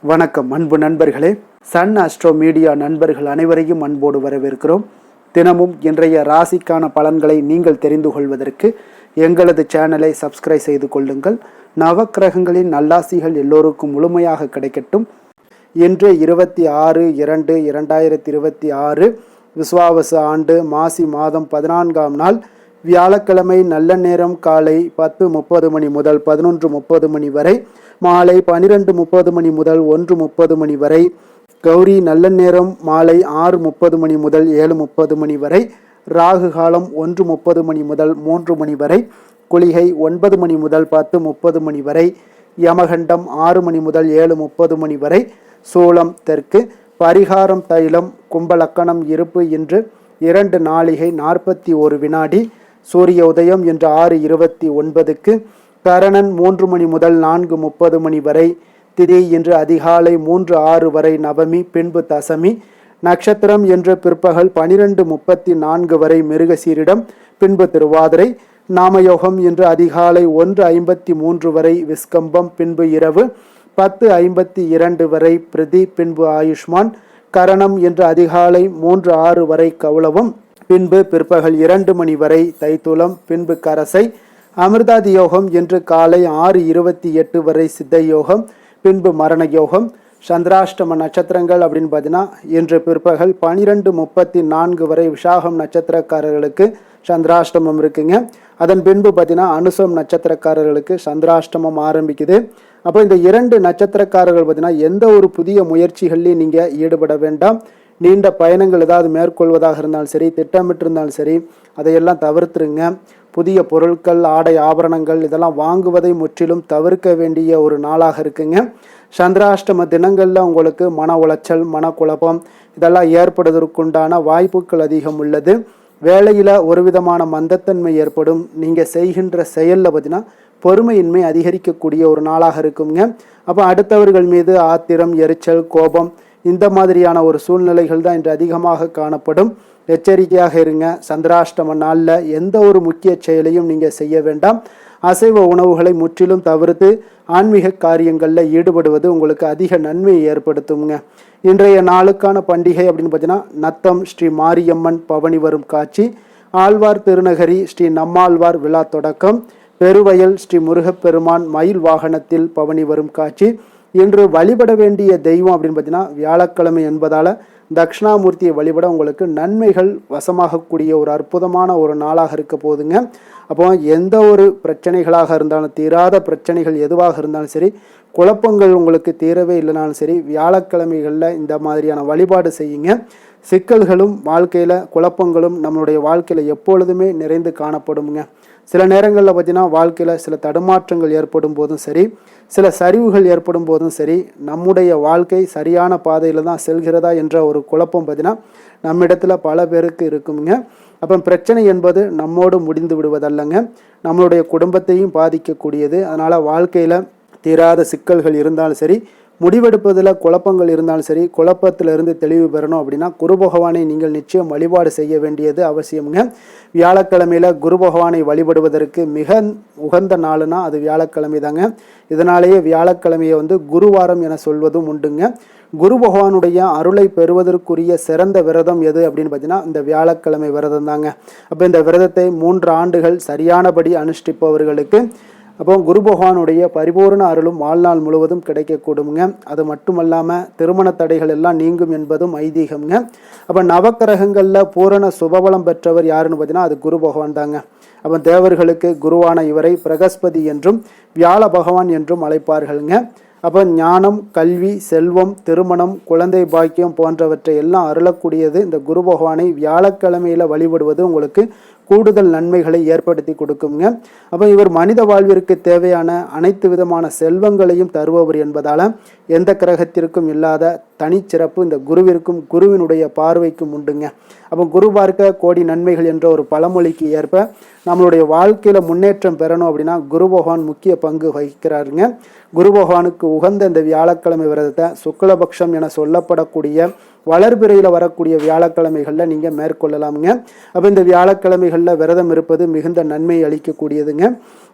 வணக்கம் அன்பு நண்பர்களே. சன் அஸ்ட்ரோ மீடியா நண்பர்கள் அனைவரையும் அன்போடு வரவேற்கிறோம். தினமும் இன்றைய ராசிக்கான பலன்களை நீங்கள் தெரிந்து கொள்வதற்கு எங்களது சேனலை சப்ஸ்கிரைப் செய்து கொள்ளுங்கள். நவக்கிரகங்களின் நல்லாசிகள் எல்லோருக்கும் முழுமையாக கிடைக்கட்டும். இன்று 26/2/2026 விஸ்வாவசு ஆண்டு மாசி மாதம் 14ஆம் நாள் வியாழக்கிழமை. நல்ல நேரம் காலை 10:30 மணி முதல் 11:30 மணி வரை, மாலை 12:30 மணி முதல் 1:30 மணி வரை. கௌரி நல்ல நேரம் மாலை 6:30 மணி முதல் 7:30 மணி வரை. ராகு காலம் 1:30 மணி முதல் 3 மணி வரை. குளிகை 9 மணி முதல் 10:30 மணி வரை. யமகண்டம் 6 மணி முதல் 7:30 மணி வரை. சூலம் தெற்கு. பரிகாரம் தைலம். கும்பலக்கணம் இருப்பு இன்று 2 நாழிகை 41 வினாடி. சூரிய உதயம் இன்று 6:29க்கு. கரணன் 3 மணி முதல் 4:30 மணி வரை. திதி இன்று அதிகாலை 3:06 வரை நவமி, பின்பு தசமி. நட்சத்திரம் என்று பிற்பகல் 12:34 வரை மிருகசீரிடம், பின்பு திருவாதிரை. நாமயோகம் இன்று அதிகாலை 1:53 வரை விஸ்கம்பம், பின்பு இரவு 10:52 வரை பிரதி, பின்பு ஆயுஷ்மான். கரணம் இன்று அதிகாலை 3:06 வரை கௌளவம், பின்பு பிற்பகல் 2 மணி வரை தைத்துலம், பின்பு கரசை. அமிர்தாதி யோகம் இன்று காலை 6:28 வரை சித்த யோகம், பின்பு மரண யோகம். சந்திராஷ்டம நட்சத்திரங்கள் அப்படின்னு பார்த்தீங்கன்னா இன்று பிற்பகல் 12:34 வரை விசாகம் நட்சத்திரக்காரர்களுக்கு சந்திராஷ்டமம் இருக்குங்க. அதன் பின்பு பார்த்தீங்கன்னா அனுசம் நட்சத்திரக்காரர்களுக்கு சந்திராஷ்டமம் ஆரம்பிக்குது. அப்போ இந்த 2 நட்சத்திரக்காரர்கள் பார்த்தீங்கன்னா எந்த ஒரு புதிய முயற்சிகள்லையும் நீங்கள் ஈடுபட வேண்டாம். நீண்ட பயணங்கள் ஏதாவது மேற்கொள்வதாக இருந்தாலும் சரி, திட்டமிட்டிருந்தாலும் சரி, அதையெல்லாம் தவிர்த்துருங்க. புதிய பொருட்கள், ஆடை, ஆபரணங்கள் இதெல்லாம் வாங்குவதை முற்றிலும் தவிர்க்க வேண்டிய ஒரு நாளாக இருக்குங்க. சந்திராஷ்டம தினங்களில் உங்களுக்கு மன உளைச்சல், மனக்குழப்பம் இதெல்லாம் ஏற்படுவதற்குண்டான வாய்ப்புகள் அதிகம் உள்ளது. வேலையில் ஒரு விதமான மந்தத்தன்மை ஏற்படும். நீங்கள் செய்கின்ற செயலில் பார்த்தீங்கன்னா பொறுமையின்மை அதிகரிக்கக்கூடிய ஒரு நாளாக இருக்குங்க. அப்போ அடுத்தவர்கள் மீது ஆத்திரம், எரிச்சல், கோபம் இந்த மாதிரியான ஒரு சூழ்நிலைகள் தான் இன்று அதிகமாக காணப்படும். எச்சரிக்கையாக இருங்க. சந்திராஷ்டம நாளில் எந்த ஒரு முக்கிய செயலையும் நீங்கள் செய்ய வேண்டாம். அசைவ உணவுகளை முற்றிலும் தவிர்த்து ஆன்மீக காரியங்களில் ஈடுபடுவது உங்களுக்கு அதிக நன்மையை ஏற்படுத்துங்க. இன்றைய நாளுக்கான பண்டிகை அப்படின்னு பார்த்தீங்கன்னா நத்தம் ஸ்ரீ மாரியம்மன் பவனி வரும் காட்சி, ஆழ்வார் திருநகரி ஸ்ரீ நம்மாழ்வார் விழா தொடக்கம், பெருவயல் ஸ்ரீ முருகப்பெருமான் மயில் வாகனத்தில் பவனி வரும் காட்சி. இன்று வழிபட வேண்டிய தெய்வம் அப்படின்னு பார்த்தீங்கன்னா வியாழக்கிழமை என்பதால் தட்சிணாமூர்த்தியை வழிபட உங்களுக்கு நன்மைகள் வசமாகக்கூடிய ஒரு அற்புதமான ஒரு நாளாக இருக்க போதுங்க. அப்போ எந்த ஒரு பிரச்சனைகளாக இருந்தாலும், தீராத பிரச்சனைகள் எதுவாக இருந்தாலும் சரி, குழப்பங்கள் உங்களுக்கு தீரவே இல்லைனாலும் சரி, வியாழக்கிழமைகளில் இந்த மாதிரியான வழிபாடு செய்யுங்க. சிக்கல்களும் வாழ்க்கையில் குழப்பங்களும் நம்மளுடைய வாழ்க்கையில் எப்பொழுதுமே நிறைந்து காணப்படுங்க. சில நேரங்களில் பார்த்தீங்கன்னா வாழ்க்கையில் சில தடுமாற்றங்கள் ஏற்படும் போதும் சரி, சில சரிவுகள் ஏற்படும் போதும் சரி, நம்முடைய வாழ்க்கை சரியான பாதையில் தான் செல்கிறதா என்ற ஒரு குழப்பம் பார்த்தீங்கன்னா நம்மிடத்தில் பல பேருக்கு இருக்குங்க. அப்போ பிரச்சனை என்பது நம்மோடு முடிந்து விடுவதல்லங்க, நம்மளுடைய குடும்பத்தையும் பாதிக்கக்கூடியது. அதனால் வாழ்க்கையில் தீராத சிக்கல்கள் இருந்தாலும் சரி, முடிவெடுப்பதில் குழப்பங்கள் இருந்தாலும் சரி, குழப்பத்திலிருந்து தெளிவு பெறணும் அப்படின்னா குரு பகவானை நீங்கள் நிச்சயம் வழிபாடு செய்ய வேண்டியது அவசியமுங்க. வியாழக்கிழமையில் குரு பகவானை வழிபடுவதற்கு மிக உகந்த நாளுனா அது வியாழக்கிழமை தாங்க. இதனாலேயே வியாழக்கிழமையை குருவாரம் என சொல்வதும் உண்டுங்க. குரு பகவானுடைய அருளை பெறுவதற்குரிய சிறந்த விரதம் எது அப்படின்னு பார்த்தீங்கன்னா இந்த வியாழக்கிழமை விரதம் தாங்க. அப்போ இந்த விரதத்தை 3 ஆண்டுகள் சரியானபடி அனுஷ்டிப்பவர்களுக்கு அப்போ குரு பகவானுடைய பரிபூர்ண அருளும் வாழ்நாள் முழுவதும் கிடைக்கக்கூடுங்க. அது மட்டுமல்லாமல் திருமண தடைகள் எல்லாம் நீங்கும் என்பதும் ஐதீகம்ங்க. அப்போ நவக்கிரகங்களில் பூரண சுபபலம் பெற்றவர் யாருன்னு பார்த்தீங்கன்னா அது குரு பகவான் தாங்க. அப்போ தேவர்களுக்கு குருவான இவரை பிரகஸ்பதி என்றும் வியாழ பகவான் என்றும் அழைப்பார்கள்ங்க. அப்போ ஞானம், கல்வி, செல்வம், திருமணம், குழந்தை பாக்கியம் போன்றவற்றை எல்லாம் அருளக்கூடியது இந்த குரு பகவானை வியாழக்கிழமையில் வழிபடுவது உங்களுக்கு கூடுதல் நன்மைகளை ஏற்படுத்தி கொடுக்குங்க. அப்போ இவர் மனித வாழ்விற்கு தேவையான அனைத்து விதமான செல்வங்களையும் தருபவர் என்பதால் எந்த கிரகத்திற்கும் இல்லாத தனிச்சிறப்பு இந்த குருவிற்கும் குருவினுடைய பார்வைக்கும் உண்டுங்க. அப்போ குரு பார்க்க கோடி நன்மைகள் என்ற ஒரு பழமொழிக்கு ஏற்ப நம்மளுடைய வாழ்க்கையில் முன்னேற்றம் பெறணும் அப்படின்னா குரு பகவான் முக்கிய பங்கு வகிக்கிறாருங்க. குரு பகவானுக்கு உகந்த இந்த வியாழக்கிழமை விரதத்தை சுக்லபக்ஷம் என சொல்லப்படக்கூடிய வளர்பிறையில் வரக்கூடிய வியாழக்கிழமைகளில் நீங்கள் மேற்கொள்ளலாமுங்க. அப்போ இந்த வியாழக்கிழமைகளில் விரதம் இருப்பது மிகுந்த நன்மை அளிக்கக்கூடியதுங்க.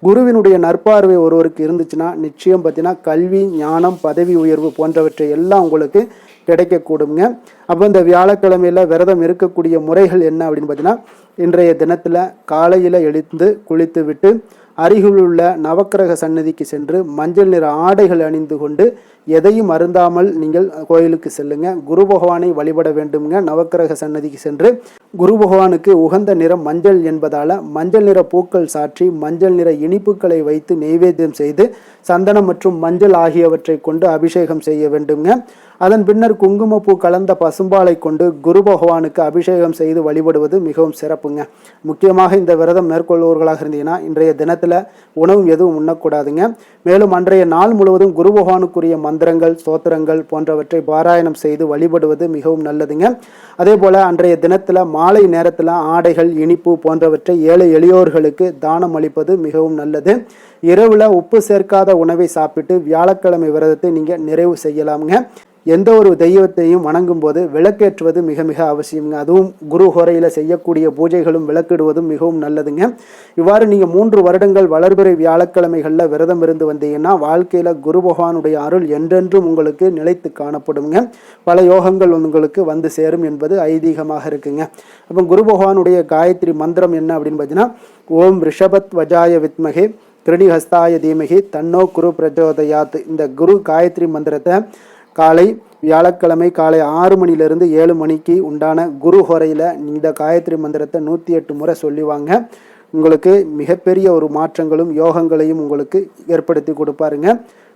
குருவினுடைய நற்பார்வை ஒருவருக்கு இருந்துச்சுன்னா நிச்சயம் பார்த்தீங்கன்னா கல்வி, ஞானம், பதவி உயர்வு போன்றவற்றை எல்லாம் உங்களுக்கு கிடைக்கக்கூடுங்க. அப்போ இந்த வியாழக்கிழமையில் விரதம் இருக்கக்கூடிய முறைகள் என்ன அப்படின்னு பார்த்தீங்கன்னா, இன்றைய தினத்தில் காலையில் எழுந்து குளித்து விட்டு அருகில் உள்ள நவக்கிரக சன்னதிக்கு சென்று மஞ்சள் நிற ஆடைகள் அணிந்து கொண்டு எதையும் அருந்தாமல் நீங்கள் கோயிலுக்கு செல்லுங்க. குரு பகவானை வழிபட வேண்டுங்க. நவக்கிரக சன்னதிக்கு சென்று குரு பகவானுக்கு உகந்த நிறம் மஞ்சள் என்பதால் மஞ்சள் நிற பூக்கள் சாற்றி மஞ்சள் நிற இனிப்புகளை வைத்து நெய்வேத்தியம் செய்து சந்தனம் மற்றும் மஞ்சள் ஆகியவற்றை கொண்டு அபிஷேகம் செய்ய வேண்டுங்க. அதன் பின்னர் குங்குமப்பூ கலந்த பசும்பாலை கொண்டு குரு பகவானுக்கு அபிஷேகம் செய்து வழிபடுவது மிகவும் சிறப்புங்க. முக்கியமாக இந்த விரதம் மேற்கொள்பவர்களாக இருந்தீங்கன்னா இன்றைய தினத்தில் உணவு எதுவும் உண்ணக்கூடாதுங்க. மேலும் அன்றைய நாள் முழுவதும் குரு பகவானுக்குரிய மந்திரங்கள், ஸ்தோத்திரங்கள் போன்றவற்றை பாராயணம் செய்து வழிபடுவது மிகவும் நல்லதுங்க. அதே போல் அன்றைய தினத்தில் மாலை நேரத்தில் ஆடைகள், இனிப்பு போன்றவற்றை ஏழை எளியோர்களுக்கு தானம் அளிப்பது மிகவும் நல்லது. இரவில் உப்பு சேர்க்காத உணவை சாப்பிட்டு வியாழக்கிழமை விரதத்தை நீங்கள் நிறைவு செய்யலாமுங்க. எந்த ஒரு தெய்வத்தையும் வணங்கும் போது விளக்கேற்றுவது மிக மிக அவசியங்க. அதுவும் குரு ஹோரையில் செய்யக்கூடிய பூஜைகளும் விளக்கிடுவதும் மிகவும் நல்லதுங்க. இவ்வாறு நீங்கள் 3 வருடங்கள் வளர்பிறை வியாழக்கிழமைகளில் விரதம் இருந்து வந்தீங்கன்னா வாழ்க்கையில் குரு பகவானுடைய அருள் என்றென்றும் உங்களுக்கு நிலைத்து காணப்படுங்க. பல யோகங்கள் உங்களுக்கு வந்து சேரும் என்பது ஐதீகமாக இருக்குங்க. அப்போ குரு பகவானுடைய காயத்ரி மந்திரம் என்ன அப்படின்னு பார்த்தீங்கன்னா, ஓம் ரிஷபத் வஜாய வித்மகே கிருணிஹஸ்தாய தீமகி தன்னோ குரு பிரச்சோதயாத். இந்த குரு காயத்ரி மந்திரத்தை காலை வியாழக்கிழமை காலை 6 மணிலிருந்து 7 மணிக்கு உண்டான குரு ஹோரையில் இந்த காயத்ரி மந்திரத்தை 108 முறை சொல்லிவாங்க. உங்களுக்கு மிகப்பெரிய ஒரு மாற்றங்களும் யோகங்களையும் உங்களுக்கு ஏற்படுத்தி கொடுப்பாருங்க.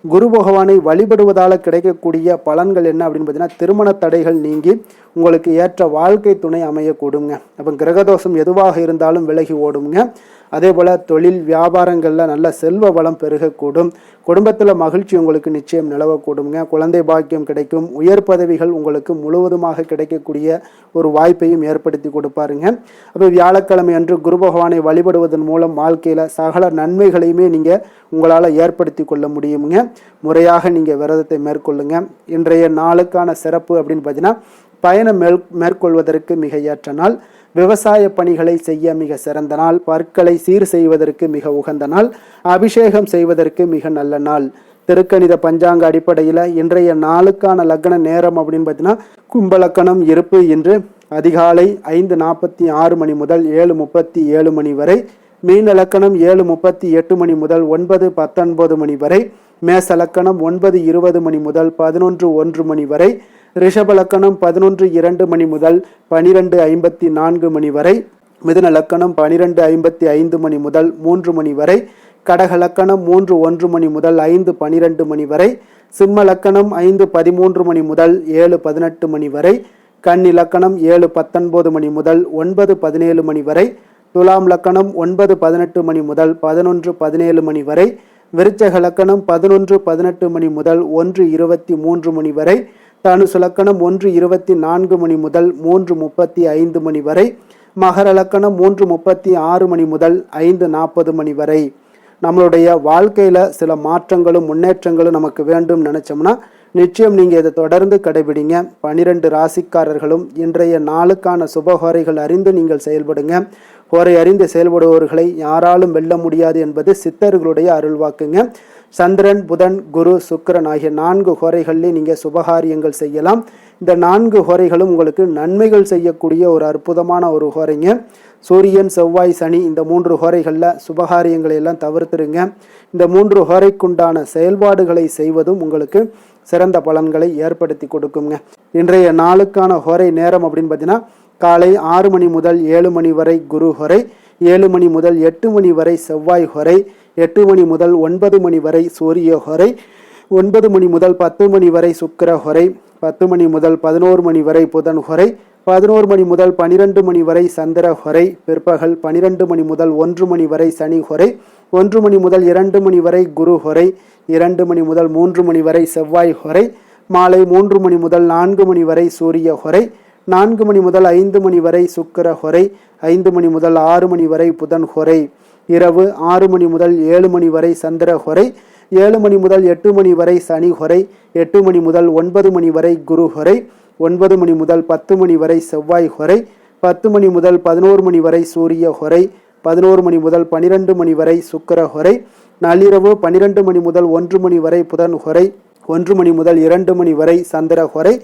குரு பகவானை வழிபடுவதால் கிடைக்கக்கூடிய பலன்கள் என்ன அப்படின்னு பார்த்தீங்கன்னா, திருமண தடைகள் நீங்கி உங்களுக்கு ஏற்ற வாழ்க்கை துணை அமையக்கூடுங்க. அப்போ கிரகதோஷம் எதுவாக இருந்தாலும் விலகி ஓடுங்க. அதே போல் தொழில் வியாபாரங்களில் நல்ல செல்வ வளம் பெருகக்கூடும். குடும்பத்தில் மகிழ்ச்சி உங்களுக்கு நிச்சயம் நிலவக்கூடுங்க. குழந்தை பாக்கியம் கிடைக்கும். உயர் பதவிகள் உங்களுக்கு முழுவதுமாக கிடைக்கக்கூடிய ஒரு வாய்ப்பையும் ஏற்படுத்தி கொடுப்பாருங்க. அப்போ வியாழக்கிழமை அன்று குரு பகவானை வழிபடுவதன் மூலம் வாழ்க்கையில் சகல நன்மைகளையுமே நீங்கள் உங்களால் ஏற்படுத்தி கொள்ள முடியுங்க. முறையாக நீங்கள் விரதத்தை மேற்கொள்ளுங்க. இன்றைய நாளுக்கான சிறப்பு அப்படின்னு பார்த்தீங்கன்னா, பயணம் மேற்கொள்வதற்கு மிக ஏற்ற நாள், விவசாய பணிகளை செய்ய மிக சிறந்த நாள், பற்களை சீர் செய்வதற்கு மிக உகந்த நாள், அபிஷேகம் செய்வதற்கு மிக நல்ல நாள். திருக்கணித பஞ்சாங்க அடிப்படையில் இன்றைய நாளுக்கான லக்ன நேரம் அப்படின்னு பார்த்தீங்கன்னா, கும்பலக்கணம் இருப்பு இன்று அதிகாலை 5:46 மணி முதல் 7:37 மணி வரை, மீன லக்கணம் 7:38 மணி முதல் 9:19 மணி வரை, மேச லக்கணம் 9:20 மணி முதல் 11:01 மணி வரை, ரிஷப லக்கணம் 11:02 மணி முதல் 12:54 மணி வரை, மிதுன லக்கணம் 12:55 மணி முதல் 3 மணி வரை, கடக லக்கணம் 3:01 மணி முதல் 5:12 மணி வரை, சிம்ம லக்கணம் 5:13 மணி முதல் 7:18 மணி வரை, கன்னி லக்கணம் 7:19 மணி முதல் 9:17 மணி வரை, துலாம் லக்கணம் 9:18 மணி முதல் 11:17 மணி வரை, விருச்சக லக்கணம் 11:18 மணி முதல் 1:23 மணி வரை, தனுசு லக்கணம் 1:24 மணி முதல் 3:35 மணி வரை, மகர லக்கணம் 3:36 மணி முதல் 5:40 மணி வரை. நம்மளுடைய வாழ்க்கையில் சில மாற்றங்களும் முன்னேற்றங்களும் நமக்கு வேண்டும் நினச்சோம்னா நிச்சயம் நீங்கள் இதை தொடர்ந்து கடைபிடிங்க. 12 ராசிக்காரர்களும் இன்றைய நாளுக்கான சுபஹோரைகள் அறிந்து நீங்கள் செயல்படுங்க. ஹோரை அறிந்து செயல்படுபவர்களை யாராலும் வெல்ல முடியாது என்பது சித்தர்களுடைய அருள்வாக்குங்க. சந்திரன், புதன், குரு, சுக்கிரன் ஆகிய 4 ஹோரைகளிலே நீங்கள் சுபகாரியங்கள் செய்யலாம். இந்த 4 ஹோரைகளும் உங்களுக்கு நன்மைகள் செய்யக்கூடிய ஒரு அற்புதமான ஒரு ஹோரைங்க. சூரியன், செவ்வாய், சனி இந்த 3 ஹோரைகளில் சுபகாரியங்களை எல்லாம் தவிர்த்துருங்க. இந்த 3 ஹோரைக்குண்டான செயல்பாடுகளை செய்வதும் உங்களுக்கு சிறந்த பலன்களை ஏற்படுத்தி கொடுக்குங்க. இன்றைய நாளுக்கான ஹோரை நேரம் அப்படின்னு பார்த்தீங்கன்னா, காலை 6 மணி முதல் 7 மணி வரை குரு ஹோரை, 7 மணி முதல் 8 மணி வரை செவ்வாய் ஹோரை, 8 மணி முதல் 9 மணி வரை சூரிய ஹோரை, 9 மணி முதல் 10 மணி வரை சுக்கிர ஹோரை, 10 மணி முதல் 11 மணி வரை புதன் ஹோரை, 11 மணி முதல் 12 மணி வரை சந்திர ஹோரை, பிற்பகல் 12 மணி முதல் 1 மணி வரை சனி ஹோரை, 1 மணி முதல் 2 மணி வரை குரு ஹோரை, 2 மணி முதல் 3 மணி வரை செவ்வாய் ஹோரை, மாலை 3 மணி முதல் 4 மணி வரை சூரிய ஹோரை, 4 மணி முதல் 5 மணி வரை சுக்கிர ஹோரை, 5 மணி முதல் 6 மணி வரை புதன் ஹோரை, இரவு 6 மணி முதல் 7 மணி வரை சந்திர ஹோரை, 7 மணி முதல் 8 மணி வரை சனி ஹொரை, 8 மணி முதல் 9 மணி வரை குரு ஹொரை, 9 மணி முதல் 10 மணி வரை செவ்வாய் ஹொரை, 10 மணி முதல் 11 மணி வரை சூரிய ஹொரை, 11 மணி முதல் 12 மணி வரை சுக்கிர ஹொரை, நள்ளிரவு 12 மணி முதல் 1 மணி வரை புதன் ஹொரை, 1 மணி முதல் 2 மணி வரை சந்திர ஹொரை,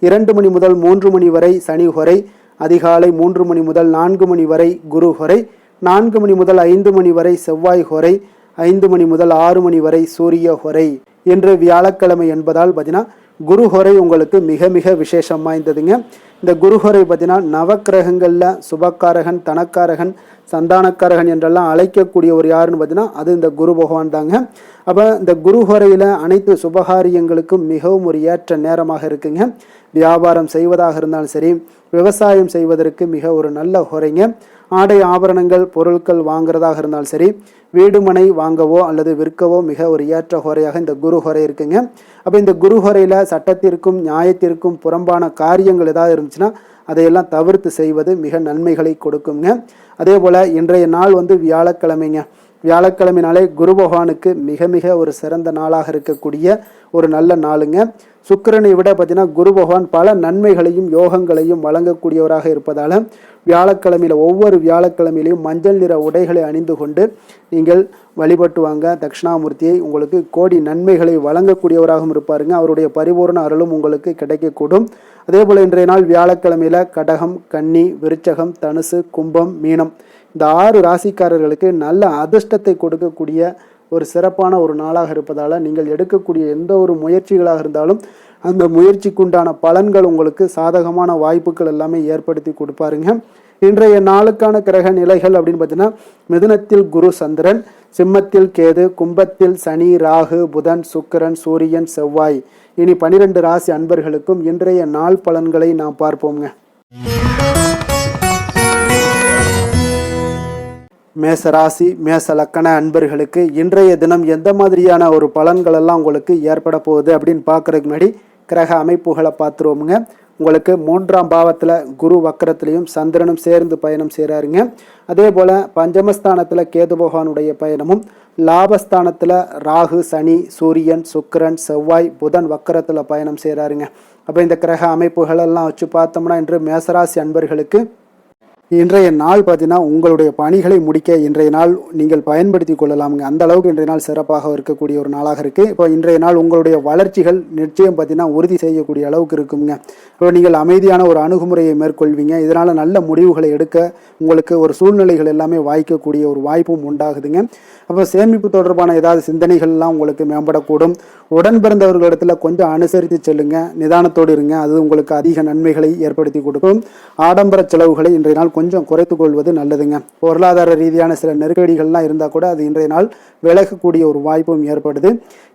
2 மணி முதல் 3 மணி வரை சனி ஹொரை, அதிகாலை 3 மணி முதல் 4 மணி வரை குரு ஹொரை, 4 மணி முதல் 5 மணி வரை செவ்வாய் ஹொரை, 5 மணி முதல் 6 மணி வரை சூரிய ஹொரை. இன்று வியாழக்கிழமை என்பதால் பார்த்தீங்கன்னா குரு ஹொரை உங்களுக்கு மிக மிக விசேஷம் வாய்ந்ததுங்க. இந்த குரு ஹொரை பார்த்தீங்கன்னா நவக்கிரகங்களில் சுபக்காரகன், தனக்காரகன், சந்தானக்காரகன் என்றெல்லாம் அழைக்கக்கூடிய ஒரு யாருன்னு பார்த்தீங்கன்னா அது இந்த குரு பகவான் தாங்க. அப்போ இந்த குரு ஹொரையில் அனைத்து சுபகாரியங்களுக்கும் மிகவும் ஒரு ஏற்ற நேரமாக இருக்குங்க. வியாபாரம் செய்வதாக இருந்தாலும் சரி, விவசாயம் செய்வதற்கு மிக ஒரு நல்ல ஹொரைங்க. ஆடை ஆபரணங்கள் பொருட்கள் வாங்குறதாக இருந்தாலும் சரி, வீடு மனை வாங்கவோ அல்லது விற்கவோ மிக ஒரு ஏற்ற ஹொரையாக இந்த குரு ஹொரை இருக்குங்க. அப்போ இந்த குரு ஹொரையில் சட்டத்திற்கும் நியாயத்திற்கும் புறம்பான காரியங்கள் ஏதாவது இருந்துச்சுன்னா அதையெல்லாம் தவிர்த்து செய்வது மிக நன்மைகளை கொடுக்குங்க. அதே போல் இன்றைய நாள் வியாழக்கிழமைங்க. வியாழக்கிழமைனாலே குரு பகவானுக்கு மிக மிக ஒரு சிறந்த நாளாக இருக்கக்கூடிய ஒரு நல்ல நாளுங்க. சுக்கிரனை விட பார்த்தீங்கன்னா குரு பகவான் பல நன்மைகளையும் யோகங்களையும் வழங்கக்கூடியவராக இருப்பதால் வியாழக்கிழமையில் ஒவ்வொரு வியாழக்கிழமையிலையும் மஞ்சள் நிற உடைகளை அணிந்து கொண்டு நீங்கள் வழிபட்டு வாங்க. தட்சிணாமூர்த்தியை உங்களுக்கு கோடி நன்மைகளை வழங்கக்கூடியவராகவும் இருப்பாருங்க. அவருடைய பரிபூர்ண அருளும் உங்களுக்கு கிடைக்கக்கூடும். அதே போல் இன்றைய நாள் வியாழக்கிழமையில் கடகம், கன்னி, விருச்சகம், தனுசு, கும்பம், மீனம் இந்த 6 ராசிக்காரர்களுக்கு நல்ல அதிர்ஷ்டத்தை கொடுக்கக்கூடிய ஒரு சிறப்பான ஒரு நாளாக இருப்பதால் நீங்கள் எடுக்கக்கூடிய எந்த ஒரு முயற்சிகளாக இருந்தாலும் அந்த முயற்சிக்குண்டான பலன்கள் உங்களுக்கு சாதகமான வாய்ப்புகள் எல்லாமே ஏற்படுத்தி கொடுப்பாருங்க. இன்றைய நாளுக்கான கிரக நிலைகள் அப்படின்னு பார்த்தீங்கன்னா மிதுனத்தில் குரு சந்திரன், சிம்மத்தில் கேது, கும்பத்தில் சனி, ராகு, புதன், சுக்கிரன், சூரியன், செவ்வாய். இனி 12 ராசி அன்பர்களுக்கும் இன்றைய நாள் பலன்களை நாம் பார்ப்போங்க. மேச ராசி மேச லக்கண அன்பர்களுக்கு இன்றைய தினம் எந்த மாதிரியான ஒரு பலன்கள் எல்லாம் உங்களுக்கு ஏற்பட போகுது அப்படின்னு பார்க்கறதுக்கு முன்னாடி கிரக அமைப்புகளை பார்த்துருவோமுங்க. உங்களுக்கு 3ஆம் பாவத்தில் குரு வக்கரத்திலையும் சந்திரனும் சேர்ந்து பயணம் செய்கிறாருங்க. அதே போல் பஞ்சமஸ்தானத்தில் கேது பகவானுடைய பயணமும், லாபஸ்தானத்தில் ராகு, சனி, சூரியன், சுக்கிரன், செவ்வாய், புதன் வக்கரத்தில் பயணம் செய்கிறாருங்க. அப்போ இந்த கிரக அமைப்புகளெல்லாம் வச்சு பார்த்தோம்னா இன்று மேசராசி அன்பர்களுக்கு இன்றைய நாள் பார்த்தீங்கன்னா உங்களுடைய பணிகளை முடிக்க இன்றைய நாள் நீங்கள் பயன்படுத்தி கொள்ளலாமுங்க. அந்த அளவுக்கு இன்றைய நாள் சிறப்பாக இருக்கக்கூடிய ஒரு நாளாக இருக்குது. இப்போ இன்றைய நாள் உங்களுடைய வளர்ச்சிகள் நிச்சயம் பார்த்தீங்கன்னா உறுதி செய்யக்கூடிய அளவுக்கு இருக்குங்க. இப்போ நீங்கள் அமைதியான ஒரு அணுகுமுறையை மேற்கொள்வீங்க. இதனால் நல்ல முடிவுகளை எடுக்க உங்களுக்கு ஒரு சூழ்நிலைகள் எல்லாமே வாய்க்கக்கூடிய ஒரு வாய்ப்பும் உண்டாகுதுங்க. அப்போ சேமிப்பு தொடர்பான ஏதாவது சிந்தனைகள்லாம் உங்களுக்கு மேம்படக்கூடும். உடன் பிறந்தவர்களிடத்தில் கொஞ்சம் அனுசரித்து செல்லுங்க, நிதானத்தோடு இருங்க. அது உங்களுக்கு அதிக நன்மைகளை ஏற்படுத்தி கொடுக்கும். ஆடம்பர செலவுகளை இன்றைய நாள் கொஞ்சம் குறைத்து கொள்வது நல்லதுங்க. பொருளாதார ரீதியான சில நெருக்கடிகள்லாம் இருந்தால் கூட அது இன்றைய நாள் விலகக்கூடிய ஒரு வாய்ப்பும் ஏற்படுது.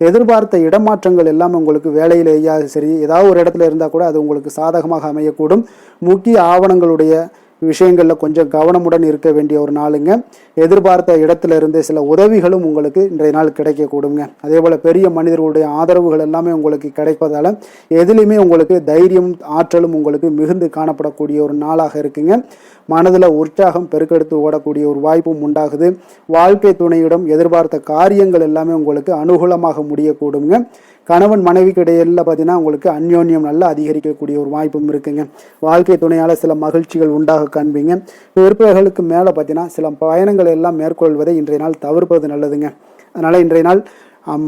எதிர்பார்த்த இடமாற்றங்கள் எல்லாம் உங்களுக்கு வேலையிலேயா சரி ஏதாவது ஒரு இடத்துல இருந்தால் கூட அது உங்களுக்கு சாதகமாக அமையக்கூடும். முக்கிய ஆவணங்களுடைய விஷயங்களில் கொஞ்சம் கவனமுடன் இருக்க வேண்டிய ஒரு நாளுங்க. எதிர்பார்த்த இடத்துல இருந்து சில உதவிகளும் உங்களுக்கு இன்றைய நாள் கிடைக்கக்கூடுங்க. அதே போல் பெரிய மனிதர்களுடைய ஆதரவுகள் எல்லாமே உங்களுக்கு கிடைப்பதால் எதுலேயுமே உங்களுக்கு தைரியம் ஆற்றலும் உங்களுக்கு மிகுந்து காணப்படக்கூடிய ஒரு நாளாக இருக்குங்க. மனதில் உற்சாகம் பெருக்கெடுத்து ஓடக்கூடிய ஒரு வாய்ப்பும் உண்டாகுது. வாழ்க்கை துணையிடம் எதிர்பார்த்த காரியங்கள் எல்லாமே உங்களுக்கு அனுகூலமாக முடியக்கூடுங்க. கணவன் மனைவிக்கு இடையில பார்த்தீங்கன்னா உங்களுக்கு அந்யோன்யம் நல்லா அதிகரிக்கக்கூடிய ஒரு வாய்ப்பும் இருக்குங்க. வாழ்க்கை துணையால் சில மகிழ்ச்சிகள் உண்டாக காண்பீங்க. பிற்பகலுக்கு மேலே பார்த்தீங்கன்னா சில பயணங்கள் எல்லாம் மேற்கொள்வதை இன்றைய நாள் தவிர்ப்பது நல்லதுங்க. அதனால் இன்றைய நாள்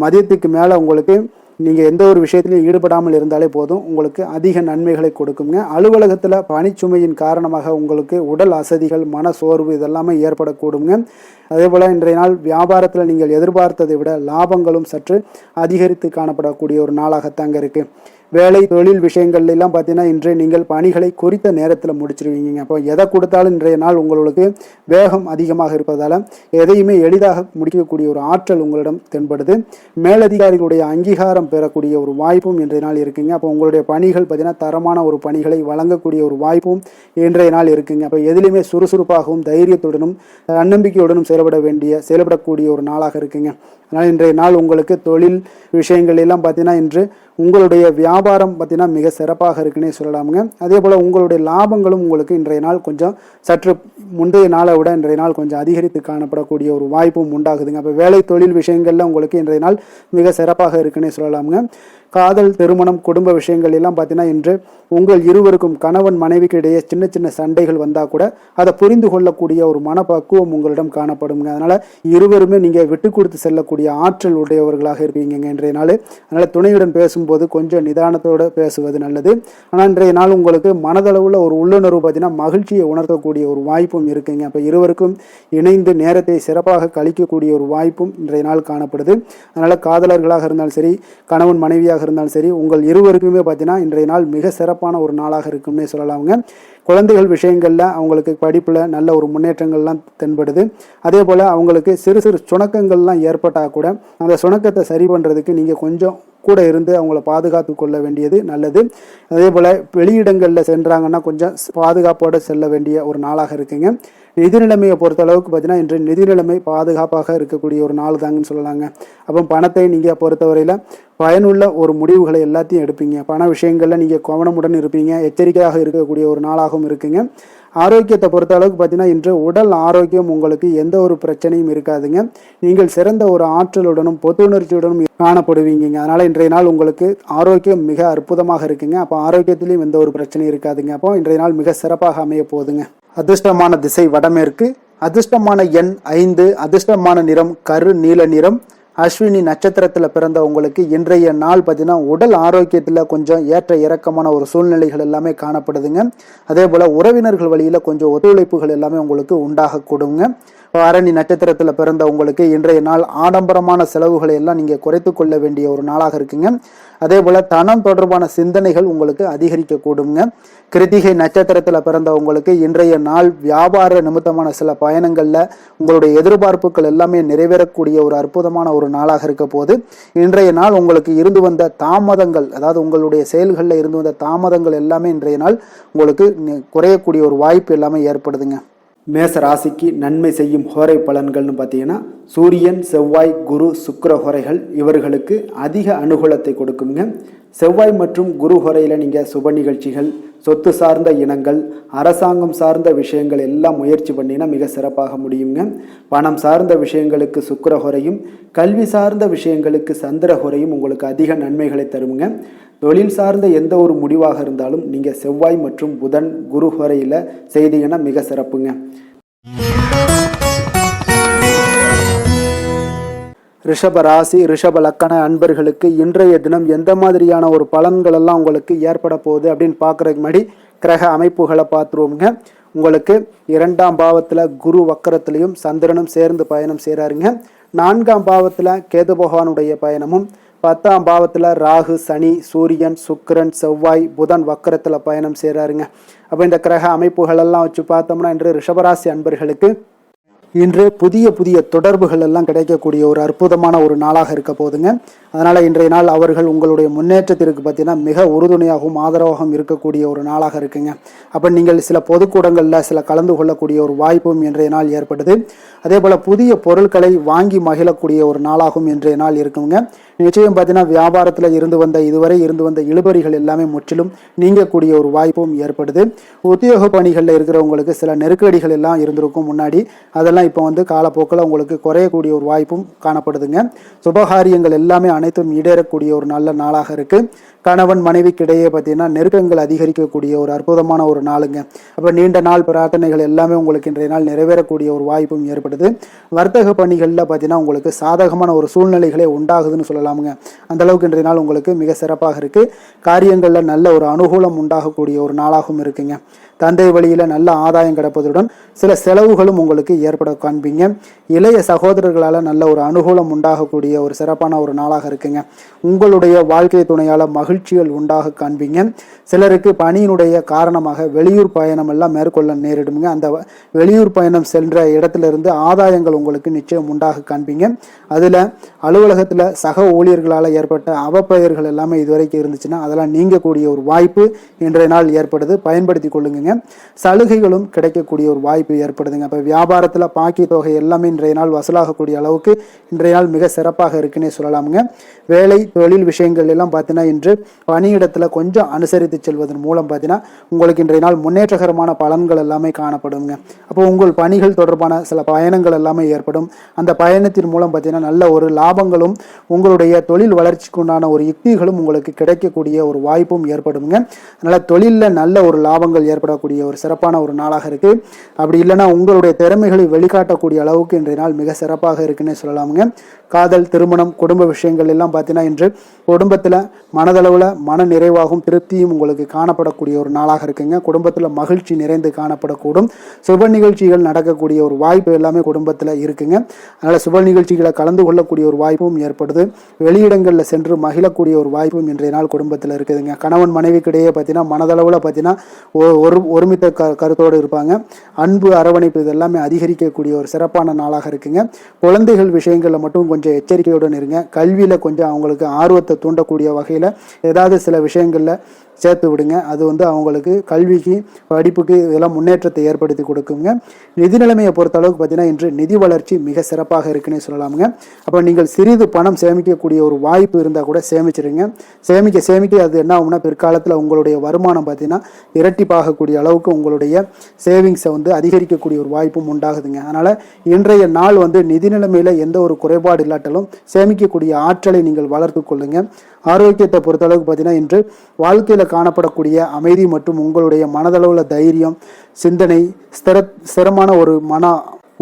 மதியத்துக்கு மேலே உங்களுக்கு நீங்கள் எந்த ஒரு விஷயத்திலையும் ஈடுபடாமல் இருந்தாலே போதும், உங்களுக்கு அதிக நன்மைகளை கொடுக்குங்க. அலுவலகத்தில் பணிச்சுமையின் காரணமாக உங்களுக்கு உடல் அசதிகள், மன சோர்வு இதெல்லாமே ஏற்படக்கூடுங்க. அதே போல் இன்றைய நாள் வியாபாரத்தில் நீங்கள் எதிர்பார்த்ததை விட லாபங்களும் சற்று அதிகரித்து காணப்படக்கூடிய ஒரு நாளாகத்தாங்க இருக்குது. வேலை தொழில் விஷயங்கள்லாம் பார்த்தீங்கன்னா இன்றைய நீங்கள் பணிகளை குறித்த நேரத்தில் முடிச்சிருவீங்க. அப்போ எதை கொடுத்தாலும் இன்றைய நாள் உங்களுக்கு வேகம் அதிகமாக இருப்பதால் எதையுமே எளிதாக முடிக்கக்கூடிய ஒரு ஆற்றல் உங்களிடம் தென்படுது. மேலதிகாரிகளுடைய அங்கீகாரம் பெறக்கூடிய ஒரு வாய்ப்பும் இன்றைய நாள் இருக்குங்க. அப்போ உங்களுடைய பணிகள் பார்த்தீங்கன்னா தரமான ஒரு பணிகளை வழங்கக்கூடிய ஒரு வாய்ப்பும் இன்றைய நாள் இருக்குங்க. அப்போ எதிலுமே சுறுசுறுப்பாகவும் தைரியத்துடனும் தன்னம்பிக்கையுடனும் செயல்படக்கூடிய ஒரு நாளாக இருக்குங்க. அதனால் இன்றைய நாள் உங்களுக்கு தொழில் விஷயங்கள் எல்லாம் பார்த்தீங்கன்னா இன்று உங்களுடைய வியாபாரம் பார்த்தீங்கன்னா மிக சிறப்பாக இருக்குன்னே சொல்லலாமுங்க. அதே போல் உங்களுடைய லாபங்களும் உங்களுக்கு இன்றைய நாள் கொஞ்சம் சற்று முந்தைய நாளை விட இன்றைய நாள் கொஞ்சம் அதிகரித்து காணப்படக்கூடிய ஒரு வாய்ப்பும் உண்டாகுதுங்க. அப்போ வேலை தொழில் விஷயங்கள்ல உங்களுக்கு இன்றைய நாள் மிக சிறப்பாக இருக்குன்னே சொல்லலாமுங்க. காதல், திருமணம், குடும்ப விஷயங்கள் எல்லாம் பார்த்தீங்கன்னா இன்று உங்கள் இருவருக்கும் கணவன் மனைவிக்கு இடையே சின்ன சின்ன சண்டைகள் வந்தால் கூட அதை புரிந்து கொள்ளக்கூடிய ஒரு மனப்பக்குவம் உங்களிடம் காணப்படுங்க. அதனால் இருவருமே நீங்கள் விட்டு கொடுத்து செல்லக்கூடிய ஆற்றல் உடையவர்களாக இருப்பீங்க இன்றைய நாள். அதனால் துணையுடன் பேசும்போது கொஞ்சம் நிதானத்தோடு பேசுவது நல்லது. ஆனால் இன்றைய நாள் உங்களுக்கு மனதளவில் ஒரு உள்ளுணர்வு பார்த்தீங்கன்னா மகிழ்ச்சியை உணர்த்தக்கூடிய ஒரு வாய்ப்பும் இருக்குங்க. அப்போ இருவருக்கும் இணைந்து நேரத்தை சிறப்பாக கழிக்கக்கூடிய ஒரு வாய்ப்பும் இன்றைய நாள் காணப்படுது. அதனால் காதலர்களாக இருந்தாலும் சரி, கணவன் மனைவியாக இருந்தாலும் சரி, உங்கள் இருவருக்குமே பார்த்தீங்கன்னா இன்றைய நாள் மிக சிறப்பான ஒரு நாளாக இருக்கும்னே சொல்லலாமுங்க. குழந்தைகள் விஷயங்கள்ல அவங்களுக்கு படிப்புல நல்ல ஒரு முன்னேற்றங்கள்லாம் தென்படுது. அதே போல அவங்களுக்கு சிறு சிறு சுணக்கங்கள்லாம் ஏற்பட்டா கூட அந்த சுணக்கத்தை சரி பண்றதுக்கு நீங்க கொஞ்சம் கூட இருந்து அவங்கள பாதுகாத்து கொள்ள வேண்டியது நல்லது. அதே போல் வெளியிடங்களில் சென்றாங்கன்னா கொஞ்சம் பாதுகாப்போடு செல்ல வேண்டிய ஒரு நாளாக இருக்குங்க. நிதி நிலைமையை பொறுத்த அளவுக்கு பார்த்தீங்கன்னா இன்று நிதி நிலைமை பாதுகாப்பாக இருக்கக்கூடிய ஒரு நாள் தாங்கன்னு சொல்லலாங்க. அப்போ பணத்தை நீங்கள் பொறுத்தவரையில் பயனுள்ள ஒரு முடிவுகளை எல்லாத்தையும் எடுப்பீங்க. பண விஷயங்களில் நீங்கள் கவனமுடன் இருப்பீங்க. எச்சரிக்கையாக இருக்கக்கூடிய ஒரு நாளாகவும் இருக்குங்க. ஆரோக்கியத்தை பொறுத்த அளவுக்கு பார்த்தீங்கன்னா இன்று உடல் ஆரோக்கியம் உங்களுக்கு எந்த ஒரு பிரச்சனையும் இருக்காதுங்க. நீங்கள் சிறந்த ஒரு ஆற்றலுடனும் புத்துணர்ச்சியுடனும் காணப்படுவீங்க. அதனால் இன்றைய நாள் உங்களுக்கு ஆரோக்கியம் மிக அற்புதமாக இருக்குங்க. அப்போ ஆரோக்கியத்திலையும் எந்த ஒரு பிரச்சனையும் இருக்காதுங்க. அப்போ இன்றைய நாள் மிக சிறப்பாக அமைய போகுதுங்க. அதிர்ஷ்டமான திசை வடமேற்கு, அதிர்ஷ்டமான எண் 5, அதிர்ஷ்டமான நிறம் கரு நீல நிறம். அஸ்வினி நட்சத்திரத்தில் பிறந்த உங்களுக்கு இன்றைய நாள் பார்த்தீங்கன்னா உடல் ஆரோக்கியத்தில் கொஞ்சம் ஏற்ற இறக்கமான ஒரு சூழ்நிலைகள் எல்லாமே காணப்படுதுங்க. அதே போல் உறவினர்கள் வழியில் கொஞ்சம் ஒத்துழைப்புகள் எல்லாமே உங்களுக்கு உண்டாக கொடுங்க. அரணி நட்சத்திரத்தில் பிறந்த உங்களுக்கு இன்றைய நாள் ஆடம்பரமான செலவுகளை எல்லாம் நீங்கள் குறைத்து கொள்ள வேண்டிய ஒரு நாளாக இருக்குங்க. அதே போல் தனம் தொடர்பான சிந்தனைகள் உங்களுக்கு அதிகரிக்க கூடுங்க. கிருத்திகை நட்சத்திரத்தில் பிறந்த உங்களுக்கு இன்றைய நாள் வியாபார நிமித்தமான சில பயணங்களில் உங்களுடைய எதிர்பார்ப்புகள் எல்லாமே நிறைவேறக்கூடிய ஒரு அற்புதமான ஒரு நாளாக இருக்க போது. இன்றைய நாள் உங்களுக்கு இருந்து வந்த தாமதங்கள், அதாவது உங்களுடைய செயல்களில் இருந்து வந்த தாமதங்கள் எல்லாமே இன்றைய நாள் உங்களுக்கு குறையக்கூடிய ஒரு வாய்ப்பு எல்லாமே ஏற்படுதுங்க. மேச ராசிக்கு நன்மை செய்யும் ஹோரை பலன்கள்னு பார்த்தீங்கன்னா சூரியன், செவ்வாய், குரு, சுக்கிர ஹோரைகள் இவர்களுக்கு அதிக அனுகூலத்தை கொடுக்குங்க. செவ்வாய் மற்றும் குரு ஹோரையில் நீங்கள் சுப நிகழ்ச்சிகள், சொத்து சார்ந்த இனங்கள், அரசாங்கம் சார்ந்த விஷயங்கள் எல்லாம் முயற்சி பண்ணினா மிக சிறப்பாக முடியுங்க. பணம் சார்ந்த விஷயங்களுக்கு சுக்கிர ஹோரையும், கல்வி சார்ந்த விஷயங்களுக்கு சந்திர ஹோரையும் உங்களுக்கு அதிக நன்மைகளை தருங்க. தொழில் சார்ந்த எந்த ஒரு முடிவாக இருந்தாலும் நீங்கள் செவ்வாய் மற்றும் புதன், குரு ஹோரையில் செய்தீங்கன்னா மிக சிறப்புங்க. ரிஷப ராசி, ரிஷப லக்கண அன்பர்களுக்கு இன்றைய தினம் எந்த மாதிரியான ஒரு பலன்கள் எல்லாம் உங்களுக்கு ஏற்பட போகுது அப்படின்னு பார்க்குறதுக்கு முன்னாடி கிரக அமைப்புகளை பார்த்துருவோங்க. உங்களுக்கு 2ஆம் பாவத்தில் குரு வக்கரத்திலையும் சந்திரனும் சேர்ந்து பயணம் செய்கிறாருங்க. 4ஆம் பாவத்தில் கேது பகவானுடைய பயணமும், 10ஆம் பாவத்தில் ராகு, சனி, சூரியன், சுக்கிரன், செவ்வாய், புதன் வக்கரத்தில் பயணம் செய்கிறாருங்க. அப்போ இந்த கிரக அமைப்புகளெல்லாம் வச்சு பார்த்தோம்னா இன்று ரிஷபராசி அன்பர்களுக்கு இன்று புதிய புதிய தொடர்புகள் எல்லாம் கிடைக்கக்கூடிய ஒரு அற்புதமான ஒரு நாளாக இருக்க போதுங்க. அதனால் இன்றைய நாள் அவர்கள் உங்களுடைய முன்னேற்றத்திற்கு பார்த்தீங்கன்னா மிக உறுதுணையாகவும் ஆதரவாகவும் இருக்கக்கூடிய ஒரு நாளாக இருக்குங்க. அப்போ நீங்கள் சில பொதுக்கூடங்களில் சில கலந்து கொள்ளக்கூடிய ஒரு வாய்ப்பும் இன்றைய நாள் ஏற்படுது. அதே போல் புதிய பொருட்களை வாங்கி மகிழக்கூடிய ஒரு நாளாகவும் இன்றைய நாள் இருக்குங்க. நிச்சயம் பார்த்தீங்கன்னா வியாபாரத்தில் இதுவரை இருந்து வந்த இழுபறிகள் எல்லாமே முற்றிலும் நீங்கக்கூடிய ஒரு வாய்ப்பும் ஏற்படுது. உத்தியோக பணிகளில் இருக்கிறவங்களுக்கு சில நெருக்கடிகள் எல்லாம் இருந்திருக்கும் முன்னாடி, அதெல்லாம் இப்போ காலப்போக்கில் உங்களுக்கு குறையக்கூடிய ஒரு வாய்ப்பும் காணப்படுதுங்க. சுபகாரியங்கள் எல்லாமே அனைத்தும் ஈடேறக்கூடிய ஒரு நல்ல நாளாக இருக்கு. கணவன் மனைவிக்கு இடையே பார்த்தீங்கன்னா நெருக்கங்கள் அதிகரிக்கக்கூடிய ஒரு அற்புதமான ஒரு நாளுங்க. அப்போ நீண்ட நாள் பிரார்த்தனைகள் எல்லாமே உங்களுக்கு இன்றைய நாள் நிறைவேறக்கூடிய ஒரு வாய்ப்பும் ஏற்படுது. வர்த்தக பணிகளில் பார்த்தீங்கன்னா உங்களுக்கு சாதகமான ஒரு சூழ்நிலைகளே உண்டாகுதுன்னு சொல்லலாமுங்க. அந்த அளவுக்கு இன்றைய நாள் உங்களுக்கு மிக சிறப்பாக இருக்கு. காரியங்களில் நல்ல ஒரு அனுகூலம் உண்டாகக்கூடிய ஒரு நாளாகவும் இருக்குங்க. தந்தை வழியில் நல்ல ஆதாயம் கிடைப்பதுடன் சில செலவுகளும் உங்களுக்கு ஏற்பட காண்பீங்க. இளைய சகோதரர்களால் நல்ல ஒரு அனுகூலம் உண்டாகக்கூடிய ஒரு சிறப்பான ஒரு நாளாக இருக்குங்க. உங்களுடைய வாழ்க்கை துணையால் மகிழ்ச்சிகள் உண்டாக காண்பீங்க. சிலருக்கு பணியினுடைய காரணமாக வெளியூர் பயணம் எல்லாம் மேற்கொள்ள நேரிடுங்க. அந்த வெளியூர் பயணம் சென்ற இடத்திலிருந்து ஆதாயங்கள் உங்களுக்கு நிச்சயம் உண்டாக காண்பீங்க. அதில் அலுவலகத்தில் சக ஊழியர்களால் ஏற்பட்ட அவப்பெயர்கள் எல்லாமே இதுவரைக்கும் இருந்துச்சுன்னா அதெல்லாம் நீங்கக்கூடிய ஒரு வாய்ப்பு இன்றைய நாள் ஏற்படுது. பயன்படுத்தி கொள்ளுங்க. இருக்குங்க. சலுகைகளும் கிடைக்கக்கூடிய ஒரு வாய்ப்பு ஏற்படுதுங்க. அப்போ வியாபாரத்தில் பாக்கி தொகை எல்லாமே இன்றைய நாள் வசூலாகக்கூடிய அளவுக்கு இன்றைய நாள் மிக சிறப்பாக இருக்குன்னே சொல்லலாமுங்க. வேலை தொழில் விஷயங்கள் எல்லாம் பார்த்தீங்கன்னா இன்று பணியிடத்தில் கொஞ்சம் அனுசரித்து செல்வதன் மூலம் பார்த்தீங்கன்னா உங்களுக்கு இன்றைய நாள் முன்னேற்றகரமான பலன்கள் எல்லாமே காணப்படுங்க. அப்போ உங்கள் பணிகள் தொடர்பான சில பயணங்கள் எல்லாமே ஏற்படும். அந்த பயணத்தின் மூலம் பார்த்தீங்கன்னா நல்ல ஒரு லாபங்களும் உங்களுடைய தொழில் வளர்ச்சிக்கு உண்டான ஒரு யுக்திகளும் உங்களுக்கு கிடைக்கக்கூடிய ஒரு வாய்ப்பும் ஏற்படுங்க. அதனால் தொழிலில் நல்ல ஒரு லாபங்கள் ஏற்படக்கூடிய ஒரு சிறப்பான ஒரு நாளாக இருக்குது. அப்படி இல்லைன்னா உங்களுடைய திறமைகளை வெளிக்காட்டக்கூடிய அளவுக்கு இன்றைய நாள் மிக சிறப்பாக இருக்குன்னே சொல்லலாமுங்க. காதல், திருமணம், குடும்ப விஷயங்கள் எல்லாம் பார்த்தீங்கன்னா இன்று குடும்பத்தில் மனதளவில் மன நிறைவாகவும் திருப்தியும் உங்களுக்கு காணப்படக்கூடிய ஒரு நாளாக இருக்குங்க. குடும்பத்தில் மகிழ்ச்சி நிறைந்து காணப்படக்கூடும். சுப நிகழ்ச்சிகள் நடக்கக்கூடிய ஒரு வாய்ப்பு எல்லாமே குடும்பத்தில் இருக்குங்க. அதனால் சுப நிகழ்ச்சிகளை கலந்து கொள்ளக்கூடிய ஒரு வாய்ப்பும் ஏற்படுது. வெளியிடங்களில் சென்று மகிழக்கூடிய ஒரு வாய்ப்பும் இன்றைய நாள் குடும்பத்தில் இருக்குதுங்க. கணவன் மனைவிக்கிடையே பார்த்தீங்கன்னா மனதளவில் பார்த்தீங்கன்னா ஒருமித்த கருத்தோடு இருப்பாங்க. அன்பு, அரவணைப்பு இதெல்லாமே அதிகரிக்கக்கூடிய ஒரு சிறப்பான நாளாக இருக்குங்க. குழந்தைகள் விஷயங்களில் மட்டும் கொஞ்சம் எச்சரிக்கையுடன் இருங்க. கல்வியில் கொஞ்சம் அவங்களுக்கு ஆர்வத்தை தூண்டக்கூடிய வகையில் ஏதாவது சில விஷயங்களில் சேர்த்து விடுங்க. அது அவங்களுக்கு கல்விக்கு, படிப்புக்கு இதெல்லாம் முன்னேற்றத்தை ஏற்படுத்தி கொடுக்குங்க. நிதி நிலைமையை பொறுத்த அளவுக்கு பார்த்தீங்கன்னா இன்று நிதி வளர்ச்சி மிக சிறப்பாக இருக்குன்னே சொல்லலாமுங்க. அப்போ நீங்கள் சிறிது பணம் சேமிக்கக்கூடிய ஒரு வாய்ப்பு இருந்தால் கூட சேமிச்சிருங்க. சேமிக்க அது என்ன ஆகும்னா பிற்காலத்தில் உங்களுடைய வருமானம் பார்த்தீங்கன்னா இரட்டிப்பாகக்கூடிய அளவுக்கு உங்களுடைய சேவிங்ஸை அதிகரிக்கக்கூடிய ஒரு வாய்ப்பும் உண்டாகுதுங்க. அதனால் இன்றைய நாள் நிதி நிலைமையில் எந்த ஒரு குறைபாடு இல்லாட்டாலும் சேமிக்கக்கூடிய ஆற்றலை நீங்கள் வளர்த்து கொள்ளுங்க. ஆரோக்கியத்தை பொறுத்தளவுக்கு பார்த்தீங்கன்னா இன்று வாழ்க்கையில் காணப்படக்கூடிய அமைதி மற்றும் உங்களுடைய மனதளவில் தைரியம், சிந்தனை, ஸ்திரமான ஒரு மன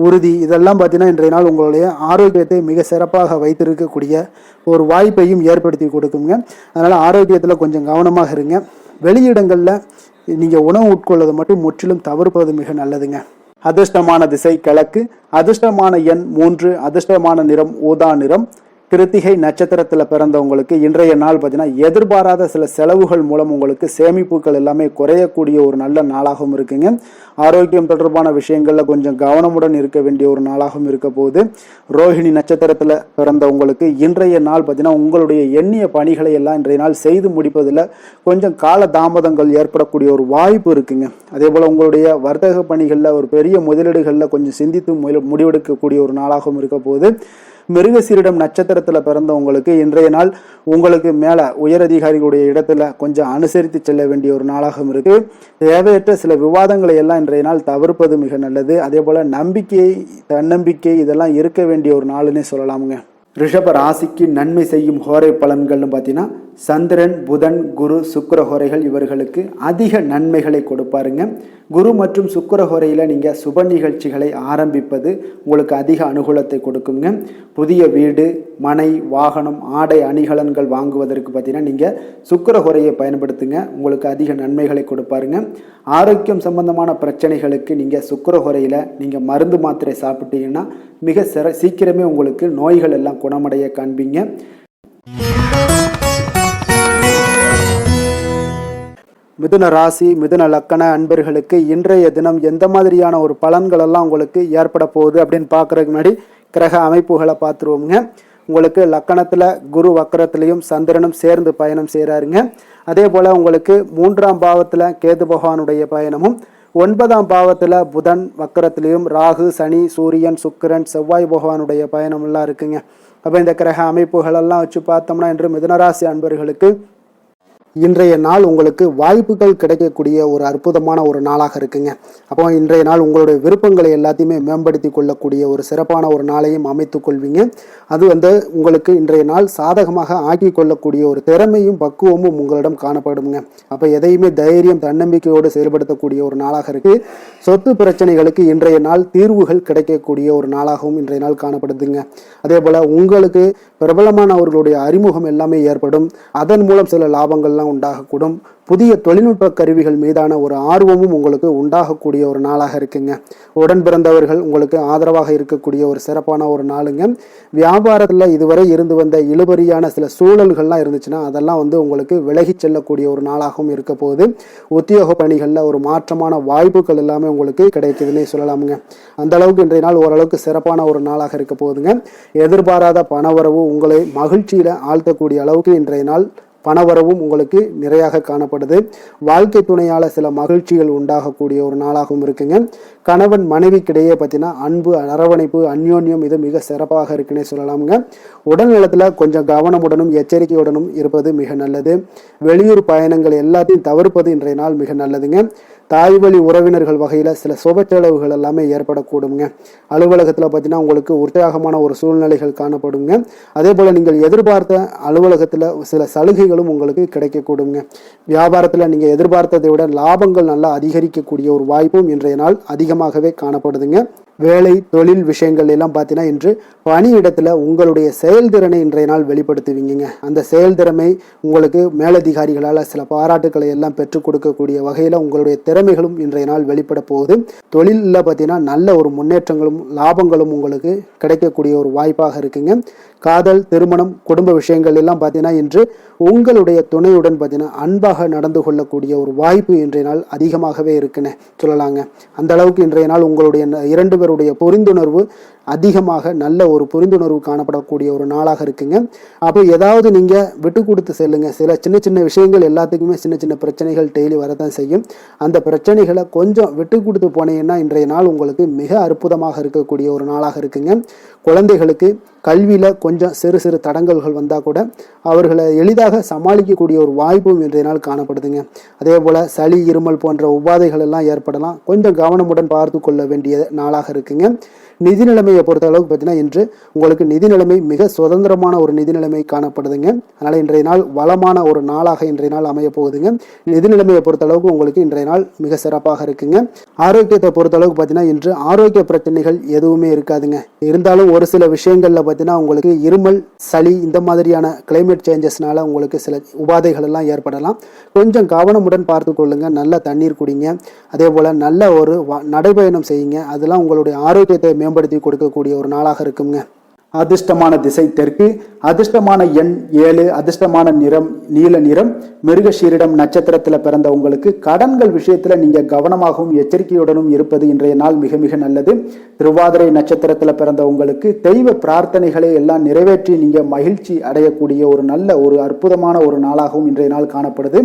உறுதி இதெல்லாம் பார்த்தீங்கன்னா இன்றைய நாள் உங்களுடைய ஆரோக்கியத்தை மிக சிறப்பாக வைத்திருக்கக்கூடிய ஒரு வாய்ப்பையும் ஏற்படுத்தி கொடுக்குங்க. அதனால் ஆரோக்கியத்தில் கொஞ்சம் கவனமாக இருங்க. வெளியிடங்களில் நீங்கள் உணவு உட்கொள்வதை மட்டும் முற்றிலும் தவிர்ப்பது மிக நல்லதுங்க. அதிர்ஷ்டமான திசை கிழக்கு, அதிர்ஷ்டமான எண் 3, அதிர்ஷ்டமான நிறம் ஊதா நிறம். கிருத்திகை நட்சத்திரத்தில் பிறந்தவங்களுக்கு இன்றைய நாள் பார்த்தீங்கன்னா எதிர்பாராத சில செலவுகள் மூலம் உங்களுக்கு சேமிப்புகள் எல்லாமே குறையக்கூடிய ஒரு நல்ல நாளாகவும் இருக்குங்க. ஆரோக்கியம் தொடர்பான விஷயங்களில் கொஞ்சம் கவனமுடன் இருக்க வேண்டிய ஒரு நாளாகவும் இருக்க போகுது. ரோஹிணி நட்சத்திரத்தில் பிறந்தவங்களுக்கு இன்றைய நாள் பார்த்தீங்கன்னா உங்களுடைய எண்ணிய பணிகளை எல்லாம் இன்றைய நாள் செய்து முடிப்பதில் கொஞ்சம் கால தாமதங்கள் ஏற்படக்கூடிய ஒரு வாய்ப்பு இருக்குங்க. அதே போல் உங்களுடைய வர்த்தக பணிகளில் ஒரு பெரிய முதலீடுகளில் கொஞ்சம் சிந்தித்து முடிவெடுக்கக்கூடிய ஒரு நாளாகவும் இருக்க போகுது. மிருகசீரிடம் நட்சத்திரத்தில் பிறந்தவங்களுக்கு இன்றைய நாள் உங்களுக்கு மேலே உயரதிகாரிகளுடைய இடத்துல கொஞ்சம் அனுசரித்து செல்ல வேண்டிய ஒரு நாளாகவும் இருக்கு. தேவையற்ற சில விவாதங்களை எல்லாம் இன்றைய நாள் தவிர்ப்பது மிக நல்லது. அதே போல நம்பிக்கை, தன்னம்பிக்கை இதெல்லாம் இருக்க வேண்டிய ஒரு நாளுன்னே சொல்லலாமுங்க. ரிஷப ராசிக்கு நன்மை செய்யும் ஹோரை பலன்கள்னு பார்த்தீங்கன்னா சந்திரன், புதன், குரு, சுக்கிர ஹோரைகள் இவர்களுக்கு அதிக நன்மைகளை கொடுப்பாருங்க. குரு மற்றும் சுக்கிர ஹோரையில் நீங்கள் சுப நிகழ்ச்சிகளை ஆரம்பிப்பது உங்களுக்கு அதிக அனுகூலத்தை கொடுக்குங்க. புதிய வீடு, மனை, வாகனம், ஆடை அணிகலன்கள் வாங்குவதற்கு பார்த்தீங்கன்னா நீங்கள் சுக்கிர ஹோரையை பயன்படுத்துங்க. உங்களுக்கு அதிக நன்மைகளை கொடுப்பாருங்க. ஆரோக்கியம் சம்பந்தமான பிரச்சனைகளுக்கு நீங்கள் சுக்கிர ஹோரையில் நீங்கள் மருந்து மாத்திரை சாப்பிட்டீங்கன்னா மிக சீக்கிரமே உங்களுக்கு நோய்கள் எல்லாம் குணமடைய காண்பீங்க. மிதுன ராசி, மிதுன லக்கண அன்பர்களுக்கு இன்றைய தினம் எந்த மாதிரியான ஒரு பலன்கள் எல்லாம் உங்களுக்கு ஏற்பட போகுது அப்படின்னு பார்க்கறதுக்கு முன்னாடி கிரக அமைப்புகளை பார்த்துருவோங்க. உங்களுக்கு லக்கணத்தில் குரு வக்கரத்திலையும் சந்திரனும் சேர்ந்து பயணம் செய்கிறாருங்க. அதே போல் உங்களுக்கு 3ஆம் பாவத்தில் கேது பகவானுடைய பயணமும், 9ஆம் பாவத்தில் புதன் வக்கரத்திலையும் ராகு, சனி, சூரியன், சுக்கிரன், செவ்வாய் பகவானுடைய பயணமெல்லாம் இருக்குங்க. அப்போ இந்த கிரக அமைப்புகளெல்லாம் வச்சு பார்த்தோம்னா இன்று மிதுனராசி அன்பர்களுக்கு இன்றைய நாள் உங்களுக்கு வாய்ப்புகள் கிடைக்கக்கூடிய ஒரு அற்புதமான ஒரு நாளாக இருக்குங்க. அப்போ இன்றைய நாள் உங்களுடைய விருப்பங்களை எல்லாத்தையுமே மேம்படுத்தி கொள்ளக்கூடிய ஒரு சிறப்பான ஒரு நாளையும் அமைத்து கொள்வீங்க. அது உங்களுக்கு இன்றைய நாள் சாதகமாக ஆக்கி கொள்ளக்கூடிய ஒரு திறமையும் பக்குவமும் உங்களிடம் காணப்படுங்க. அப்போ எதையுமே தைரியம், தன்னம்பிக்கையோடு செயல்படுத்தக்கூடிய ஒரு நாளாக இருக்கு. சொத்து பிரச்சனைகளுக்கு இன்றைய நாள் தீர்வுகள் கிடைக்கக்கூடிய ஒரு நாளாகவும் இன்றைய நாள் காணப்படுதுங்க. அதே போல உங்களுக்கு பிரபலமானவர்களுடைய அறிமுகம் எல்லாமே ஏற்படும். அதன் மூலம் சில லாபங்கள் உண்டாகக்கூடும். புதிய தொழில்நுட்ப கருவிகள் மீதான ஒரு ஆர்வமும் உங்களுக்கு உண்டாகக்கூடிய ஒரு நாளாக இருக்குங்க. உடன் பிறந்தவர்கள் உங்களுக்கு ஆதரவாக இருக்கக்கூடிய ஒரு சிறப்பான ஒரு நாளுங்க. வியாபாரத்தில் இதுவரை இருந்து வந்த இழுபறியான சில சூழல்கள்லாம் இருந்துச்சுன்னா அதெல்லாம் உங்களுக்கு விலகி செல்லக்கூடிய ஒரு நாளாகவும் இருக்க போகுது. உத்தியோக பணிகளில் ஒரு மாற்றமான வாய்ப்புகள் எல்லாமே உங்களுக்கு கிடைக்குதுன்னே சொல்லலாமுங்க. அந்த அளவுக்கு இன்றைய நாள் ஓரளவுக்கு சிறப்பான ஒரு நாளாக இருக்க போகுதுங்க. எதிர்பாராத பணவரவு உங்களை மகிழ்ச்சியில் ஆழ்த்தக்கூடிய அளவுக்கு இன்றைய நாள் பணவரவும் உங்களுக்கு நிறையாக காணப்படுது. வாழ்க்கை துணையால் சில மகிழ்ச்சிகள் உண்டாகக்கூடிய ஒரு நாளாகவும் இருக்குங்க. கணவன் மனைவிக்கிடையே பார்த்தீங்கன்னா அன்பு, அரவணைப்பு, அந்யோன்யம் இது மிக சிறப்பாக இருக்குன்னே சொல்லலாமுங்க. உடல் நலத்தில் கொஞ்சம் கவனமுடனும் எச்சரிக்கையுடனும் இருப்பது மிக நல்லது. வெளியூர் பயணங்கள் எல்லாத்தையும் தவிர்ப்பது இன்றைய நாள் மிக நல்லதுங்க. தாய் வழி உறவினர்கள் வகையில் சில சுப செலவுகள் எல்லாமே ஏற்படக்கூடுங்க. அலுவலகத்தில் பார்த்தீங்கன்னா உங்களுக்கு உற்சாகமான ஒரு சூழ்நிலைகள் காணப்படுங்க. அதே போல் நீங்கள் எதிர்பார்த்த அலுவலகத்தில் சில சலுகைகளும் உங்களுக்கு கிடைக்கக்கூடுங்க. வியாபாரத்தில் நீங்கள் எதிர்பார்த்ததை விட லாபங்கள் நல்லா அதிகரிக்கக்கூடிய ஒரு வாய்ப்பும் இன்றைய நாள் அதிகமாகவே காணப்படுதுங்க. வேலை தொழில் விஷயங்கள் எல்லாம் பார்த்தீங்கன்னா இன்று பணியிடத்தில் உங்களுடைய செயல்திறனை இன்றைய நாள் வெளிப்படுத்துவீங்க. அந்த செயல்திறமை உங்களுக்கு மேலதிகாரிகளால் சில பாராட்டுக்களை எல்லாம் பெற்றுக் கொடுக்கக்கூடிய வகையில் உங்களுடைய திறமைகளும் இன்றைய நாள் வெளிப்பட போகுது. தொழிலில் பார்த்தீங்கன்னா நல்ல ஒரு முன்னேற்றங்களும் லாபங்களும் உங்களுக்கு கிடைக்கக்கூடிய ஒரு வாய்ப்பாக இருக்குங்க. காதல், திருமணம், குடும்ப விஷயங்கள் எல்லாம் பார்த்தீங்கன்னா இன்று உங்களுடைய துணையுடன் பார்த்தீங்கன்னா அன்பாக நடந்து கொள்ளக்கூடிய ஒரு வாய்ப்பு இன்றைய நாள் அதிகமாகவே இருக்குன்னு சொல்லலாங்க. அந்த அளவுக்கு இன்றைய நாள் உங்களுடைய 2 பேருடைய புரிந்துணர்வு அதிகமாக நல்ல ஒரு புரிந்துணர்வு காணப்படக்கூடிய ஒரு நாளாக இருக்குங்க. அப்போ ஏதாவது நீங்கள் விட்டு கொடுத்து செல்லுங்க. சில சின்ன சின்ன விஷயங்கள் எல்லாத்துக்குமே சின்ன சின்ன பிரச்சனைகள் டெய்லி வரதான் செய்யும். அந்த பிரச்சனைகளை கொஞ்சம் விட்டு கொடுத்து போனீங்கன்னா இன்றைய நாள் உங்களுக்கு மிக அற்புதமாக இருக்கக்கூடிய ஒரு நாளாக இருக்குங்க. குழந்தைகளுக்கு கல்வியில் கொஞ்சம் சிறு சிறு தடங்கல்கள் வந்தால் கூட அவர்களை எளிதாக சமாளிக்கக்கூடிய ஒரு வாய்ப்பும் இன்றைய நாள் காணப்படுதுங்க. அதே போல் சளி, இருமல் போன்ற உபாதைகள் எல்லாம் ஏற்படலாம். கொஞ்சம் கவனமுடன் பார்த்து கொள்ள வேண்டிய நாளாக இருக்குங்க. நிதி நிலைமையை பொறுத்த அளவுக்கு பார்த்தீங்கன்னா இன்று உங்களுக்கு நிதி நிலைமை மிக சுதந்திரமான ஒரு நிதி நிலைமை காணப்படுதுங்க. அதனால் இன்றைய நாள் வளமான ஒரு நாளாக இன்றைய நாள் அமைய போகுதுங்க. நிதி நிலைமையை பொறுத்த அளவுக்கு உங்களுக்கு இன்றைய நாள் மிக சிறப்பாக இருக்குங்க. ஆரோக்கியத்தை பொறுத்த அளவுக்கு பார்த்தீங்கன்னா இன்று ஆரோக்கிய பிரச்சனைகள் எதுவுமே இருக்காதுங்க. இருந்தாலும் ஒரு சில விஷயங்கள்ல பார்த்தீங்கன்னா உங்களுக்கு இருமல், சளி இந்த மாதிரியான கிளைமேட் சேஞ்சஸ்னால உங்களுக்கு சில உபாதைகள் எல்லாம் ஏற்படலாம். கொஞ்சம் கவனமுடன் பார்த்து கொள்ளுங்க. நல்ல தண்ணீர் குடிங்க. அதே போல நல்ல ஒரு நடைபயணம் செய்யுங்க. அதெல்லாம் உங்களுடைய ஆரோக்கியத்தை மேம்படுத்தி கொடுக்கக்கூடிய ஒரு நாளாக இருக்குங்க. அதிர்ஷ்டமான திசை தெற்கு, அதிர்ஷ்டமான எண் 7, அதிர்ஷ்டமான நிறம் நீல நிறம். மிருகஷீரிடம் நட்சத்திரத்தில் பிறந்த உங்களுக்கு கடன்கள் விஷயத்துல நீங்க கவனமாகவும் எச்சரிக்கையுடனும் இருப்பது இன்றைய நாள் மிக மிக நல்லது. திருவாதிரை நட்சத்திரத்தில் பிறந்த உங்களுக்கு தெய்வ பிரார்த்தனைகளை எல்லாம் நிறைவேற்றி நீங்க மகிழ்ச்சி அடையக்கூடிய ஒரு நல்ல ஒரு அற்புதமான ஒரு நாளாகவும் இன்றைய நாள் காணப்படுது.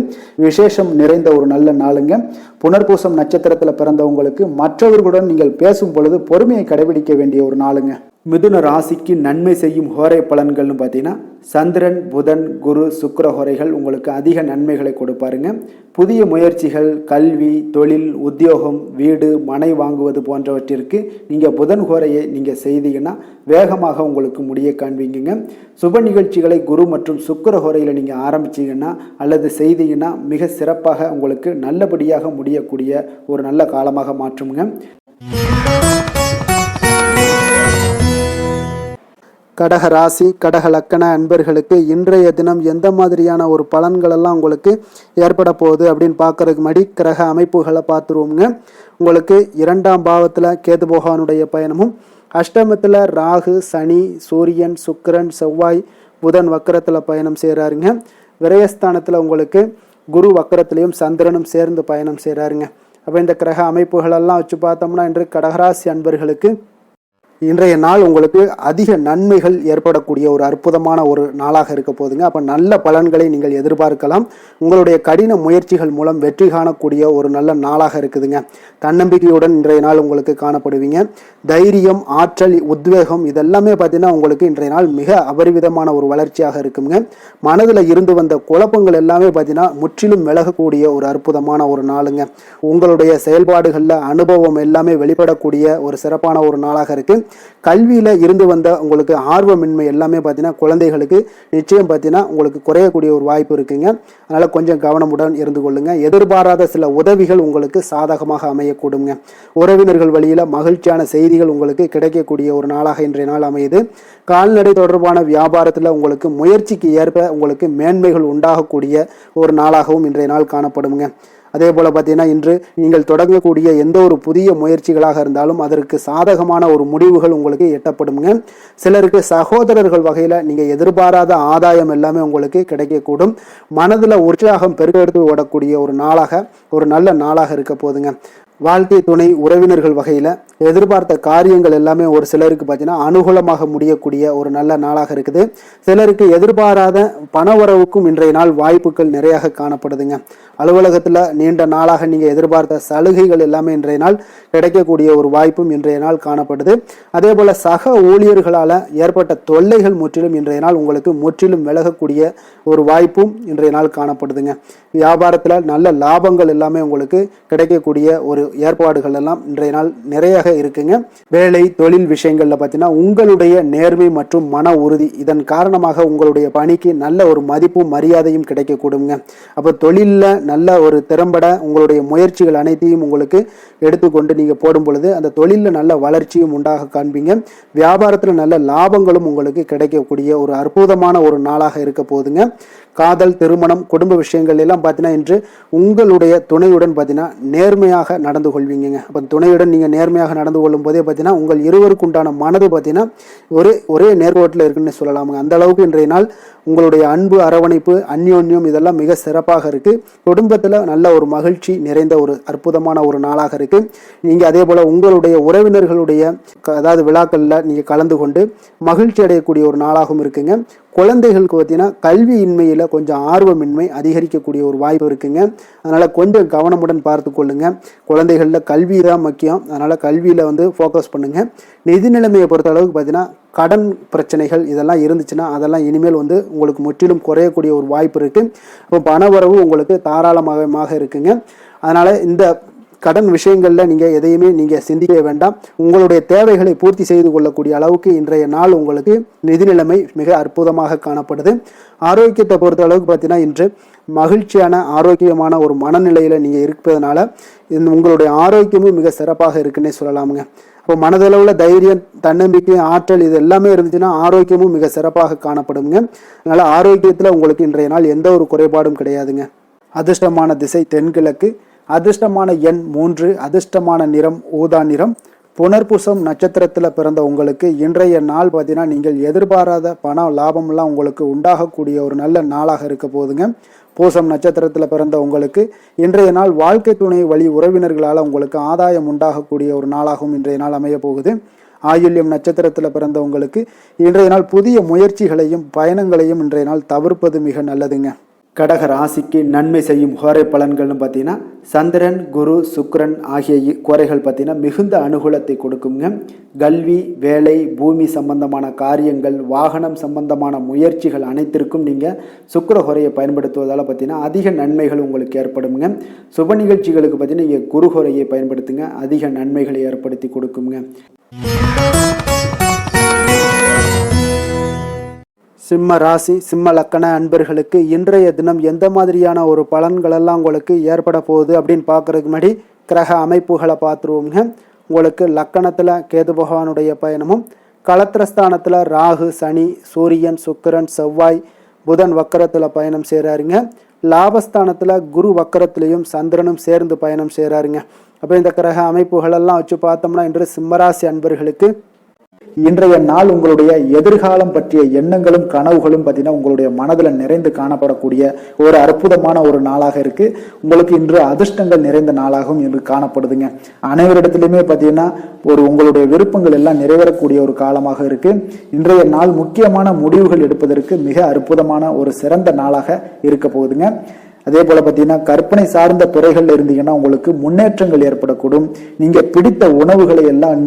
விசேஷம் நிறைந்த ஒரு நல்ல நாளுங்க. புனர்பூசம் நட்சத்திரத்தில் பிறந்த உங்களுக்கு மற்றவர்களுடன் நீங்கள் பேசும் பொழுது பொறுமையை கடைபிடிக்க வேண்டிய ஒரு நாளுங்க. மிதுன ராசிக்கு நன்மை செய்யும் ஹோரை பலன்கள்னு பார்த்தீங்கன்னா சந்திரன், புதன், குரு, சுக்கிர ஹோரைகள் உங்களுக்கு அதிக நன்மைகளை கொடுப்பாருங்க. புதிய முயற்சிகள், கல்வி, தொழில், உத்தியோகம், வீடு, மனை வாங்குவது போன்றவற்றிற்கு நீங்கள் புதன் ஹோரையை நீங்கள் செய்தீங்கன்னா வேகமாக உங்களுக்கு முடிய காண்பீங்க. சுப நிகழ்ச்சிகளை குரு மற்றும் சுக்கிர ஹோரையில் நீங்கள் ஆரம்பிச்சிங்கன்னா அல்லது செய்தீங்கன்னா மிக சிறப்பாக உங்களுக்கு நல்லபடியாக முடியக்கூடிய ஒரு நல்ல காலமாக மாற்றுங்க. கடக ராசி, கடக லக்கண அன்பர்களுக்கு இன்றைய தினம் எந்த மாதிரியான ஒரு பலன்கள் எல்லாம் உங்களுக்கு ஏற்பட போகுது அப்படின்னு பார்க்கறதுக்கு முன்னாடி கிரக அமைப்புகளை பார்த்துருவோங்க. உங்களுக்கு 2ஆம் பாவத்தில் கேது பகவானுடைய பயணமும், அஷ்டமத்தில் ராகு, சனி, சூரியன், சுக்கிரன், செவ்வாய், புதன் வக்கரத்தில் பயணம் செய்கிறாருங்க. விரயஸ்தானத்தில் உங்களுக்கு குரு வக்கரத்திலையும் சந்திரனும் சேர்ந்து பயணம் செய்கிறாருங்க. அப்போ இந்த கிரக அமைப்புகளெல்லாம் வச்சு பார்த்தோம்னா இன்று கடகராசி அன்பர்களுக்கு இன்றைய நாள் உங்களுக்கு அதிக நன்மைகள் ஏற்படக்கூடிய ஒரு அற்புதமான ஒரு நாளாக இருக்க போதுங்க. அப்போ நல்ல பலன்களை நீங்கள் எதிர்பார்க்கலாம். உங்களுடைய கடின முயற்சிகள் மூலம் வெற்றி காணக்கூடிய ஒரு நல்ல நாளாக இருக்குதுங்க. தன்னம்பிக்கையுடன் இன்றைய நாள் உங்களுக்கு காணப்படுவீங்க. தைரியம், ஆற்றல், உத்வேகம் இதெல்லாமே பார்த்தீங்கன்னா உங்களுக்கு இன்றைய நாள் மிக அபரிவிதமான ஒரு வளர்ச்சியாக இருக்குங்க. மனதில் இருந்து வந்த குழப்பங்கள் எல்லாமே பார்த்தீங்கன்னா முற்றிலும் விலகக்கூடிய ஒரு அற்புதமான ஒரு நாளுங்க. உங்களுடைய செயல்பாடுகளில் அனுபவம் எல்லாமே வெளிப்படக்கூடிய ஒரு சிறப்பான ஒரு நாளாக இருக்கு. கல்வியில இருந்து வந்த உங்களுக்கு ஆர்வமின்மை எல்லாமே பார்த்தீங்கன்னா குழந்தைகளுக்கு நிச்சயம் பார்த்தீங்கன்னா உங்களுக்கு குறையக்கூடிய ஒரு வாய்ப்பு இருக்குங்க. அதனால கொஞ்சம் கவனமுடன் இருந்து கொள்ளுங்க. எதிர்பாராத சில உதவிகள் உங்களுக்கு சாதகமாக அமையக்கூடுங்க. உறவினர்கள் வழியில மகிழ்ச்சியான செய்திகள் உங்களுக்கு கிடைக்கக்கூடிய ஒரு நாளாக இன்றைய நாள் அமையுது. கால்நடை தொடர்பான வியாபாரத்தில் உங்களுக்கு முயற்சிக்கு ஏற்ப உங்களுக்கு மேன்மைகள் உண்டாகக்கூடிய ஒரு நாளாகவும் இன்றைய நாள் காணப்படுங்க. அதே போல் பார்த்தீங்கன்னா இன்று நீங்கள் தொடங்கக்கூடிய எந்த ஒரு புதிய முயற்சிகளாக இருந்தாலும் அதற்கு சாதகமான ஒரு முடிவுகள் உங்களுக்கு எட்டப்படுங்க. சிலருக்கு சகோதரர்கள் வகையில் நீங்கள் எதிர்பாராத ஆதாயம் எல்லாமே உங்களுக்கு கிடைக்கக்கூடும். மனதில் உற்சாகம் பெருக்கெடுத்து ஓடக்கூடிய ஒரு நாளாக, ஒரு நல்ல நாளாக இருக்க போதுங்க. வாழ்க்கை துணை உறவினர்கள் வகையில் எதிர்பார்த்த காரியங்கள் எல்லாமே ஒரு சிலருக்கு பார்த்தீங்கன்னா அனுகூலமாக முடியக்கூடிய ஒரு நல்ல நாளாக இருக்குது. சிலருக்கு எதிர்பாராத பணவரவுக்கும் இன்றைய நாள் வாய்ப்புகள் நிறைய காணப்படுதுங்க. அலுவலகத்தில் நீண்ட நாளாக நீங்கள் எதிர்பார்த்த சலுகைகள் எல்லாமே இன்றைய நாள் கிடைக்கக்கூடிய ஒரு வாய்ப்பும் இன்றைய நாள் காணப்படுது. அதே போல் சக ஊழியர்களால் ஏற்பட்ட தொல்லைகள் முற்றிலும் இன்றைய நாள் உங்களுக்கு முற்றிலும் விலகக்கூடிய ஒரு வாய்ப்பும் இன்றைய நாள் காணப்படுதுங்க. வியாபாரத்தில் நல்ல லாபங்கள் எல்லாமே உங்களுக்கு கிடைக்கக்கூடிய ஒரு ஏற்பாடுகள் எல்லாம் இன்றைய நாள் நிறைய இருக்குங்க. வேலை தொழில் விஷயங்கள்ல பார்த்தீங்கன்னா உங்களுடைய நேர்மை மற்றும் மன உறுதி இதன் காரணமாக உங்களுடைய பணிக்கு நல்ல ஒரு மதிப்பும் மரியாதையும் கிடைக்கக்கூடுங்க. அப்போ தொழிலில் நல்ல ஒரு திறம்பட உங்களுடைய முயற்சிகள் அனைத்தையும் உங்களுக்கு எடுத்துக்கொண்டு நீங்கள் போடும் பொழுது அந்த தொழிலில் நல்ல வளர்ச்சியும் உண்டாக காண்பீங்க. வியாபாரத்தில் நல்ல லாபங்களும் உங்களுக்கு கிடைக்கக்கூடிய ஒரு அற்புதமான ஒரு நாளாக இருக்க போகுதுங்க. காதல், திருமணம், குடும்ப விஷயங்கள் எல்லாம் பார்த்தீங்கன்னா இன்று உங்களுடைய துணையுடன் பார்த்தீங்கன்னா நேர்மையாக நடந்து கொள்வீங்க. அப்போ துணையுடன் நீங்கள் நேர்மையாக நடந்து கொள்ளும் போதே பார்த்தீங்கன்னா உங்கள் இருவருக்கு உண்டான மனது பார்த்தீங்கன்னா ஒரே நேர்கோட்டில் இருக்குன்னு சொல்லலாமுங்க. அந்த அளவுக்கு இன்றைய நாள் உங்களுடைய அன்பு, அரவணைப்பு, அந்யோன்யம் இதெல்லாம் மிக சிறப்பாக இருக்கு. குடும்பத்தில் நல்ல ஒரு மகிழ்ச்சி நிறைந்த ஒரு அற்புதமான ஒரு நாளாக இருக்கு. நீங்கள் அதே போல உங்களுடைய உறவினர்களுடைய அதாவது விழாக்களில் நீங்கள் கலந்து கொண்டு மகிழ்ச்சி அடையக்கூடிய ஒரு நாளாகவும் இருக்குங்க. குழந்தைகளுக்கு பார்த்தீங்கன்னா கல்வியின்மையில் கொஞ்சம் ஆர்வமின்மை அதிகரிக்கக்கூடிய ஒரு வாய்ப்பு இருக்குங்க. அதனால் கொஞ்சம் கவனமுடன் பார்த்து கொள்ளுங்க. குழந்தைகளில் கல்வி தான் முக்கியம். அதனால் கல்வியில் ஃபோக்கஸ் பண்ணுங்க. நிதி நிலைமையை பொறுத்த அளவுக்கு பார்த்தீங்கன்னா கடன் பிரச்சனைகள் இதெல்லாம் இருந்துச்சுன்னா அதெல்லாம் இனிமேல் உங்களுக்கு முற்றிலும் குறையக்கூடிய ஒரு வாய்ப்பு இருக்குது. அப்போ பணவரவு உங்களுக்கு தாராளமாக இருக்குங்க. அதனால் இந்த கடன் விஷயங்களில் நீங்கள் எதையுமே நீங்கள் சிந்திக்க வேண்டாம். உங்களுடைய தேவைகளை பூர்த்தி செய்து கொள்ளக்கூடிய அளவுக்கு இன்றைய நாள் உங்களுக்கு நிதி நிலைமை மிக அற்புதமாக காணப்படுது. ஆரோக்கியத்தை பொறுத்த அளவுக்கு பார்த்தீங்கன்னா இன்று மகிழ்ச்சியான ஆரோக்கியமான ஒரு மனநிலையில் நீங்கள் இருப்பதனால உங்களுடைய ஆரோக்கியமும் மிக சிறப்பாக இருக்குன்னே சொல்லலாமுங்க. இப்போ மனதளவில் தைரியம், தன்னம்பிக்கை, ஆற்றல் இது எல்லாமே இருந்துச்சுன்னா ஆரோக்கியமும் மிக சிறப்பாக காணப்படுங்க. அதனால் ஆரோக்கியத்தில் உங்களுக்கு இன்றைய நாள் எந்த ஒரு குறைபாடும் கிடையாதுங்க. அதிர்ஷ்டமான திசை தென்கிழக்கு, அதிர்ஷ்டமான எண் 3, அதிர்ஷ்டமான நிறம் ஊதா நிறம். புனர்பூசம் நட்சத்திரத்தில் பிறந்த உங்களுக்கு இன்றைய நாள் பார்த்தீங்கன்னா நீங்கள் எதிர்பாராத பண லாபம்லாம் உங்களுக்கு உண்டாகக்கூடிய ஒரு நல்ல நாளாக இருக்க போகுதுங்க. பூசம் நட்சத்திரத்தில் பிறந்த உங்களுக்கு இன்றைய நாள் வாழ்க்கை துணை வழி உறவினர்களால் உங்களுக்கு ஆதாயம் உண்டாகக்கூடிய ஒரு நாளாகவும் இன்றைய நாள் அமைய போகுது. ஆயுள்யம் நட்சத்திரத்தில் பிறந்த உங்களுக்கு இன்றைய நாள் புதிய முயற்சிகளையும் பயணங்களையும் இன்றைய நாள் தவிர்ப்பது மிக நல்லதுங்க. கடக ராசிக்கு நன்மை செய்யும் கோரை பலன்கள்னு பார்த்தீங்கன்னா சந்திரன், குரு, சுக்கிரன் ஆகிய கோரைகள் பார்த்தீங்கன்னா மிகுந்த அனுகூலத்தை கொடுக்குங்க. கல்வி, வேலை, பூமி சம்பந்தமான காரியங்கள், வாகனம் சம்பந்தமான முயற்சிகள் அனைத்திற்கும் நீங்கள் சுக்கிர கோரையை பயன்படுத்துவதால் பார்த்தீங்கன்னா அதிக நன்மைகள் உங்களுக்கு ஏற்படுங்க. சுப நிகழ்ச்சிகளுக்கு பார்த்தீங்கன்னா நீங்கள் குரு கோரையை பயன்படுத்துங்க, அதிக நன்மைகளை ஏற்படுத்தி கொடுக்குங்க. சிம்ம ராசி, சிம்ம லக்கண அன்பர்களுக்கு இன்றைய தினம் எந்த மாதிரியான ஒரு பலன்களெல்லாம் உங்களுக்கு ஏற்பட போகுது அப்படின்னு பார்க்குறதுக்கு முன்னாடி கிரக அமைப்புகளை பார்த்துருவோங்க. உங்களுக்கு லக்கணத்தில் கேது பகவானுடைய பயணமும், களத்திரஸ்தானத்தில் ராகு, சனி, சூரியன், சுக்கிரன், செவ்வாய், புதன் வக்கரத்தில் பயணம் செய்கிறாருங்க. லாபஸ்தானத்தில் குரு வக்கரத்திலையும் சந்திரனும் சேர்ந்து பயணம் செய்கிறாருங்க. அப்போ இந்த கிரக அமைப்புகளெல்லாம் வச்சு பார்த்தோம்னா இன்று சிம்மராசி அன்பர்களுக்கு இன்றைய நாள் உங்களுடைய எதிர்காலம் பற்றிய எண்ணங்களும் கனவுகளும் பார்த்தீங்கன்னா உங்களுடைய மனதில் நிறைந்து காணப்படக்கூடிய ஒரு அற்புதமான ஒரு நாளாக இருக்கு. உங்களுக்கு இன்று அதிர்ஷ்டங்கள் நிறைந்த நாளாகவும் இன்று காணப்படுதுங்க. அனைவரிடத்திலுமே பார்த்தீங்கன்னா உங்களுடைய விருப்பங்கள் எல்லாம் நிறைவேறக்கூடிய ஒரு காலமாக இருக்கு. இன்றைய நாள் முக்கியமான முடிவுகள் எடுப்பதற்கு மிக அற்புதமான ஒரு சிறந்த நாளாக இருக்க போகுதுங்க. அதே போல பார்த்தீங்கன்னா கற்பனை சார்ந்த துறைகள் இருந்தீங்கன்னா உங்களுக்கு முன்னேற்றங்கள் ஏற்படக்கூடும். நீங்க பிடித்த உணவுகளை எல்லாம்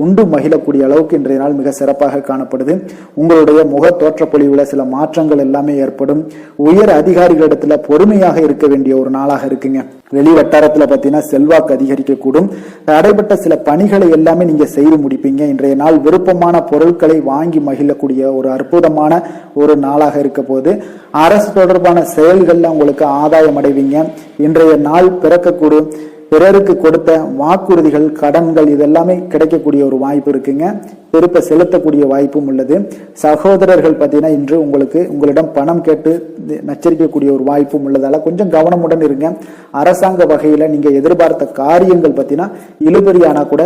உண்டு மகிழக்கூடிய அளவுக்கு இன்றைய நாள் மிக சிறப்பாக காணப்படுது. உங்களுடைய முக தோற்றப்பொழிவுல சில மாற்றங்கள் எல்லாமே ஏற்படும். உயர் அதிகாரிகளிடத்துல பொறுமையாக இருக்க வேண்டிய ஒரு நாளாக இருக்குங்க. வெளி வட்டாரத்துல பார்த்தீங்கன்னா செல்வாக்கு அதிகரிக்கக்கூடும். தடைப்பட்ட சில பணிகளை எல்லாமே நீங்க செய்து முடிப்பீங்க. இன்றைய நாள் விருப்பமான பொருட்களை வாங்கி மகிழக்கூடிய ஒரு அற்புதமான ஒரு நாளாக இருக்க போது. அரசு தொடர்பான செயல்கள்ல உங்களுக்கு ஆதாயம் அடைவீங்க. இன்றைய நாள் பிறக்கக்கூடும். பிறருக்கு கொடுத்த வாக்குறுதிகள், கடன்கள் இதெல்லாமே கிடைக்கக்கூடிய ஒரு வாய்ப்பு இருக்குங்க. திருப்ப செலுத்தக்கூடிய வாய்ப்பும் உள்ளது. சகோதரர்கள் பார்த்தீங்கன்னா இன்று உங்களிடம் பணம் கேட்டு நச்சரிக்கக்கூடிய ஒரு வாய்ப்பும் உள்ளதால கொஞ்சம் கவனமுடன் இருங்க. அரசாங்க வகையில நீங்க எதிர்பார்த்த காரியங்கள் பார்த்தீங்கன்னா இழுபறியானா கூட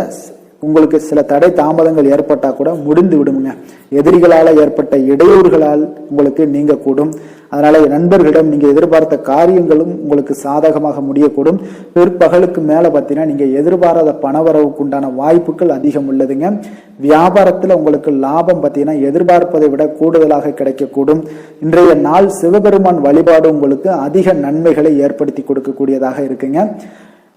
உங்களுக்கு சில தடை தாமதங்கள் ஏற்பட்டா கூட முடிந்து விடுங்க. எதிரிகளால் ஏற்பட்ட இடையூறுகளால் உங்களுக்கு நீங்க கூடும். அதனால நண்பர்களிடம் நீங்க எதிர்பார்த்த காரியங்களும் உங்களுக்கு சாதகமாக முடியக்கூடும். பிற்பகலுக்கு மேல பார்த்தீங்கன்னா நீங்க எதிர்பாராத பணவரவுக்கு உண்டான வாய்ப்புகள் அதிகம் உள்ளதுங்க. வியாபாரத்துல உங்களுக்கு லாபம் பார்த்தீங்கன்னா எதிர்பார்ப்பதை விட கூடுதலாக கிடைக்கக்கூடும். இன்றைய நாள் சிவபெருமான் வழிபாடு உங்களுக்கு அதிக நன்மைகளை ஏற்படுத்தி கொடுக்கக்கூடியதாக இருக்குங்க.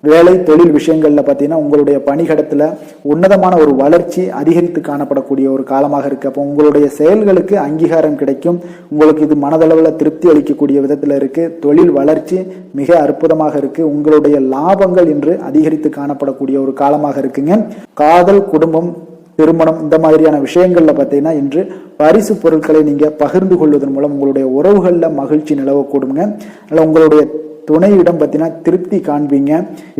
வேலை தொழில் விஷயங்கள்ல பார்த்தீங்கன்னா உங்களுடைய பணிகடத்துல உன்னதமான ஒரு வளர்ச்சி அதிகரித்து காணப்படக்கூடிய ஒரு காலமாக இருக்கு. அப்போ உங்களுடைய செயல்களுக்கு அங்கீகாரம் கிடைக்கும். உங்களுக்கு இது மனதளவில் திருப்தி அளிக்கக்கூடிய விதத்துல இருக்கு. தொழில் வளர்ச்சி மிக அற்புதமாக இருக்கு. உங்களுடைய லாபங்கள் இன்று அதிகரித்து காணப்படக்கூடிய ஒரு காலமாக இருக்குங்க. காதல், குடும்பம், திருமணம் இந்த மாதிரியான விஷயங்கள்ல பார்த்தீங்கன்னா இன்று பரிசு பொருட்களை நீங்க பகிர்ந்து கொள்வதன் மூலம் உங்களுடைய உறவுகள்ல மகிழ்ச்சி நிலவக்கூடுங்க. அதனால உங்களுடைய துணையிடம் பார்த்தீங்கன்னா திருப்தி காண்பீங்க.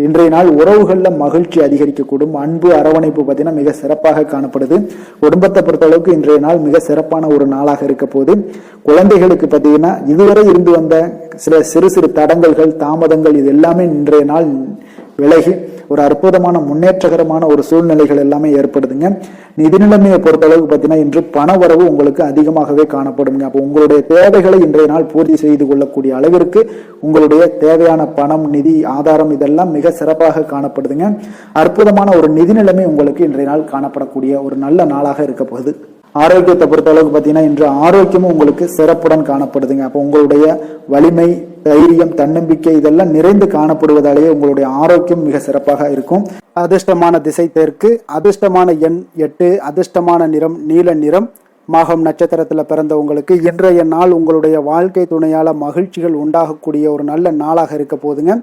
இன்றைய நாள் உறவுகள்ல மகிழ்ச்சி அதிகரிக்கக்கூடும். அன்பு, அரவணைப்பு பார்த்தீங்கன்னா மிக சிறப்பாக காணப்படுது. குடும்பத்தை பொறுத்த அளவுக்கு இன்றைய நாள் மிக சிறப்பான ஒரு நாளாக இருக்க போது. குழந்தைகளுக்கு பார்த்தீங்கன்னா இதுவரை இருந்து வந்த சில சிறு சிறு தடங்கல்கள், தாமதங்கள் இது எல்லாமே இன்றைய நாள் விலகி ஒரு அற்புதமான முன்னேற்றகரமான ஒரு சூழ்நிலைகள் எல்லாமே ஏற்படுதுங்க. நிதி நிலைமையை பொறுத்த அளவுக்கு பார்த்தீங்கன்னா இன்று பண வரவு உங்களுக்கு அதிகமாகவே காணப்படுங்க. அப்போ உங்களுடைய தேவைகளை இன்றைய நாள் பூர்த்தி செய்து கொள்ளக்கூடிய அளவிற்கு உங்களுடைய தேவையான பணம், நிதி ஆதாரம் இதெல்லாம் மிக சிறப்பாக காணப்படுதுங்க. அற்புதமான ஒரு நிதி நிலைமை உங்களுக்கு இன்றைய நாள் காணப்படக்கூடிய ஒரு நல்ல நாளாக இருக்க போகுது. ஆரோக்கியத்தை பொறுத்த அளவுக்கு பார்த்தீங்கன்னா இன்று ஆரோக்கியமும் உங்களுக்கு சிறப்புடன் காணப்படுதுங்க. அப்போ உங்களுடைய வலிமை, தைரியம், தன்னம்பிக்கை இதெல்லாம் நிறைந்து காணப்படுவதாலேயே உங்களுடைய ஆரோக்கியம் மிக சிறப்பாக இருக்கும். அதிர்ஷ்டமான திசை தெற்கு, அதிர்ஷ்டமான எண் 8, அதிர்ஷ்டமான நிறம் நீல நிறம். மாகம் நட்சத்திரத்துல பிறந்தவங்களுக்கு இன்றைய நாள் உங்களுடைய வாழ்க்கை துணையால மகிழ்ச்சிகள் உண்டாகக்கூடிய ஒரு நல்ல நாளாக இருக்க போதுங்க.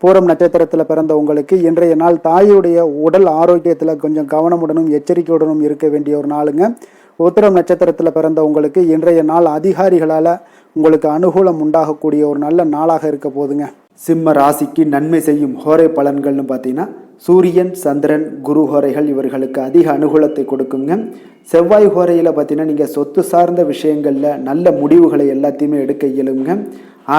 பூரம் நட்சத்திரத்துல பிறந்தவங்களுக்கு இன்றைய நாள் தாயுடைய உடல் ஆரோக்கியத்துல கொஞ்சம் கவனமுடனும் எச்சரிக்கையுடனும் இருக்க வேண்டிய ஒரு நாளுங்க. உத்திரம் நட்சத்திரத்துல பிறந்தவங்களுக்கு இன்றைய நாள் அதிகாரிகளால உங்களுக்கு அனுகூலம் உண்டாகக்கூடிய ஒரு நல்ல நாளாக இருக்க போதுங்க. சிம்ம ராசிக்கு நன்மை செய்யும் ஹோரை பலன்கள்னு பார்த்தீங்கன்னா சூரியன், சந்திரன், குரு ஹோரைகள் இவர்களுக்கு அதிக அனுகூலத்தை கொடுக்குங்க. செவ்வாய் ஹோரையில் பார்த்தீங்கன்னா நீங்கள் சொத்து சார்ந்த விஷயங்களில் நல்ல முடிவுகளை எல்லாத்தையுமே எடுக்க இயலுங்க.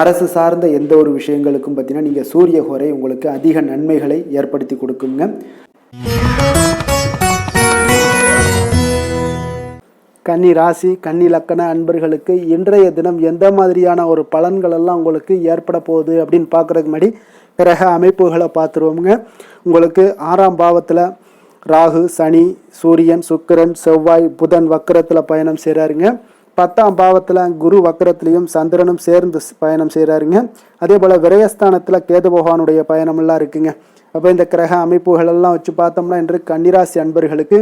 அரசு சார்ந்த எந்த ஒரு விஷயங்களுக்கும் பார்த்தீங்கன்னா நீங்கள் சூரிய ஹோரை உங்களுக்கு அதிக நன்மைகளை ஏற்படுத்தி கொடுக்குங்க. கன்னி ராசி, கன்னி லக்கண அன்பர்களுக்கு இன்றைய தினம் எந்த மாதிரியான ஒரு பலன்கள் எல்லாம் உங்களுக்கு ஏற்பட போகுது அப்படின்னு பார்க்குறதுக்கு முன்னாடி கிரக அமைப்புகளை பார்த்துருவோமுங்க. உங்களுக்கு 6ஆம் பாவத்தில் ராகு, சனி, சூரியன், சுக்கிரன், செவ்வாய், புதன் வக்கரத்தில் பயணம் செய்கிறாருங்க. 10ஆம் பாவத்தில் குரு வக்கரத்திலையும் சந்திரனும் சேர்ந்து பயணம் செய்கிறாருங்க. அதே போல் விரயஸ்தானத்தில் கேது பகவானுடைய பயணமெல்லாம் இருக்குங்க. அப்போ இந்த கிரக அமைப்புகள் எல்லாம் வச்சு பார்த்தோம்னா இன்று கன்னிராசி அன்பர்களுக்கு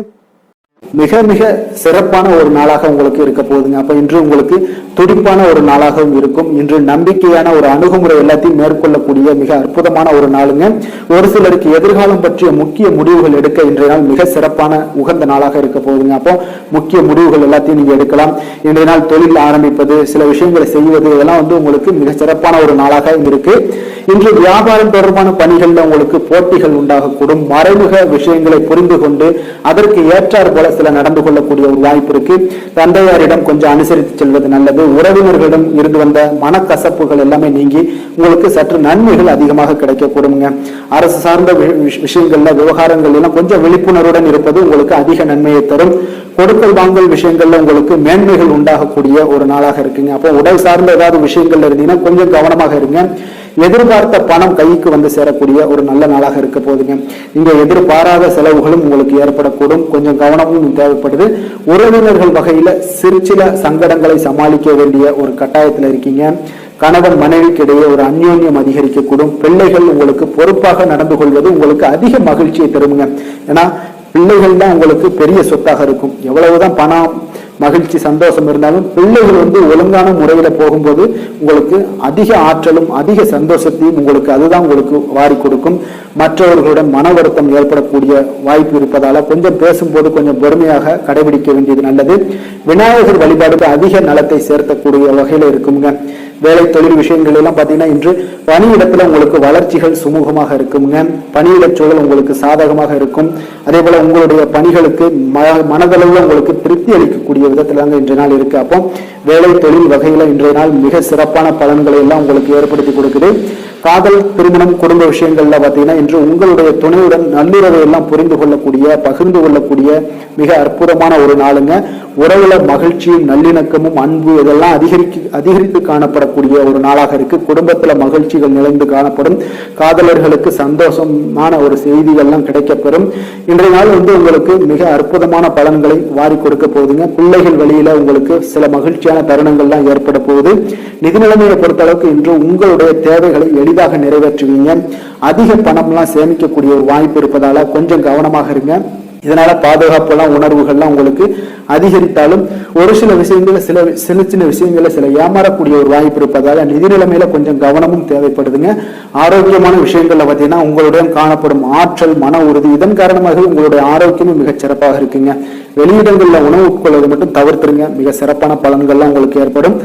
மிக மிக சிறப்பான ஒரு நாளாக உங்களுக்கு இருக்க போகுதுங்க. அப்ப இன்று உங்களுக்கு துடிப்பான ஒரு நாளாகவும் இருக்கும். இன்று நம்பிக்கையான ஒரு அணுகுமுறை எல்லாத்தையும் மேற்கொள்ளக்கூடிய மிக அற்புதமான ஒரு நாளுங்க. ஒரு சிலருக்கு எதிர்காலம் பற்றிய முக்கிய முடிவுகள் எடுக்க இன்றைய நாள் மிக சிறப்பான உகந்த நாளாக இருக்க போகுதுங்க. அப்போ முக்கிய முடிவுகள் எல்லாத்தையும் நீங்க எடுக்கலாம். இன்றைய நாள் தொழில் ஆரம்பிப்பது, சில விஷயங்களை செய்வது இதெல்லாம் உங்களுக்கு மிக சிறப்பான ஒரு நாளாக இருக்கு. இன்று வியாபாரம் தொடர்பான பணிகள்ல உங்களுக்கு போட்டிகள் உண்டாகக்கூடும். மறைமுக விஷயங்களை புரிந்து கொண்டு அதற்கு ஏற்றார் போல சில நடந்து கொள்ளக்கூடிய ஒரு வாய்ப்பு இருக்கு. தந்தையாரிடம் கொஞ்சம் அனுசரித்து செல்வது நல்லது. உறவினர்களிடம் இருந்து வந்த மனக்கசப்புகள் எல்லாமே நீங்கி உங்களுக்கு சற்று நன்மைகள் அதிகமாக கிடைக்கக்கூடுங்க. அரசு சார்ந்த விஷயங்கள்ல விவகாரங்கள் எல்லாம் கொஞ்சம் விழிப்புணர்வுடன் இருப்பது உங்களுக்கு அதிக நன்மையை தரும். கொடுக்கல் வாங்கல் விஷயங்கள்ல உங்களுக்கு மேன்மைகள் உண்டாகக்கூடிய ஒரு நாளாக இருக்குங்க. அப்போ உடல் சார்ந்த ஏதாவது விஷயங்கள்ல இருந்தீங்கன்னா கொஞ்சம் கவனமாக இருங்க. எதிர்பார்த்த பணம் கைக்கு வந்து சேரக்கூடிய ஒரு நல்ல நாளாக இருக்க போதுங்க. நீங்க எதிர்பாராத செலவுகளும் உங்களுக்கு ஏற்படக்கூடும். கொஞ்சம் கவனமும் தேவைப்படுது. உறவினர்கள் வகையில சில சங்கடங்களை சமாளிக்க வேண்டிய ஒரு கட்டாயத்துல இருக்கீங்க. கணவன் மனைவிக்கு இடையே ஒரு அந்யோன்யம் அதிகரிக்கக்கூடும். பிள்ளைகள் உங்களுக்கு பொறுப்பாக நடந்து கொள்வது உங்களுக்கு அதிக மகிழ்ச்சியை தருங்க. ஏன்னா பிள்ளைகள் தான் உங்களுக்கு பெரிய சொத்தாக இருக்கும். எவ்வளவுதான் பணம், மகிழ்ச்சி, சந்தோஷம் இருந்தாலும் பிள்ளைகள் ஒழுங்கான முறையில போகும்போது உங்களுக்கு அதிக ஆற்றலும் அதிக சந்தோஷத்தையும் உங்களுக்கு அதுதான் உங்களுக்கு வாரி கொடுக்கும். மற்றவர்களுடன் மன வருத்தம் ஏற்படக்கூடிய வாய்ப்பு இருப்பதால கொஞ்சம் பேசும்போது கொஞ்சம் பொறுமையாக கடைபிடிக்க வேண்டியது நல்லது. விநாயகர் வழிபாடுக்கு அதிக நலத்தை சேர்த்தக்கூடிய வகையில இருக்குங்க. வேலை தொழில் விஷயங்கள் எல்லாம் பார்த்தீங்கன்னா இன்று பணியிடத்துல உங்களுக்கு வளர்ச்சிகள் சுமூகமாக இருக்குங்க. பணியிட சூழல் உங்களுக்கு சாதகமாக இருக்கும். அதே போல உங்களுடைய பணிகளுக்கு மனதளவில் உங்களுக்கு திருப்தி அளிக்கக்கூடிய விதத்துல தாங்க இன்றைய நாள் இருக்கு. அப்போ வேலை தொழில் வகையில இன்றைய நாள் மிக சிறப்பான பலன்களை எல்லாம் உங்களுக்கு ஏற்படுத்தி கொடுக்குது. காதல், திருமணம், குடும்ப விஷயங்கள்ல பார்த்தீங்கன்னா இன்று உங்களுடைய துணையுடன் நல்லுறவை எல்லாம் புரிந்து கொள்ளக்கூடிய, பகிர்ந்து கொள்ளக்கூடிய மிக அற்புதமான ஒரு நாளுங்க. உறவுல மகிழ்ச்சியும் நல்லிணக்கமும் அன்பு இதெல்லாம் அதிகரித்து காணப்படக்கூடிய ஒரு நாளாக இருக்கு. குடும்பத்துல மகிழ்ச்சிகள் நிறைந்து காணப்படும். காதலர்களுக்கு சந்தோஷமான ஒரு செய்திகள்லாம் கிடைக்கப்பெறும். இன்றைய நாள் உங்களுக்கு மிக அற்புதமான பலன்களை வாரி கொடுக்க போகுதுங்க. பிள்ளைகள் வழியில உங்களுக்கு சில மகிழ்ச்சியான தருணங்கள்லாம் ஏற்பட போகுது. நிதி நிலைமையை பொறுத்த அளவுக்கு இன்று உங்களுடைய தேவைகளை எளிதாக நிறைவேற்றுவீங்க. அதிக பணம்லாம் சேமிக்கக்கூடிய ஒரு வாய்ப்பு இருப்பதால கொஞ்சம் கவனமாக இருங்க. இதனால பாதுகாப்புலாம் உணர்வுகள்லாம் உங்களுக்கு அதிகரித்தாலும் ஒரு சில விஷயங்கள்ல சின்ன விஷயங்கள்ல சில ஏமாறக்கூடிய ஒரு வாய்ப்பு இருப்பதால நிதி நிலைமையில கொஞ்சம் கவனமும் தேவைப்படுதுங்க. ஆரோக்கியமான விஷயங்கள்ல பார்த்தீங்கன்னா உங்களுடன் காணப்படும் ஆற்றல், மன உறுதி இதன் காரணமாக உங்களுடைய ஆரோக்கியமும் மிகச் சிறப்பாக இருக்குங்க. வெளியிடங்கள்ல உணவு உட்கொள்வதை மட்டும் தவிர்த்துருங்க. மிக சிறப்பான பலன்கள்லாம் உங்களுக்கு ஏற்படும்.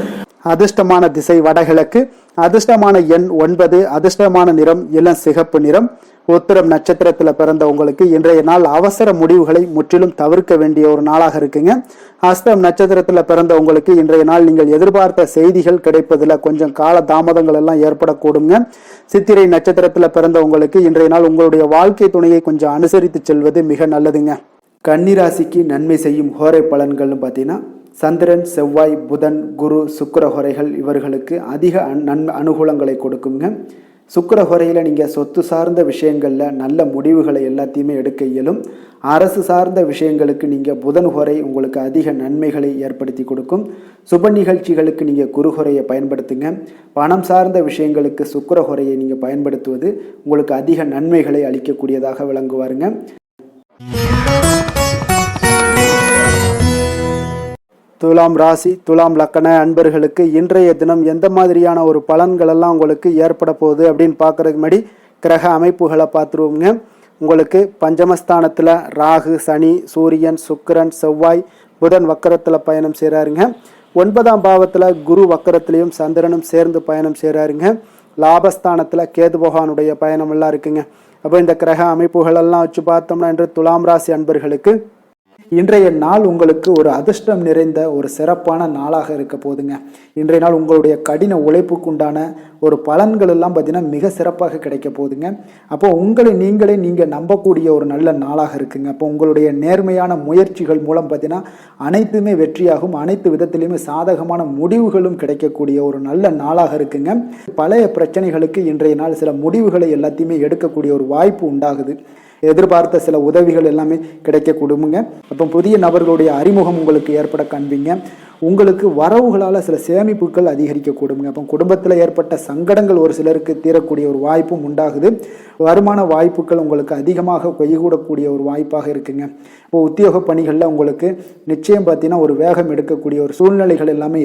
அதிர்ஷ்டமான திசை வடகிழக்கு, அதிர்ஷ்டமான எண் 9, அதிர்ஷ்டமான நிறம் இளம் சிகப்பு நிறம். உத்திரம் நட்சத்திரத்துல பிறந்த உங்களுக்கு இன்றைய நாள் அவசர முடிவுகளை முற்றிலும் தவிர்க்க வேண்டிய ஒரு நாளாக இருக்குங்க. அஸ்தம் நட்சத்திரத்துல பிறந்த உங்களுக்கு இன்றைய நாள் நீங்கள் எதிர்பார்த்த செய்திகள் கிடைப்பதுல கொஞ்சம் கால தாமதங்கள் எல்லாம் ஏற்படக்கூடுங்க. சித்திரை நட்சத்திரத்துல பிறந்த உங்களுக்கு இன்றைய நாள் உங்களுடைய வாழ்க்கை துணையை கொஞ்சம் அனுசரித்து செல்வது மிக நல்லதுங்க. கன்னிராசிக்கு நன்மை செய்யும் ஹோரை பலன்கள்னு பார்த்தீங்கன்னா சந்திரன், செவ்வாய், புதன், குரு, சுக்கிர ஹோரைகள் இவர்களுக்கு அதிக அனுகூலங்களை கொடுக்குங்க. சுக்கிர ஹோரையில நீங்க சொத்து சார்ந்த விஷயங்கள்ல நல்ல முடிவுகளை எல்லாத்தையுமே எடுக்க இயலும். அரசு சார்ந்த விஷயங்களுக்கு நீங்க புதன் ஹோரை உங்களுக்கு அதிக நன்மைகளை ஏற்படுத்தி கொடுக்கும். சுப நிகழ்ச்சிகளுக்கு நீங்க குரு ஹோரையை பயன்படுத்துங்க. பணம் சார்ந்த விஷயங்களுக்கு சுக்கிர ஹோரையை நீங்க பயன்படுத்துவது உங்களுக்கு அதிக நன்மைகளை அளிக்கக்கூடியதாக விளங்குவாருங்க. துலாம் ராசி, துலாம் லக்கண அன்பர்களுக்கு இன்றைய தினம் எந்த மாதிரியான ஒரு பலன்கள் எல்லாம் உங்களுக்கு ஏற்பட போகுது அப்படின்னு பார்க்கறதுக்கு முன்னாடி கிரக அமைப்புகளை பார்த்துருவோங்க. உங்களுக்கு பஞ்சமஸ்தானத்தில் ராகு, சனி, சூரியன், சுக்கிரன், செவ்வாய், புதன் வக்கரத்தில் பயணம் செய்கிறாருங்க. 9ஆம் பாவத்தில் குரு வக்கரத்திலையும் சந்திரனும் சேர்ந்து பயணம் செய்கிறாருங்க. லாபஸ்தானத்தில் கேது பகவானுடைய பயணம் எல்லாம் இருக்குங்க. அப்போ இந்த கிரக அமைப்புகள் எல்லாம் வச்சு பார்த்தோம்னா இன்று துலாம் ராசி அன்பர்களுக்கு இன்றைய நாள் உங்களுக்கு ஒரு அதிர்ஷ்டம் நிறைந்த ஒரு சிறப்பான நாளாக இருக்க போதுங்க. இன்றைய நாள் உங்களுடைய கடின உழைப்புக்கு உண்டான ஒரு பலன்கள் எல்லாம் பார்த்தீங்கன்னா மிக சிறப்பாக கிடைக்க போகுதுங்க. அப்போ உங்களை நீங்கள் நம்பக்கூடிய ஒரு நல்ல நாளாக இருக்குங்க. அப்போ உங்களுடைய நேர்மையான முயற்சிகள் மூலம் பார்த்தீங்கன்னா அனைத்துமே வெற்றியாகும். அனைத்து விதத்திலையுமே சாதகமான முடிவுகளும் கிடைக்கக்கூடிய ஒரு நல்ல நாளாக இருக்குங்க. பழைய பிரச்சனைகளுக்கு இன்றைய நாள் சில முடிவுகளை எல்லாத்தையுமே எடுக்கக்கூடிய ஒரு வாய்ப்பு உண்டாகுது. எதிர்பார்த்த சில உதவிகள் எல்லாமே கிடைக்க கொடுங்க. அப்போ புதிய நபர்களுடைய அறிமுகம் உங்களுக்கு ஏற்பட காண்பீங்க. உங்களுக்கு வரவுகளால் சில சேமிப்புகள் அதிகரிக்க கொடுங்க. அப்போ குடும்பத்தில் ஏற்பட்ட சங்கடங்கள் ஒரு சிலருக்கு தீரக்கூடிய ஒரு வாய்ப்பும் உண்டாகுது. வருமான வாய்ப்புகள் உங்களுக்கு அதிகமாக கைகூடக்கூடிய ஒரு வாய்ப்பாக இருக்குங்க. இப்போ உத்தியோக பணிகளில் உங்களுக்கு நிச்சயம் பார்த்தீங்கன்னா ஒரு வேகம் எடுக்கக்கூடிய ஒரு சூழ்நிலைகள் எல்லாமே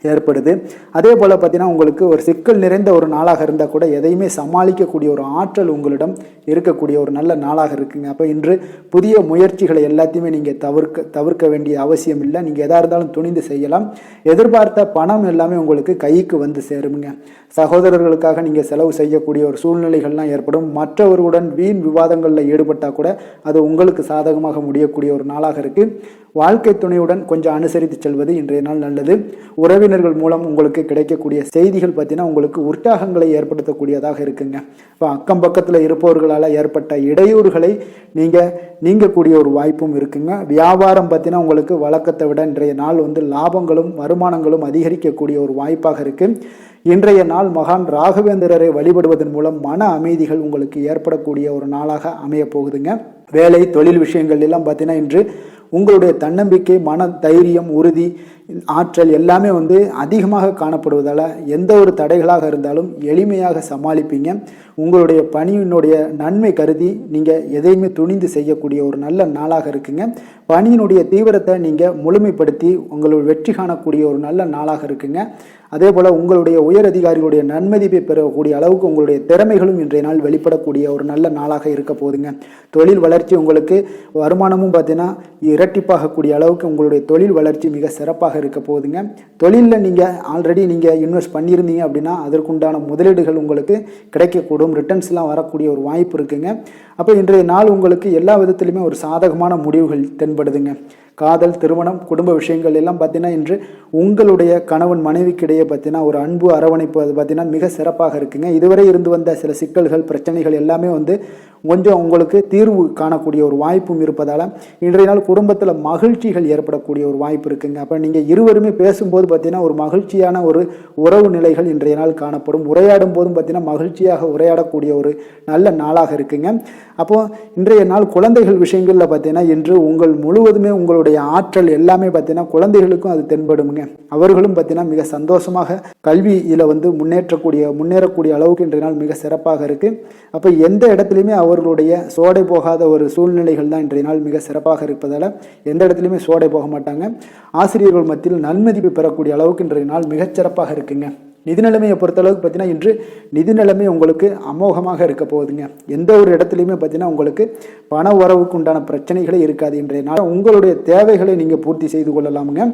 ஏற்படுது. அதே போல் பார்த்தீங்கன்னா உங்களுக்கு ஒரு சிக்கல் நிறைந்த ஒரு நாளாக இருந்தால் கூட எதையுமே சமாளிக்கக்கூடிய ஒரு ஆற்றல் உங்களிடம் இருக்கக்கூடிய ஒரு நல்ல நாளாக இருக்குங்க. அப்போ இன்று புதிய முயற்சிகளை எல்லாத்தையுமே நீங்கள் தவிர்க்க வேண்டிய அவசியம் இல்லை. நீங்கள் எதாக இருந்தாலும் துணிந்து செய்யலாம். எதிர்பார்த்த பணம் எல்லாமே உங்களுக்கு கைக்கு வந்து சேருங்க. சகோதரர்களுக்காக நீங்கள் செலவு செய்யக்கூடிய ஒரு சூழ்நிலைகள்லாம் ஏற்படும். மற்றவர்களுடன் வீண் விவாதங்களில் ஈடுபட்டால் கூட அது உங்களுக்கு சாதகமாக முடியக்கூடிய ஒரு நாளாக இருக்குது. வாழ்க்கை துணையுடன் கொஞ்சம் அனுசரித்து செல்வது இன்றைய நாள் நல்லது. உறவினர்கள் மூலம் உங்களுக்கு கிடைக்கக்கூடிய செய்திகள் பார்த்தீங்கன்னா உங்களுக்கு உற்சாகங்களை ஏற்படுத்தக்கூடியதாக இருக்குங்க. இப்போ அக்கம் பக்கத்தில் இருப்பவர்களால் ஏற்பட்ட இடையூறுகளை நீங்கக்கூடிய ஒரு வாய்ப்பும் இருக்குங்க. வியாபாரம் பார்த்தீங்கன்னா உங்களுக்கு வழக்கத்தை விட இன்றைய நாள் லாபங்களும் வருமானங்களும் அதிகரிக்கக்கூடிய ஒரு வாய்ப்பாக இருக்குது. இன்றைய நாள் மகான் ராகவேந்திரரை வழிபடுவதன் மூலம் மன அமைதிகள் உங்களுக்கு ஏற்படக்கூடிய ஒரு நாளாக அமைய போகுதுங்க. வேலை, தொழில் விஷயங்கள் எல்லாம் பார்த்தீங்கன்னா இன்று உங்களுடைய தன்னம்பிக்கை, மன தைரியம், உறுதி, ஆற்றல் எல்லாமே அதிகமாக காணப்படுவதால் எந்த ஒரு தடைகளாக இருந்தாலும் எளிமையாக சமாளிப்பீங்க. உங்களுடைய பணியினுடைய நன்மை கருதி நீங்கள் எதையுமே துணிந்து செய்யக்கூடிய ஒரு நல்ல நாளாக இருக்குங்க. பணியினுடைய தீவிரத்தை நீங்கள் முழுமைப்படுத்தி உங்களுடைய வெற்றி காணக்கூடிய ஒரு நல்ல நாளாக இருக்குங்க. அதே போல் உங்களுடைய உயர் அதிகாரிகளுடைய நன்மதிப்பை பெறக்கூடிய அளவுக்கு உங்களுடைய திறமைகளும் இன்றைய நாள் வெளிப்படக்கூடிய ஒரு நல்ல நாளாக இருக்க போகுதுங்க. தொழில் வளர்ச்சி உங்களுக்கு வருமானமும் பார்த்தீங்கன்னா இரட்டிப்பாகக்கூடிய அளவுக்கு உங்களுடைய தொழில் வளர்ச்சி மிக சிறப்பாக இருக்க போகுதுங்க. தொழிலில் நீங்கள் ஆல்ரெடி இன்வெஸ்ட் பண்ணியிருந்தீங்க அப்படின்னா அதற்குண்டான முதலீடுகள் உங்களுக்கு கிடைக்கக்கூடும். ரிட்டர்ன்ஸ்லாம் வரக்கூடிய ஒரு வாய்ப்பு இருக்குங்க. அப்போ இன்றைய நாள் உங்களுக்கு எல்லா விதத்திலுமே ஒரு சாதகமான முடிவுகள் தென்படுதுங்க. காதல், திருமணம், குடும்ப விஷயங்கள் எல்லாம் பார்த்தீங்கன்னா இன்று உங்களுடைய கணவன் மனைவிக்கிடையே பார்த்தீங்கன்னா ஒரு அன்பு அரவணைப்பு அது பார்த்தீங்கன்னா மிக சிறப்பாக இருக்குங்க. இதுவரை இருந்து வந்த சில சிக்கல்கள், பிரச்சனைகள் எல்லாமே கொஞ்சம் உங்களுக்கு தீர்வு காணக்கூடிய ஒரு வாய்ப்பும் இருப்பதால் இன்றைய நாள் குடும்பத்தில் மகிழ்ச்சிகள் ஏற்படக்கூடிய ஒரு வாய்ப்பு இருக்குங்க. அப்போ நீங்கள் இருவருமே பேசும்போது பார்த்தீங்கன்னா ஒரு மகிழ்ச்சியான ஒரு உறவு நிலைகள் இன்றைய நாள் காணப்படும். உரையாடும் போதும் பார்த்தீங்கன்னா மகிழ்ச்சியாக உரையாடக்கூடிய ஒரு நல்ல நாளாக இருக்குங்க. அப்போது இன்றைய நாள் குழந்தைகள் விஷயங்களில் பார்த்தீங்கன்னா இன்று முழுவதுமே உங்களுடைய ஆற்றல் எல்லாமே பார்த்தீங்கன்னா குழந்தைகளுக்கும் அது தென்படுங்க. அவர்களும் பார்த்தீங்கன்னா மிக சந்தோஷமாக கல்வியில் முன்னேறக்கூடிய அளவுக்கு இன்றைய நாள் மிக சிறப்பாக இருக்குது. அப்போ எந்த இடத்துலையுமே அவர்களுடைய சோடை போகாத ஒரு சூழ்நிலைகள் தான் இன்றைய நாள் மிக சிறப்பாக இருப்பதால் எந்த இடத்துலையுமே சோடை போக மாட்டாங்க. ஆசிரியர்கள் மத்தியில் நன்மதிப்பு பெறக்கூடிய அளவுக்கு இன்றைய நாள் மிகச்சிறப்பாக இருக்குங்க. நிதி நிலைமையை பொறுத்தளவுக்கு பார்த்தீங்கன்னா இன்று நிதி நிலைமை உங்களுக்கு அமோகமாக இருக்க போகுதுங்க. எந்த ஒரு இடத்துலையுமே பார்த்தீங்கன்னா உங்களுக்கு பண வரவுக்கு உண்டான பிரச்சனைகளே இருக்காது. இன்றைய நாள் உங்களுடைய தேவைகளை நீங்கள் பூர்த்தி செய்து கொள்ளலாமுங்க.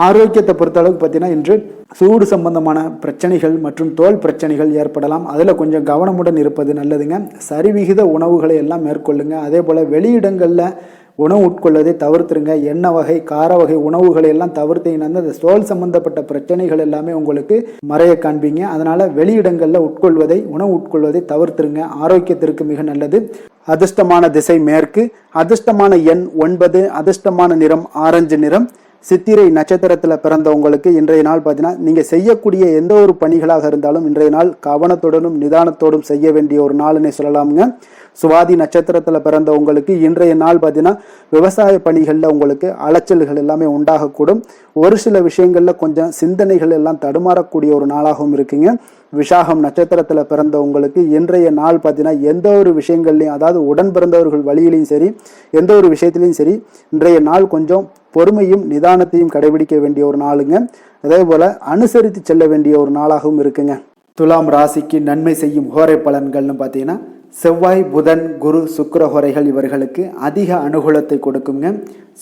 ஆரோக்கியத்தை பொறுத்தளவுக்கு பார்த்தீங்கன்னா இன்று சூடு சம்பந்தமான பிரச்சனைகள் மற்றும் தோல் பிரச்சனைகள் ஏற்படலாம். அதில் கொஞ்சம் கவனமுடன் இருப்பது நல்லதுங்க. சரிவிகித உணவுகளை எல்லாம் மேற்கொள்ளுங்க. அதே போல் வெளியிடங்களில் உணவு உட்கொள்வதை தவிர்த்துருங்க. எண்ணெய் வகை, கார வகை உணவுகளை எல்லாம் தவிர்த்தீங்கன்னா அந்த தோல் சம்பந்தப்பட்ட பிரச்சனைகள் எல்லாமே உங்களுக்கு மறைய காண்பீங்க. அதனால் வெளியிடங்களில் உணவு உட்கொள்வதை தவிர்த்துருங்க. ஆரோக்கியத்திற்கு மிக நல்லது. அதிர்ஷ்டமான திசை மேற்கு, அதிர்ஷ்டமான எண் 9, அதிர்ஷ்டமான நிறம் ஆரஞ்சு நிறம். சித்திரை நட்சத்திரத்தில் பிறந்தவங்களுக்கு இன்றைய நாள் பார்த்தீங்கன்னா நீங்கள் செய்யக்கூடிய எந்த ஒரு பணிகளாக இருந்தாலும் இன்றைய நாள் கவனத்துடனும் நிதானத்தோடும் செய்ய வேண்டிய ஒரு நாள்னே சொல்லலாமுங்க. சுவாதி நட்சத்திரத்தில் பிறந்தவங்களுக்கு இன்றைய நாள் பார்த்தீங்கன்னா விவசாய பணிகளில் உங்களுக்கு அலைச்சல்கள் எல்லாமே உண்டாகக்கூடும். ஒரு சில விஷயங்களில் கொஞ்சம் சிந்தனைகள் எல்லாம் தடுமாறக்கூடிய ஒரு நாளாகவும் இருக்குங்க. விசாகம் நட்சத்திரத்தில் பிறந்தவங்களுக்கு இன்றைய நாள் பார்த்தீங்கன்னா எந்த ஒரு விஷயங்கள்லையும், அதாவது உடன் பிறந்தவர்கள் வழியிலையும் சரி, எந்த ஒரு விஷயத்திலையும் சரி, இன்றைய நாள் கொஞ்சம் பொறுமையும் நிதானத்தையும் கடைபிடிக்க வேண்டிய ஒரு நாளுங்க. அதே போல் அனுசரித்து செல்ல வேண்டிய ஒரு நாளாகவும் இருக்குங்க. துலாம் ராசிக்கு நன்மை செய்யும் ஹோரை பலன்கள்னு பார்த்தீங்கன்னா செவ்வாய், புதன், குரு, சுக்கிர ஹோரைகள் இவர்களுக்கு அதிக அனுகூலத்தை கொடுக்குங்க.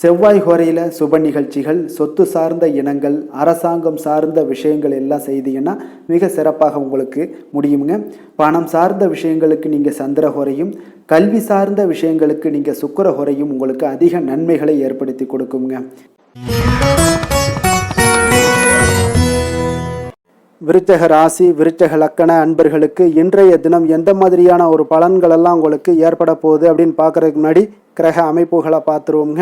செவ்வாய் ஹோரையில் சுப நிகழ்ச்சிகள், சொத்து சார்ந்த இனங்கள், அரசாங்கம் சார்ந்த விஷயங்கள் எல்லாம் செய்தீங்கன்னா மிக சிறப்பாக உங்களுக்கு முடியுங்க. பணம் சார்ந்த விஷயங்களுக்கு நீங்கள் சந்திர ஹோரையும், கல்வி சார்ந்த விஷயங்களுக்கு நீங்கள் சுக்கிர ஹோரையும் உங்களுக்கு அதிக நன்மைகளை ஏற்படுத்தி கொடுக்குங்க. விருச்சக ராசி, விருச்சக லக்கண அன்பர்களுக்கு இன்றைய தினம் எந்த மாதிரியான ஒரு பலன்கள் எல்லாம் உங்களுக்கு ஏற்பட போகுது அப்படின்னு பார்க்கறதுக்கு முன்னாடி கிரக அமைப்புகளை பார்த்துருவோங்க.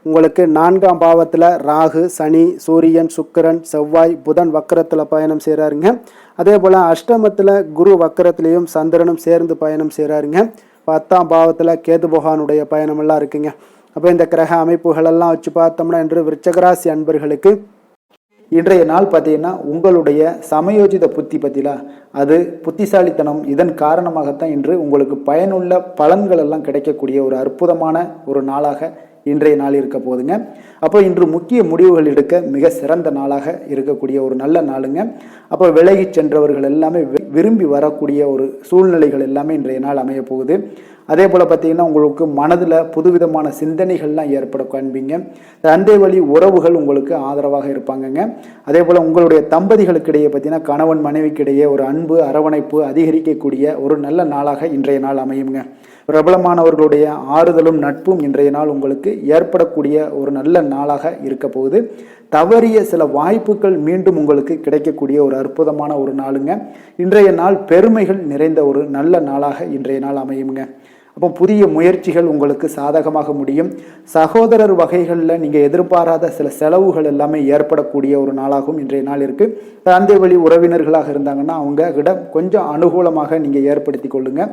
உங்களுக்கு 4ஆம் பாவத்தில் ராகு, சனி, சூரியன், சுக்கிரன், செவ்வாய், புதன் வக்கரத்தில் பயணம் செய்கிறாருங்க. அதே போல் அஷ்டமத்தில் குரு வக்கரத்திலையும் சந்திரனும் சேர்ந்து பயணம் செய்கிறாருங்க. 10ஆம் பாவத்தில் கேது பகவானுடைய பயணமெல்லாம் இருக்குங்க. அப்போ இந்த கிரக அமைப்புகளெல்லாம் வச்சு பார்த்தோம்னா இன்று விருச்சகராசி அன்பர்களுக்கு இன்றைய நாள் பார்த்தீங்கன்னா உங்களுடைய சமயோஜித புத்தி பற்றிலா அது புத்திசாலித்தனம், இதன் காரணமாகத்தான் இன்று உங்களுக்கு பயனுள்ள பலன்கள் எல்லாம் கிடைக்கக்கூடிய ஒரு அற்புதமான ஒரு நாளாக இன்றைய நாள் இருக்க போகுதுங்க. அப்போ இன்று முக்கிய முடிவுகள் எடுக்க மிக சிறந்த நாளாக இருக்கக்கூடிய ஒரு நல்ல நாளுங்க. அப்போ விலகி சென்றவர்கள் எல்லாமே விரும்பி வரக்கூடிய ஒரு சூழ்நிலைகள் எல்லாமே இன்றைய நாள் அமைய போகுது. அதே போல் பார்த்தீங்கன்னா உங்களுக்கு மனதில் புதுவிதமான சிந்தனைகள்லாம் ஏற்பட காண்பீங்க. தந்தை வழி உறவுகள் உங்களுக்கு ஆதரவாக இருப்பாங்கங்க. அதே போல் உங்களுடைய தம்பதிகளுக்கிடையே பார்த்தீங்கன்னா கணவன் மனைவிக்கிடையே ஒரு அன்பு அரவணைப்பு அதிகரிக்கக்கூடிய ஒரு நல்ல நாளாக இன்றைய நாள் அமையுங்க. பிரபலமானவர்களுடைய ஆறுதலும் நட்பும் இன்றைய நாள் உங்களுக்கு ஏற்படக்கூடிய ஒரு நல்ல நாளாக இருக்க போகுது. தவறிய சில வாய்ப்புகள் மீண்டும் உங்களுக்கு கிடைக்கக்கூடிய ஒரு அற்புதமான ஒரு நாளுங்க. இன்றைய நாள் பெருமைகள் நிறைந்த ஒரு நல்ல நாளாக இன்றைய நாள் அமையுங்க. அப்போ புதிய முயற்சிகள் உங்களுக்கு சாதகமாக முடியும். சகோதரர் வகைகளில் நீங்கள் எதிர்பாராத சில செலவுகள் எல்லாமே ஏற்படக்கூடிய ஒரு நாளாகவும் இன்றைய நாள் இருக்குது. தந்தை வழி உறவினர்களாக இருந்தாங்கன்னா அவங்க கிட்ட கொஞ்சம் அனுகூலமாக நீங்கள் ஏற்படுத்தி கொள்ளுங்க.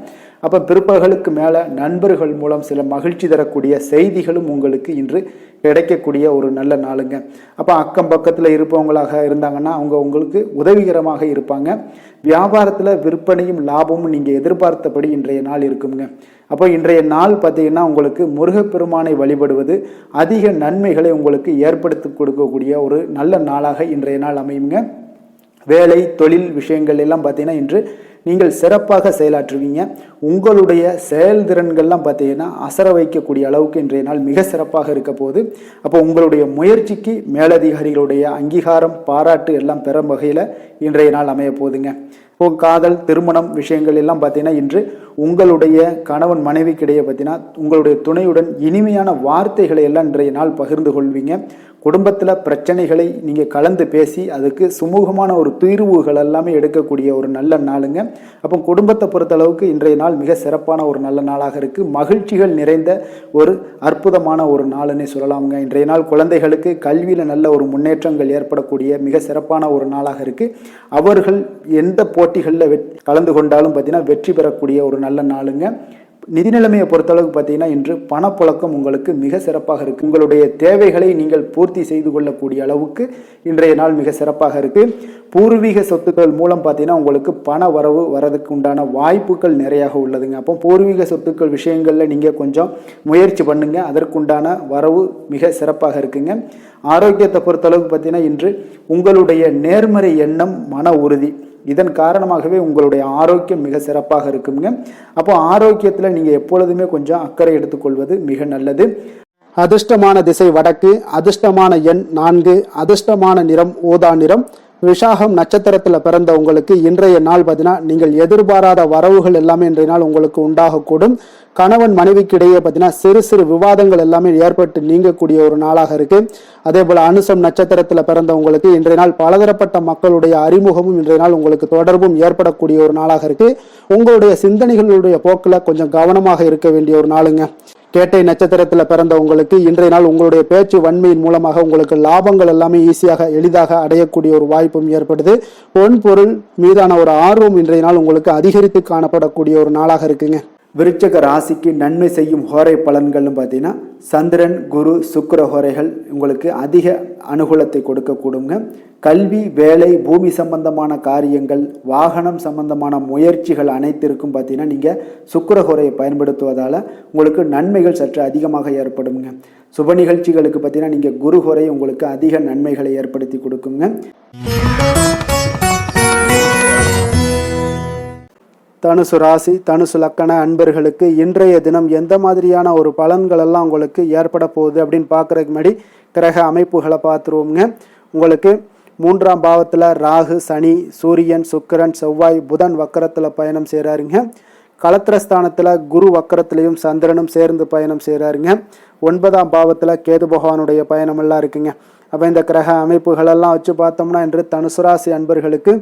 அப்போ பிற்பகலுக்கு மேலே நண்பர்கள் மூலம் சில மகிழ்ச்சி தரக்கூடிய செய்திகளும் உங்களுக்கு இன்று கிடைக்கக்கூடிய ஒரு நல்ல நாளுங்க. அப்போ அக்கம் பக்கத்தில் இருப்பவங்களாக இருந்தாங்கன்னா அவங்க உங்களுக்கு உதவிகரமாக இருப்பாங்க. வியாபாரத்தில் விற்பனையும் லாபமும் நீங்கள் எதிர்பார்த்தபடி இன்றைய நாள் இருக்குங்க. அப்போ இன்றைய நாள் பார்த்தீங்கன்னா உங்களுக்கு முருகப்பெருமானை வழிபடுவது அதிக நன்மைகளை உங்களுக்கு ஏற்படுத்தி கொடுக்கக்கூடிய ஒரு நல்ல நாளாக இன்றைய நாள் அமையுங்க. வேலை தொழில் விஷயங்கள் எல்லாம் பார்த்தீங்கன்னா இன்று நீங்கள் சிறப்பாக செயலாற்றுவீங்க. உங்களுடைய செயல்திறன்கள்லாம் பார்த்தீங்கன்னா அசர வைக்கக்கூடிய அளவுக்கு இன்றைய நாள் மிக சிறப்பாக இருக்க போகுது. அப்போ உங்களுடைய முயற்சிக்கு மேலதிகாரிகளுடைய அங்கீகாரம் பாராட்டு எல்லாம் பெறும் வகையில் இன்றைய நாள் அமைய போகுதுங்க. இப்போ காதல் திருமணம் விஷயங்கள் எல்லாம் பார்த்தீங்கன்னா இன்று உங்களுடைய கணவன் மனைவிக்கிடையே பார்த்தீங்கன்னா உங்களுடைய துணையுடன் இனிமையான வார்த்தைகளை எல்லாம் இன்றைய நாள் பகிர்ந்து கொள்வீங்க. குடும்பத்தில் பிரச்சனைகளை நீங்கள் கலந்து பேசி அதுக்கு சுமூகமான ஒரு தீர்வுகள் எல்லாமே எடுக்கக்கூடிய ஒரு நல்ல நாளுங்க. அப்போ குடும்பத்தை பொறுத்தளவுக்கு இன்றைய நாள் மிக சிறப்பான ஒரு நல்ல நாளாக இருக்குது. மகிழ்ச்சிகள் நிறைந்த ஒரு அற்புதமான ஒரு நாளுன்னே சொல்லலாமுங்க. இன்றைய நாள் குழந்தைகளுக்கு கல்வியில் நல்ல ஒரு முன்னேற்றங்கள் ஏற்படக்கூடிய மிக சிறப்பான ஒரு நாளாக இருக்குது. அவர்கள் எந்த போட்டிகளில் கலந்து கொண்டாலும் பார்த்தீங்கன்னா வெற்றி பெறக்கூடிய ஒரு நல்ல நாளுங்க. நிதி நிலைமையை பொறுத்தளவுக்கு பார்த்தீங்கன்னா இன்று பணப்புழக்கம் உங்களுக்கு மிக சிறப்பாக இருக்குது. உங்களுடைய தேவைகளை நீங்கள் பூர்த்தி செய்து கொள்ளக்கூடிய அளவுக்கு இன்றைய நாள் மிக சிறப்பாக இருக்குது. பூர்வீக சொத்துக்கள் மூலம் பார்த்தீங்கன்னா உங்களுக்கு பண வரவு வரதுக்கு உண்டான வாய்ப்புகள் நிறையாக உள்ளதுங்க. அப்போ பூர்வீக சொத்துக்கள் விஷயங்களில் நீங்கள் கொஞ்சம் முயற்சி பண்ணுங்க, அதற்குண்டான வரவு மிக சிறப்பாக இருக்குங்க. ஆரோக்கியத்தை பொறுத்தளவுக்கு பார்த்தீங்கன்னா இன்று உங்களுடைய நேர்மறை எண்ணம், மன உறுதி, இதன் காரணமாகவே உங்களுடைய ஆரோக்கியம் மிக சிறப்பாக இருக்குங்க. அப்போ ஆரோக்கியத்தில் நீங்கள் எப்பொழுதுமே கொஞ்சம் அக்கறை எடுத்துக்கொள்வது மிக நல்லது. அதிர்ஷ்டமான திசை வடக்கு, அதிர்ஷ்டமான எண் 4, அதிர்ஷ்டமான நிறம் ஊதா நிறம். விஷாகம் நட்சத்திரத்தில் பிறந்த உங்களுக்கு இன்றைய நாள் பார்த்தீங்கன்னா நீங்கள் எதிர்பாராத வரவுகள் எல்லாமே இன்றைய நாள் உங்களுக்கு உண்டாகக்கூடும். கணவன் மனைவிக்கிடையே பார்த்தீங்கன்னா சிறு சிறு விவாதங்கள் எல்லாமே ஏற்பட்டு நீங்கக்கூடிய ஒரு நாளாக இருக்கு. அதே போல அனுசம் நட்சத்திரத்தில் பிறந்த உங்களுக்கு இன்றைய நாள் பலதரப்பட்ட மக்களுடைய அறிமுகமும் இன்றைய நாள் உங்களுக்கு தொடர்பும் ஏற்படக்கூடிய ஒரு நாளாக இருக்கு. உங்களுடைய சிந்தனைகளுடைய போக்கில் கொஞ்சம் கவனமாக இருக்க வேண்டிய ஒரு நாளுங்க. கேட்டை நட்சத்திரத்தில் பிறந்த உங்களுக்கு இன்றைய நாள் உங்களுடைய பேச்சு வன்மையின் மூலமாக உங்களுக்கு லாபங்கள் எல்லாமே ஈஸியாக எளிதாக அடையக்கூடிய ஒரு வாய்ப்பும் ஏற்படுது. பொன் பொருள் மீதான ஒரு ஆர்வம் இன்றைய நாள் உங்களுக்கு அதிகரித்து காணப்படக்கூடிய ஒரு நாளாக இருக்குங்க. விருச்சக ராசிக்கு நன்மை செய்யும் ஹோரை பலன்கள்னு பார்த்தீங்கன்னா சந்திரன், குரு, சுக்கிர ஹோரைகள் உங்களுக்கு அதிக அனுகூலத்தை கொடுக்கக்கூடுங்க. கல்வி, வேலை, பூமி சம்பந்தமான காரியங்கள், வாகனம் சம்பந்தமான முயற்சிகள் அனைத்திற்கும் பார்த்தீங்கன்னா நீங்கள் சுக்கிர ஹோரையை பயன்படுத்துவதால் உங்களுக்கு நன்மைகள் சற்று அதிகமாக ஏற்படுங்க. சுப நிகழ்ச்சிகளுக்கு பார்த்தீங்கன்னா நீங்கள் குரு ஹோரை உங்களுக்கு அதிக நன்மைகளை ஏற்படுத்தி கொடுக்குங்க. தனுசு ராசி, தனுசு லக்கண அன்பர்களுக்கு இன்றைய தினம் எந்த மாதிரியான ஒரு பலன்கள் எல்லாம் உங்களுக்கு ஏற்பட போகுது அப்படின்னு பார்க்குறதுக்கு முன்னாடி கிரக அமைப்புகளை பார்த்துருவோங்க. உங்களுக்கு 3ஆம் பாவத்தில் ராகு, சனி, சூரியன், சுக்கிரன், செவ்வாய், புதன் வக்கரத்தில் பயணம் செய்கிறாருங்க. களத்திரஸ்தானத்தில் குரு வக்கரத்திலையும் சந்திரனும் சேர்ந்து பயணம் செய்கிறாருங்க. 9ஆம் பாவத்தில் கேது பகவானுடைய பயணமெல்லாம் இருக்குங்க. அப்போ இந்த கிரக அமைப்புகளெல்லாம் வச்சு பார்த்தோம்னா இன்று தனுசு ராசி அன்பர்களுக்கு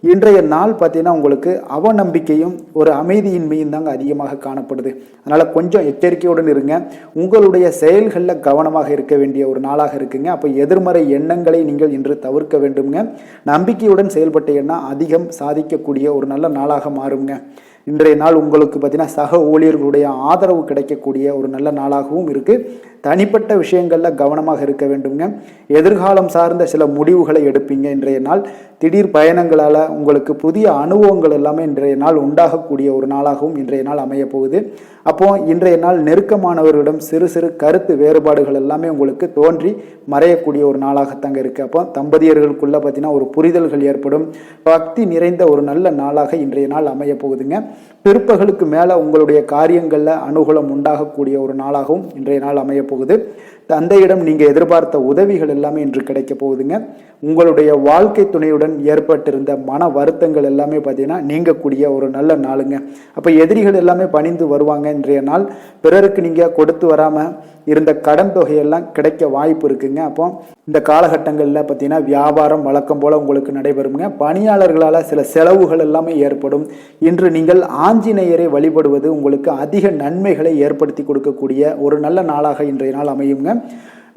இன்றைய நாள் பார்த்தீங்கன்னா உங்களுக்கு அவநம்பிக்கையும் ஒரு அமைதியின்மையும் தாங்க அதிகமாக காணப்படுது. அதனால் கொஞ்சம் எச்சரிக்கையுடன் இருங்க. உங்களுடைய செயல்களில் கவனமாக இருக்க வேண்டிய ஒரு நாளாக இருக்குங்க. அப்போ எதிர்மறை எண்ணங்களை நீங்கள் இன்று தவிர்க்க வேண்டுங்க. நம்பிக்கையுடன் செயல்பட்டீங்கன்னா அதிகம் சாதிக்கக்கூடிய ஒரு நல்ல நாளாக மாறுங்க. இன்றைய நாள் உங்களுக்கு பார்த்தீங்கன்னா சக ஊழியர்களுடைய ஆதரவு கிடைக்கக்கூடிய ஒரு நல்ல நாளாகவும் இருக்குது. தனிப்பட்ட விஷயங்களில் கவனமாக இருக்க வேண்டுங்க. எதிர்காலம் சார்ந்த சில முடிவுகளை எடுப்பீங்க. இன்றைய நாள் திடீர் பயணங்களால் உங்களுக்கு புதிய அனுபவங்கள் எல்லாமே இன்றைய நாள் உண்டாகக்கூடிய ஒரு நாளாகவும் இன்றைய நாள் அமைய போகுது. அப்போ இன்றைய நாள் நெருக்கமானவர்களிடம் சிறு சிறு கருத்து வேறுபாடுகள் எல்லாமே உங்களுக்கு தோன்றி மறையக்கூடிய ஒரு நாளாகத்தாங்க இருக்குது. அப்போ தம்பதியர்களுக்குள்ள பார்த்தீங்கன்னா ஒரு புரிதல்கள் ஏற்படும். பக்தி நிறைந்த ஒரு நல்ல நாளாக இன்றைய நாள் அமைய போகுதுங்க. பிற்பகலுக்கு மேலே உங்களுடைய காரியங்களில் அனுகூலம் உண்டாகக்கூடிய ஒரு நாளாகவும் இன்றைய நாள் அமைய போகுது. தந்தையிடம் நீங்கள் எதிர்பார்த்த உதவிகள் எல்லாமே இன்று கிடைக்க போகுதுங்க. உங்களுடைய வாழ்க்கை துணையுடன் ஏற்பட்டிருந்த மன வருத்தங்கள் எல்லாமே பார்த்தீங்கன்னா நீங்கக்கூடிய ஒரு நல்ல நாளுங்க. அப்போ எதிரிகள் எல்லாமே பணிந்து வருவாங்க. இன்றைய நாள் பிறருக்கு நீங்கள் கொடுத்து வராமல் இருந்த கடன் தொகையெல்லாம் கிடைக்க வாய்ப்பு இருக்குங்க. அப்போ இந்த காலகட்டங்களில் பார்த்தீங்கன்னா வியாபாரம் வழக்கம் போல் உங்களுக்கு நடைபெறுங்க. பணியாளர்களால் சில செலவுகள் எல்லாமே ஏற்படும். இன்று நீங்கள் ஆஞ்சநேயரை வழிபடுவது உங்களுக்கு அதிக நன்மைகளை ஏற்படுத்தி கொடுக்கக்கூடிய ஒரு நல்ல நாளாக இன்றைய நாள் அமையுங்க.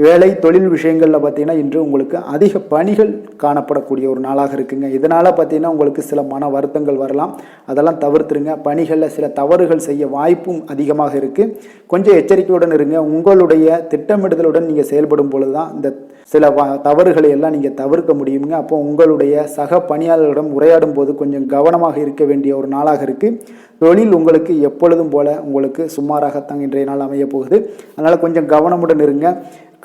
வேலை தொழில் விஷயங்களில் பார்த்தீங்கன்னா இன்று உங்களுக்கு அதிக பணிகள் காணப்படக்கூடிய ஒரு நாளாக இருக்குங்க. இதனால் பார்த்தீங்கன்னா உங்களுக்கு சில மன வருத்தங்கள் வரலாம். அதெல்லாம் தவிர்த்துருங்க. பணிகளில் சில தவறுகள் செய்ய வாய்ப்பும் அதிகமாக இருக்குது. கொஞ்சம் எச்சரிக்கையுடன் இருங்க. உங்களுடைய திட்டமிடுதலுடன் நீங்கள் செயல்படும் பொழுது தான் இந்த சில தவறுகளை எல்லாம் நீங்கள் தவிர்க்க முடியுங்க. அப்போ உங்களுடைய சக பணியாளர்களிடம் உரையாடும் போது கொஞ்சம் கவனமாக இருக்க வேண்டிய ஒரு நாளாக இருக்குது. தொழில் உங்களுக்கு எப்பொழுதும் போல உங்களுக்கு சுமாராகத்தான் இன்றைய நாள் அமைய போகுது. அதனால் கொஞ்சம் கவனமுடன் இருங்க.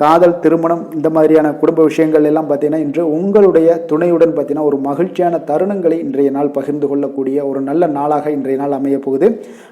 காதல், திருமணம் இந்த மாதிரியான குடும்ப விஷயங்கள் எல்லாம் பார்த்தீங்கன்னா இன்று உங்களுடைய துணையுடன் பார்த்தீங்கன்னா ஒரு மகிழ்ச்சியான தருணங்களை இன்றைய நாள் பகிர்ந்து கொள்ளக்கூடிய ஒரு நல்ல நாளாக இன்றைய நாள் அமைய போகுது.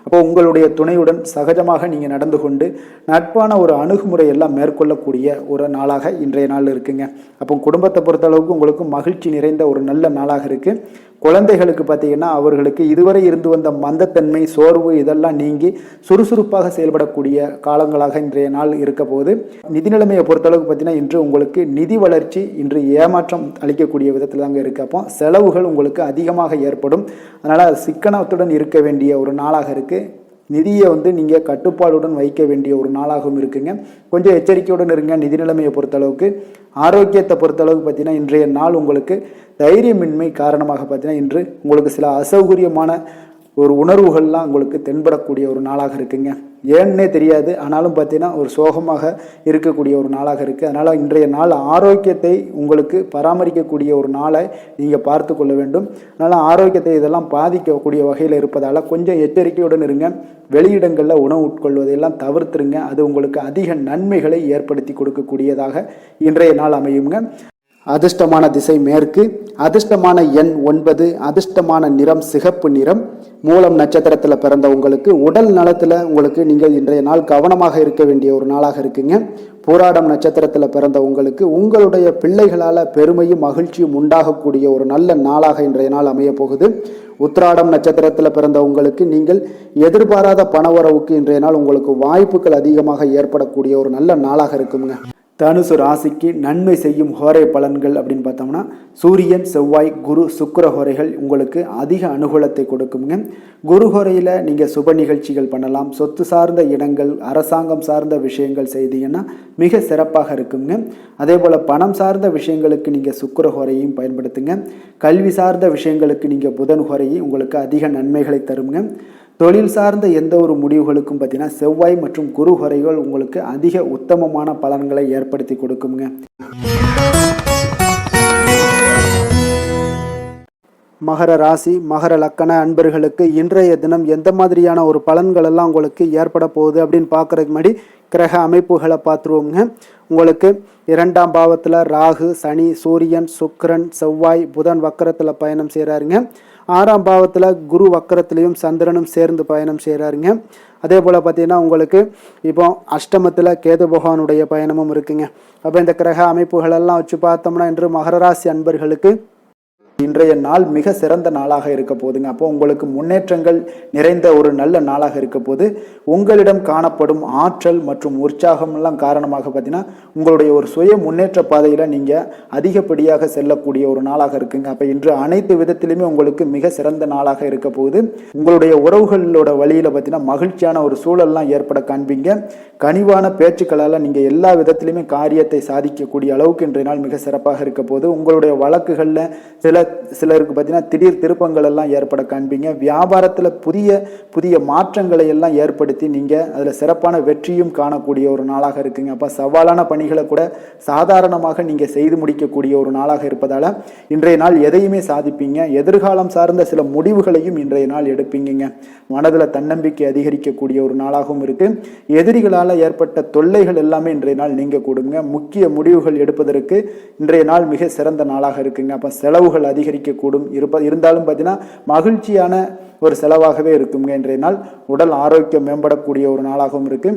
அப்போ உங்களுடைய துணையுடன் சகஜமாக நீங்கள் நடந்து கொண்டு நட்பான ஒரு அணுகுமுறை எல்லாம் மேற்கொள்ளக்கூடிய ஒரு நாளாக இன்றைய நாள் இருக்குங்க. அப்போ குடும்பத்தை பொறுத்த அளவுக்கு உங்களுக்கு மகிழ்ச்சி நிறைந்த ஒரு நல்ல நாளாக இருக்குது. குழந்தைகளுக்கு பார்த்தீங்கன்னா அவர்களுக்கு இதுவரை இருந்து வந்த மந்தத்தன்மை, சோர்வு இதெல்லாம் நீங்கி சுறுசுறுப்பாக செயல்படக்கூடிய காலங்களாக இன்றைய நாள் இருக்க போது. நிதி நிலைமையை பொறுத்தளவுக்கு பார்த்தீங்கன்னா இன்று உங்களுக்கு நிதி வளர்ச்சி இன்று ஏமாற்றம் அளிக்கக்கூடிய விதத்தில் தாங்க இருக்கு. அப்போ செலவுகள் உங்களுக்கு அதிகமாக ஏற்படும். அதனால் சிக்கனத்துடன் இருக்க வேண்டிய ஒரு நாளாக இருக்குது. நிதியை நீங்கள் கட்டுப்பாடுடன் வைக்க வேண்டிய ஒரு நாளாகவும் இருக்குங்க. கொஞ்சம் எச்சரிக்கையுடன் இருங்க. நிதி நிலைமையை பொறுத்தளவுக்கு, ஆரோக்கியத்தை பொறுத்தளவுக்கு பார்த்தீங்கன்னா இன்றைய நாள் உங்களுக்கு தைரியமின்மை காரணமாக பார்த்தீங்கன்னா இன்று உங்களுக்கு சில அசௌகரியமான ஒரு உணர்வுகள்லாம் உங்களுக்கு தென்படக்கூடிய ஒரு நாளாக இருக்குங்க. ஏன்னே தெரியாது, ஆனாலும் பார்த்தீங்கன்னா ஒரு சோகமாக இருக்கக்கூடிய ஒரு நாளாக இருக்குது. அதனால் இன்றைய நாள் ஆரோக்கியத்தை உங்களுக்கு பராமரிக்கக்கூடிய ஒரு நாளை நீங்கள் பார்த்து கொள்ள வேண்டும். அதனால் ஆரோக்கியத்தை இதெல்லாம் பாதிக்கக்கூடிய வகையில் இருப்பதால் கொஞ்சம் எச்சரிக்கையுடன் இருங்க. வெளியிடங்களில் உணவு உட்கொள்வதையெல்லாம் தவிர்த்துருங்க. அது உங்களுக்கு அதிக நன்மைகளை ஏற்படுத்தி கொடுக்கக்கூடியதாக இன்றைய நாள் அமையுங்க. அதிர்ஷ்டமான திசை மேற்கு, அதிர்ஷ்டமான எண் 9, அதிர்ஷ்டமான நிறம் சிகப்பு நிறம். மூலம் நட்சத்திரத்தில் பிறந்த உங்களுக்கு உடல் நலத்தில் உங்களுக்கு நீங்கள் இன்றைய நாள் கவனமாக இருக்க வேண்டிய ஒரு நாளாக இருக்குங்க. பூராடம் நட்சத்திரத்தில் பிறந்த உங்களுக்கு உங்களுடைய பிள்ளைகளால் பெருமையும் மகிழ்ச்சியும் உண்டாகக்கூடிய ஒரு நல்ல நாளாக இன்றைய நாள் அமைய போகுது. உத்திராடம் நட்சத்திரத்தில் பிறந்த உங்களுக்கு நீங்கள் எதிர்பாராத பணவரவுக்கு இன்றைய நாள் உங்களுக்கு வாய்ப்புகள் அதிகமாக ஏற்படக்கூடிய ஒரு நல்ல நாளாக இருக்குங்க. தனுசு ராசிக்கு நன்மை செய்யும் ஹோரை பலன்கள் அப்படின்னு பார்த்தோம்னா சூரியன், செவ்வாய், குரு, சுக்கிர ஹோரைகள் உங்களுக்கு அதிக அனுகூலத்தை கொடுக்குங்க. குரு ஹோரையில் நீங்கள் சுப நிகழ்ச்சிகள் பண்ணலாம். சொத்து சார்ந்த இடங்கள், அரசாங்கம் சார்ந்த விஷயங்கள் செய்தீங்கன்னா மிக சிறப்பாக இருக்குங்க. அதே போல் பணம் சார்ந்த விஷயங்களுக்கு நீங்கள் சுக்கிர ஹோரையும் பயன்படுத்துங்க. கல்வி சார்ந்த விஷயங்களுக்கு நீங்கள் புதன் ஹோரையும் உங்களுக்கு அதிக நன்மைகளை தருங்க. தொழில் சார்ந்த எந்த ஒரு முடிவுகளுக்கும் பார்த்தீங்கன்னா செவ்வாய் மற்றும் குரு ஹோரைகள் உங்களுக்கு அதிக உத்தமமான பலன்களை ஏற்படுத்தி கொடுக்குங்க. மகர ராசி, மகர லக்கண அன்பர்களுக்கு இன்றைய தினம் எந்த மாதிரியான ஒரு பலன்கள் எல்லாம் உங்களுக்கு ஏற்பட போகுது அப்படின்னு பார்க்கறதுக்கு முன்னாடி கிரக அமைப்புகளை பார்த்துருவோங்க. உங்களுக்கு 2ஆம் பாவத்தில் ராகு, சனி, சூரியன், சுக்கிரன், செவ்வாய், புதன் வக்கரத்தில் பயணம் செய்கிறாருங்க. 6ஆம் பாவத்தில் குரு வக்கரத்திலையும் சந்திரனும் சேர்ந்து பயணம் செய்கிறாருங்க. அதே போல் பார்த்தீங்கன்னா உங்களுக்கு இப்போ அஷ்டமத்தில் கேது பகவானுடைய பயணமும் இருக்குங்க. அப்போ இந்த கிரக அமைப்புகளெல்லாம் வச்சு பார்த்தோம்னா இன்று மகர ராசி அன்பர்களுக்கு இன்றைய நாள் மிக சிறந்த நாளாக இருக்க போதுங்க. அப்போ உங்களுக்கு முன்னேற்றங்கள் நிறைந்த ஒரு நல்ல நாளாக இருக்க போது. உங்களிடம் காணப்படும் ஆற்றல் மற்றும் உற்சாகம் எல்லாம் காரணமாக பார்த்தீங்கன்னா உங்களுடைய ஒரு சுய முன்னேற்ற பாதையில் நீங்கள் அதிகப்படியாக செல்லக்கூடிய ஒரு நாளாக இருக்குங்க. அப்போ இன்று அனைத்து விதத்திலுமே உங்களுக்கு மிக சிறந்த நாளாக இருக்க போகுது. உங்களுடைய உறவுகளோட வழியில் பார்த்தீங்கன்னா மகிழ்ச்சியான ஒரு சூழல்லாம் ஏற்பட காண்பீங்க. கனிவான பேச்சுக்களால் நீங்கள் எல்லா விதத்திலுமே காரியத்தை சாதிக்கக்கூடிய அளவுக்கு இன்றைய நாள் மிக சிறப்பாக இருக்க போது. உங்களுடைய வழக்குகளில் சிலருக்கு பார்த்தீங்கன்னா திடீர் திருப்பங்கள் எல்லாம் ஏற்பட காண்பீங்க. வியாபாரத்தில் புதிய புதிய மாற்றங்களை எல்லாம் ஏற்படுத்தி நீங்கள் அதில் சிறப்பான வெற்றியும் காணக்கூடிய ஒரு நாளாக இருக்குங்க. அப்போ சவாலான பணிகளை கூட சாதாரணமாக நீங்கள் செய்து முடிக்கக்கூடிய ஒரு நாளாக இருப்பதால் இன்றைய நாள் எதையுமே சாதிப்பீங்க. எதிர்காலம் சார்ந்த சில முடிவுகளையும் இன்றைய நாள் எடுப்பீங்க. மனதில் தன்னம்பிக்கை அதிகரிக்கக்கூடிய ஒரு நாளாகவும் இருக்கு. எதிரிகளால் ஏற்பட்ட தொல்லைகள் எல்லாமே இன்றைய நாள் நீங்க கூடுங்க. முக்கிய முடிவுகள் எடுப்பதற்கு இன்றைய நாள் மிக சிறந்த நாளாக இருக்குங்க. அப்போ செலவுகள் அதிகரிக்கக்கூடும். இருந்தாலும் பார்த்தீங்கன்னா மகிழ்ச்சியான ஒரு செலவாகவே இருக்குங்க. இன்றைய நாள் உடல் ஆரோக்கியம் மேம்படக்கூடிய ஒரு நாளாகவும் இருக்கு.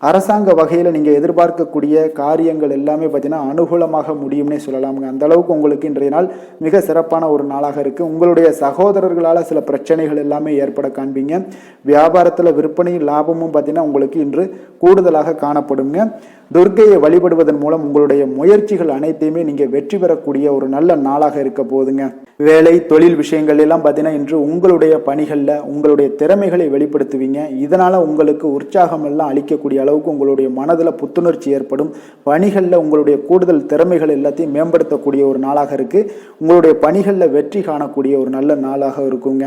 அரசாங்க வகையில் நீங்கள் எதிர்பார்க்கக்கூடிய காரியங்கள் எல்லாமே பார்த்தீங்கன்னா அனுகூலமாக முடியும்னே சொல்லலாமுங்க. அந்த அளவுக்கு உங்களுக்கு இன்றைய நாள் மிக சிறப்பான ஒரு நாளாக இருக்கு. உங்களுடைய சகோதரர்களால் சில பிரச்சனைகள் எல்லாமே ஏற்பட காண்பீங்க. வியாபாரத்தில் விற்பனையும் லாபமும் பார்த்தீங்கன்னா உங்களுக்கு இன்று கூடுதலாக காணப்படுங்க. துர்க்கையை வழிபடுவதன் மூலம் உங்களுடைய முயற்சிகள் அனைத்தையுமே நீங்கள் வெற்றி பெறக்கூடிய ஒரு நல்ல நாளாக இருக்க போகுதுங்க. வேலை தொழில் விஷயங்கள் எல்லாம் பார்த்தீங்கன்னா இன்று உங்களுடைய பணிகளில் உங்களுடைய திறமைகளை வெளிப்படுத்துவீங்க. இதனால் உங்களுக்கு உற்சாகம் எல்லாம் அளிக்கக்கூடிய அளவுக்கு உங்களுடைய மனதில் புத்துணர்ச்சி ஏற்படும். பணிகளில் உங்களுடைய கூடுதல் திறமைகள் எல்லாத்தையும் மேம்படுத்தக்கூடிய ஒரு நாளாக இருக்குது. உங்களுடைய பணிகளில் வெற்றி காணக்கூடிய ஒரு நல்ல நாளாக இருக்குங்க.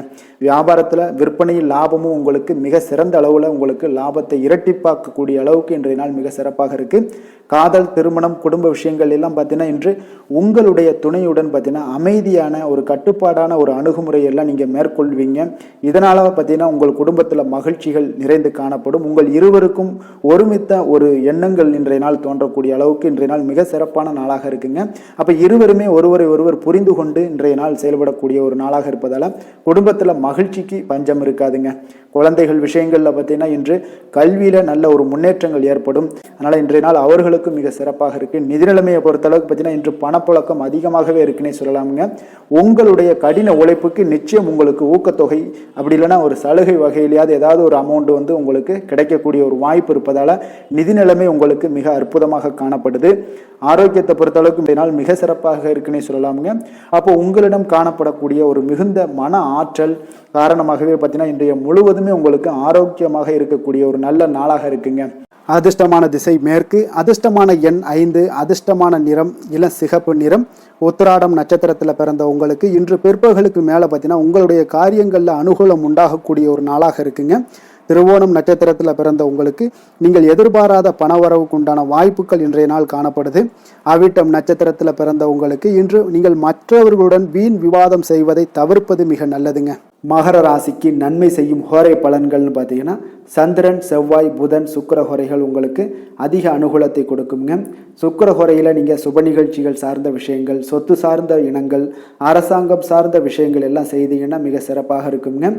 வியாபாரத்தில் விற்பனையில் லாபமும் உங்களுக்கு மிக சிறந்த அளவில் உங்களுக்கு லாபத்தை இரட்டிப்பாக்கக்கூடிய அளவுக்கு இன்றைய நாள் மிக சிறப்பாக இருக்குது. காதல், திருமணம், குடும்ப விஷயங்கள் எல்லாம் பார்த்தீங்கன்னா இன்று உங்களுடைய துணையுடன் பார்த்தீங்கன்னா அமைதியான ஒரு கட்டுப்பாடான ஒரு அணுகுமுறை எல்லாம் நீங்கள் மேற்கொள்வீங்க. இதனால பார்த்தீங்கன்னா உங்கள் குடும்பத்தில் மகிழ்ச்சிகள் நிறைந்து காணப்படும். உங்கள் இருவருக்கும் ஒருமித்த ஒரு எண்ணங்கள் இன்றைய நாள் தோன்றக்கூடிய அளவுக்கு இன்றைய நாள் மிக சிறப்பான நாளாக இருக்குங்க. அப்போ இருவருமே ஒருவரை ஒருவர் புரிந்து கொண்டு இன்றைய நாள் செயல்படக்கூடிய ஒரு நாளாக இருப்பதால் குடும்பத்தில் மகிழ்ச்சிக்கு பஞ்சம் இருக்காதுங்க. குழந்தைகள் விஷயங்களில் பார்த்தீங்கன்னா இன்று கல்வியில் நல்ல ஒரு முன்னேற்றங்கள் ஏற்படும். அதனால் இன்றைய நாள் அவர்களுக்கும் மிக சிறப்பாக இருக்கு. நிதி நிலைமையை பொறுத்தளவுக்கு பார்த்தீங்கன்னா இன்று பணப்புழக்கம் அதிகமாகவே இருக்குன்னே சொல்லலாமுங்க. உங்களுடைய கடின உழைப்புக்கு நிச்சயம் உங்களுக்கு ஊக்கத்தொகை அப்படி இல்லைன்னா ஒரு சலுகை வகையிலேயாவது ஏதாவது ஒரு அமௌண்ட் வந்து உங்களுக்கு கிடைக்கக்கூடிய ஒரு வாய்ப்பு இருப்பதால நிதி நிலைமை உங்களுக்கு மிக அற்புதமாக காணப்படுது. ஆரோக்கியத்தை பொறுத்தளவுக்கு இந்த நாள் மிக சிறப்பாக இருக்குன்னே சொல்லலாமுங்க. அப்போ உங்களிடம் காணப்படக்கூடிய ஒரு மிகுந்த மன ஆற்றல் காரணமாகவே பார்த்தீங்கன்னா இன்றைய முழுவதுமே உங்களுக்கு ஆரோக்கியமாக இருக்கக்கூடிய ஒரு நல்ல நாளாக இருக்குங்க. அதிர்ஷ்டமான திசை மேற்கு, அதிர்ஷ்டமான எண் 5, அதிர்ஷ்டமான நிறம் இளம் சிகப்பு நிறம். உத்திராடம் நட்சத்திரத்தில் பிறந்த உங்களுக்கு இன்று பிற்பகலுக்கு மேலே பார்த்தீங்கன்னா உங்களுடைய காரியங்களில் அனுகூலம் உண்டாகக்கூடிய ஒரு நாளாக இருக்குங்க. திருவோணம் நட்சத்திரத்தில் பிறந்த உங்களுக்கு நீங்கள் எதிர்பாராத பணவரவுக்கு உண்டான வாய்ப்புகள் இன்றைய நாள் காணப்படுது. அவிட்டம் நட்சத்திரத்தில் பிறந்த உங்களுக்கு இன்று நீங்கள் மற்றவர்களுடன் வீண் விவாதம் செய்வதை தவிர்ப்பது மிக நல்லதுங்க. மகர ராசிக்கு நன்மை செய்யும் ஹோரை பலன்கள்னு பார்த்தீங்கன்னா சந்திரன், செவ்வாய், புதன், சுக்கிர ஹோரைகள் உங்களுக்கு அதிக அனுகூலத்தை கொடுக்குங்க. சுக்கிர ஹோரையில் நீங்கள் சுப நிகழ்ச்சிகள் சார்ந்த விஷயங்கள், சொத்து சார்ந்த இனங்கள், அரசாங்கம் சார்ந்த விஷயங்கள் எல்லாம் செய்தீங்கன்னா மிக சிறப்பாக இருக்குங்க.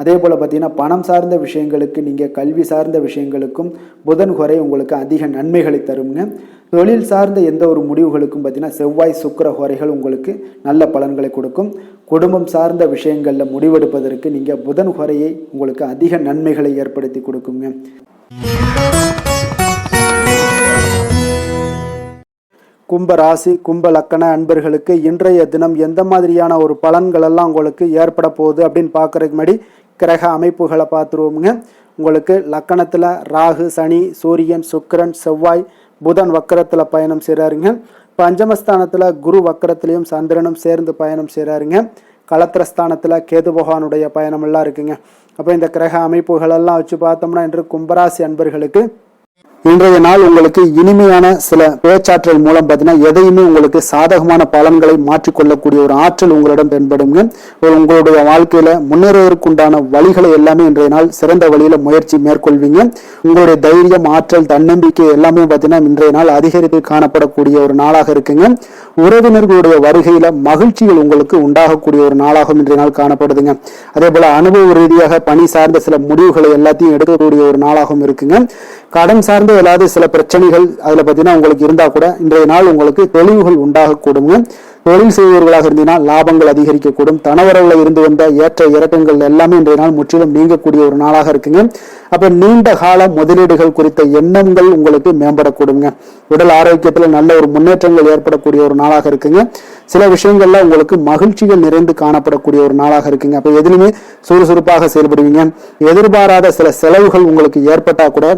அதே போல் பார்த்தீங்கன்னா பணம் சார்ந்த விஷயங்களுக்கு, நீங்கள் கல்வி சார்ந்த விஷயங்களுக்கும் புதன் ஹோரை உங்களுக்கு அதிக நன்மைகளை தருங்க. தொழில் சார்ந்த எந்த ஒரு முடிவுகளுக்கும் பார்த்தீங்கன்னா செவ்வாய், சுக்கிர ஹோரைகள் உங்களுக்கு நல்ல பலன்களை கொடுக்கும். குடும்பம் சார்ந்த விஷயங்களில் முடிவெடுப்பதற்கு நீங்கள் புதன் ஹோரையை உங்களுக்கு அதிக நன்மைகளை ஏற்படுத்தி கொடுக்குங்க. கும்ப ராசி, கும்ப லக்கண அன்பர்களுக்கு இன்றைய தினம் எந்த மாதிரியான ஒரு பலன்கள் எல்லாம் உங்களுக்கு ஏற்பட போகுது அப்படின்னு பார்க்கறதுக்கு முன்னாடி கிரக அமைப்புகளை பார்த்துருவோமுங்க. உங்களுக்கு லக்கணத்தில் ராகு, சனி, சூரியன், சுக்கிரன், செவ்வாய், புதன் வக்கரத்தில் பயணம் செய்கிறாருங்க. பஞ்சமஸ்தானத்தில் குரு வக்கரத்திலையும் சந்திரனும் சேர்ந்து பயணம் செய்கிறாருங்க. களத்திரஸ்தானத்தில் கேது பகவானுடைய பயணமெல்லாம் இருக்குங்க. அப்போ இந்த கிரக அமைப்புகளெல்லாம் வச்சு பார்த்தோம்னா இன்று கும்பராசி அன்பர்களுக்கு இன்றைய நாள் உங்களுக்கு இனிமையான சில பேச்சாற்றல் மூலம் பார்த்தீங்கன்னா எதையுமே உங்களுக்கு சாதகமான பலன்களை மாற்றிக்கொள்ளக்கூடிய ஒரு ஆற்றல் உங்களிடம் தென்படுங்க. உங்களுடைய வாழ்க்கையில முன்னேறுவதற்குண்டான வழிகளை எல்லாமே இன்றைய நாள் சிறந்த வழியில முயற்சி மேற்கொள்வீங்க. உங்களுடைய தைரியம், ஆற்றல், தன்னம்பிக்கை எல்லாமே பார்த்தீங்கன்னா இன்றைய நாள் அதிகரித்து காணப்படக்கூடிய ஒரு நாளாக இருக்குங்க. உறவினர்களுடைய வருகையில மகிழ்ச்சிகள் உங்களுக்கு உண்டாகக்கூடிய ஒரு நாளாகவும் இன்றைய நாள் காணப்படுதுங்க. அதே போல அனுபவ ரீதியாக பணி சார்ந்த சில முடிவுகளை எல்லாத்தையும் எடுக்கக்கூடிய ஒரு நாளாகவும் இருக்குங்க. கடன் சார்ந்த ஏதாவது சில பிரச்சனைகள் அதுல பார்த்தீங்கன்னா உங்களுக்கு இருந்தா கூட இன்றைய நாள் உங்களுக்கு தெளிவுகள் உண்டாகக்கூடுங்க. தொழில் செய்பவர்களாக இருந்தீங்கன்னா லாபங்கள் அதிகரிக்கக்கூடும். தனவரவுல இருந்து வந்த ஏற்ற இறக்கங்கள் எல்லாமே இன்றைய நாள் முற்றிலும் நீங்கக்கூடிய ஒரு நாளாக இருக்குங்க. அப்ப நீண்ட கால முதலீடுகள் குறித்த எண்ணங்கள் உங்களுக்கு மேம்படக்கூடுங்க. உடல் ஆரோக்கியத்துல நல்ல ஒரு முன்னேற்றங்கள் ஏற்படக்கூடிய ஒரு நாளாக இருக்குங்க. சில விஷயங்கள்ல உங்களுக்கு மகிழ்ச்சிகள் நிறைந்து காணப்படக்கூடிய ஒரு நாளாக இருக்குங்க. அப்ப எதிலுமே சுறுசுறுப்பாக செயல்படுவீங்க. எதிர்பாராத சில செலவுகள் உங்களுக்கு ஏற்பட்டா கூட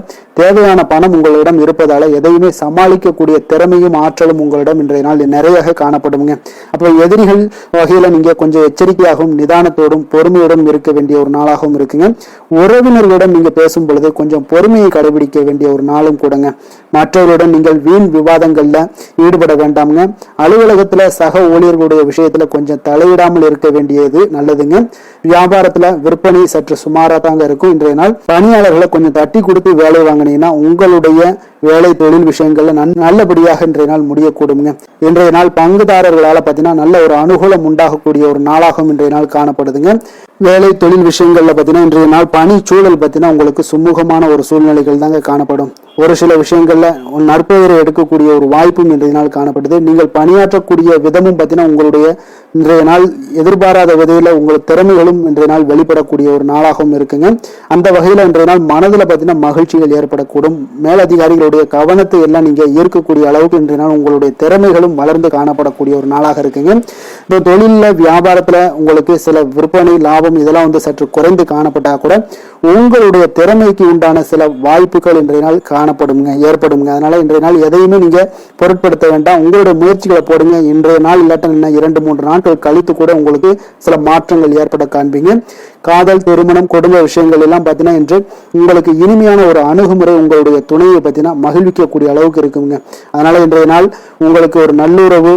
தேவையான பணம் உங்களிடம் இருப்பதால எதையுமே சமாளிக்கக்கூடிய திறமையும் ஆற்றலும் உங்களிடம் இன்றைய நாள் நிறைய காணப்படுங்க. அப்ப எதிரிகள் வகையில நீங்க கொஞ்சம் எச்சரிக்கையாகவும் நிதானத்தோடும் பொறுமையோடும் இருக்க வேண்டிய ஒரு நாளாகவும் இருக்குங்க. உறவினர்களிடம் நீங்க பேசும் பொழுது கொஞ்சம் பொறுமையை கடைபிடிக்க வேண்டிய ஒரு நாளும் கூடங்க. மற்றவர்களுடன் நீங்கள் வீண் விவாதங்கள்ல ஈடுபட வேண்டாமுங்க. அலுவலகத்துல சக ஊழியர்களுடைய விஷயத்துல கொஞ்சம் தலையிடாமல் இருக்க வேண்டியது நல்லதுங்க. வியாபாரத்துல விற்பனை சற்று சுமாரா தாங்க இருக்கும். இன்றைய நாள் பணியாளர்களை கொஞ்சம் தட்டி கொடுத்து வேலை வாங்கினீங்கன்னா உங்களுடைய வேலை தொழில் விஷயங்கள்ல நல்லபடியாக இன்றைய நாள் முடியக்கூடுங்க. இன்றைய நாள் பங்குதாரர்களால பார்த்தீங்கன்னா நல்ல ஒரு அனுகூலம் உண்டாகக்கூடிய ஒரு நாளாகவும் இன்றைய நாள் காணப்படுதுங்க. வேலை தொழில் விஷயங்கள்ல பார்த்தீங்கன்னா இன்றைய நாள் பணி சூழல் பார்த்தீங்கன்னா உங்களுக்கு சுமூகமான ஒரு சூழ்நிலைகள் தாங்க காணப்படும். ஒரு சில விஷயங்கள்ல நற்பெயரை எடுக்கக்கூடிய ஒரு வாய்ப்பும் இன்றைய நாள் காணப்படுது. நீங்கள் பணியாற்றக்கூடிய விதமும் பார்த்தீங்கன்னா உங்களுடைய இன்றைய நாள் எதிர்பாராத விதையில உங்கள் திறமைகளும் இன்றைய நாள் வெளிப்படக்கூடிய ஒரு நாளாகவும் இருக்குங்க. அந்த வகையில இன்றைய நாள் மனதில் பார்த்தீங்கன்னா மகிழ்ச்சிகள் ஏற்படக்கூடும். மேலதிகாரிகளுடைய கவனத்தை எல்லாம் நீங்க ஈர்க்கக்கூடிய அளவுக்கு இன்றைய நாள் உங்களுடைய திறமைகளும் வளர்ந்து காணப்படக்கூடிய ஒரு நாளாக இருக்குங்க. இந்த தொழில வியாபாரத்துல உங்களுக்கு சில விற்பனை லாபம் இதெல்லாம் வந்து சற்று குறைந்து காணப்பட்டா கூட உங்களுடைய திறமைக்கு உண்டான சில வாய்ப்புகள் இன்றைய நாள் ஏற்படுங்க. அதனால இன்றைய நாள் எதையுமே நீங்க பொருட்படுத்த வேண்டாம். உங்களுடைய முயற்சிகளை போடுங்க. இன்றைய நாள் இல்லாட்ட 2-3 நாட்கள் கழித்து கூட உங்களுக்கு சில மாற்றங்கள் ஏற்பட காண்பீங்க. காதல், திருமணம், குடும்ப விஷயங்கள் எல்லாம் பார்த்தீங்கன்னா இன்று உங்களுக்கு இனிமையான ஒரு அணுகுமுறை உங்களுடைய துணையை பார்த்தீங்கன்னா மகிழ்விக்கக்கூடிய அளவுக்கு இருக்குங்க. அதனால இன்றைய நாள் உங்களுக்கு ஒரு நல்லுறவை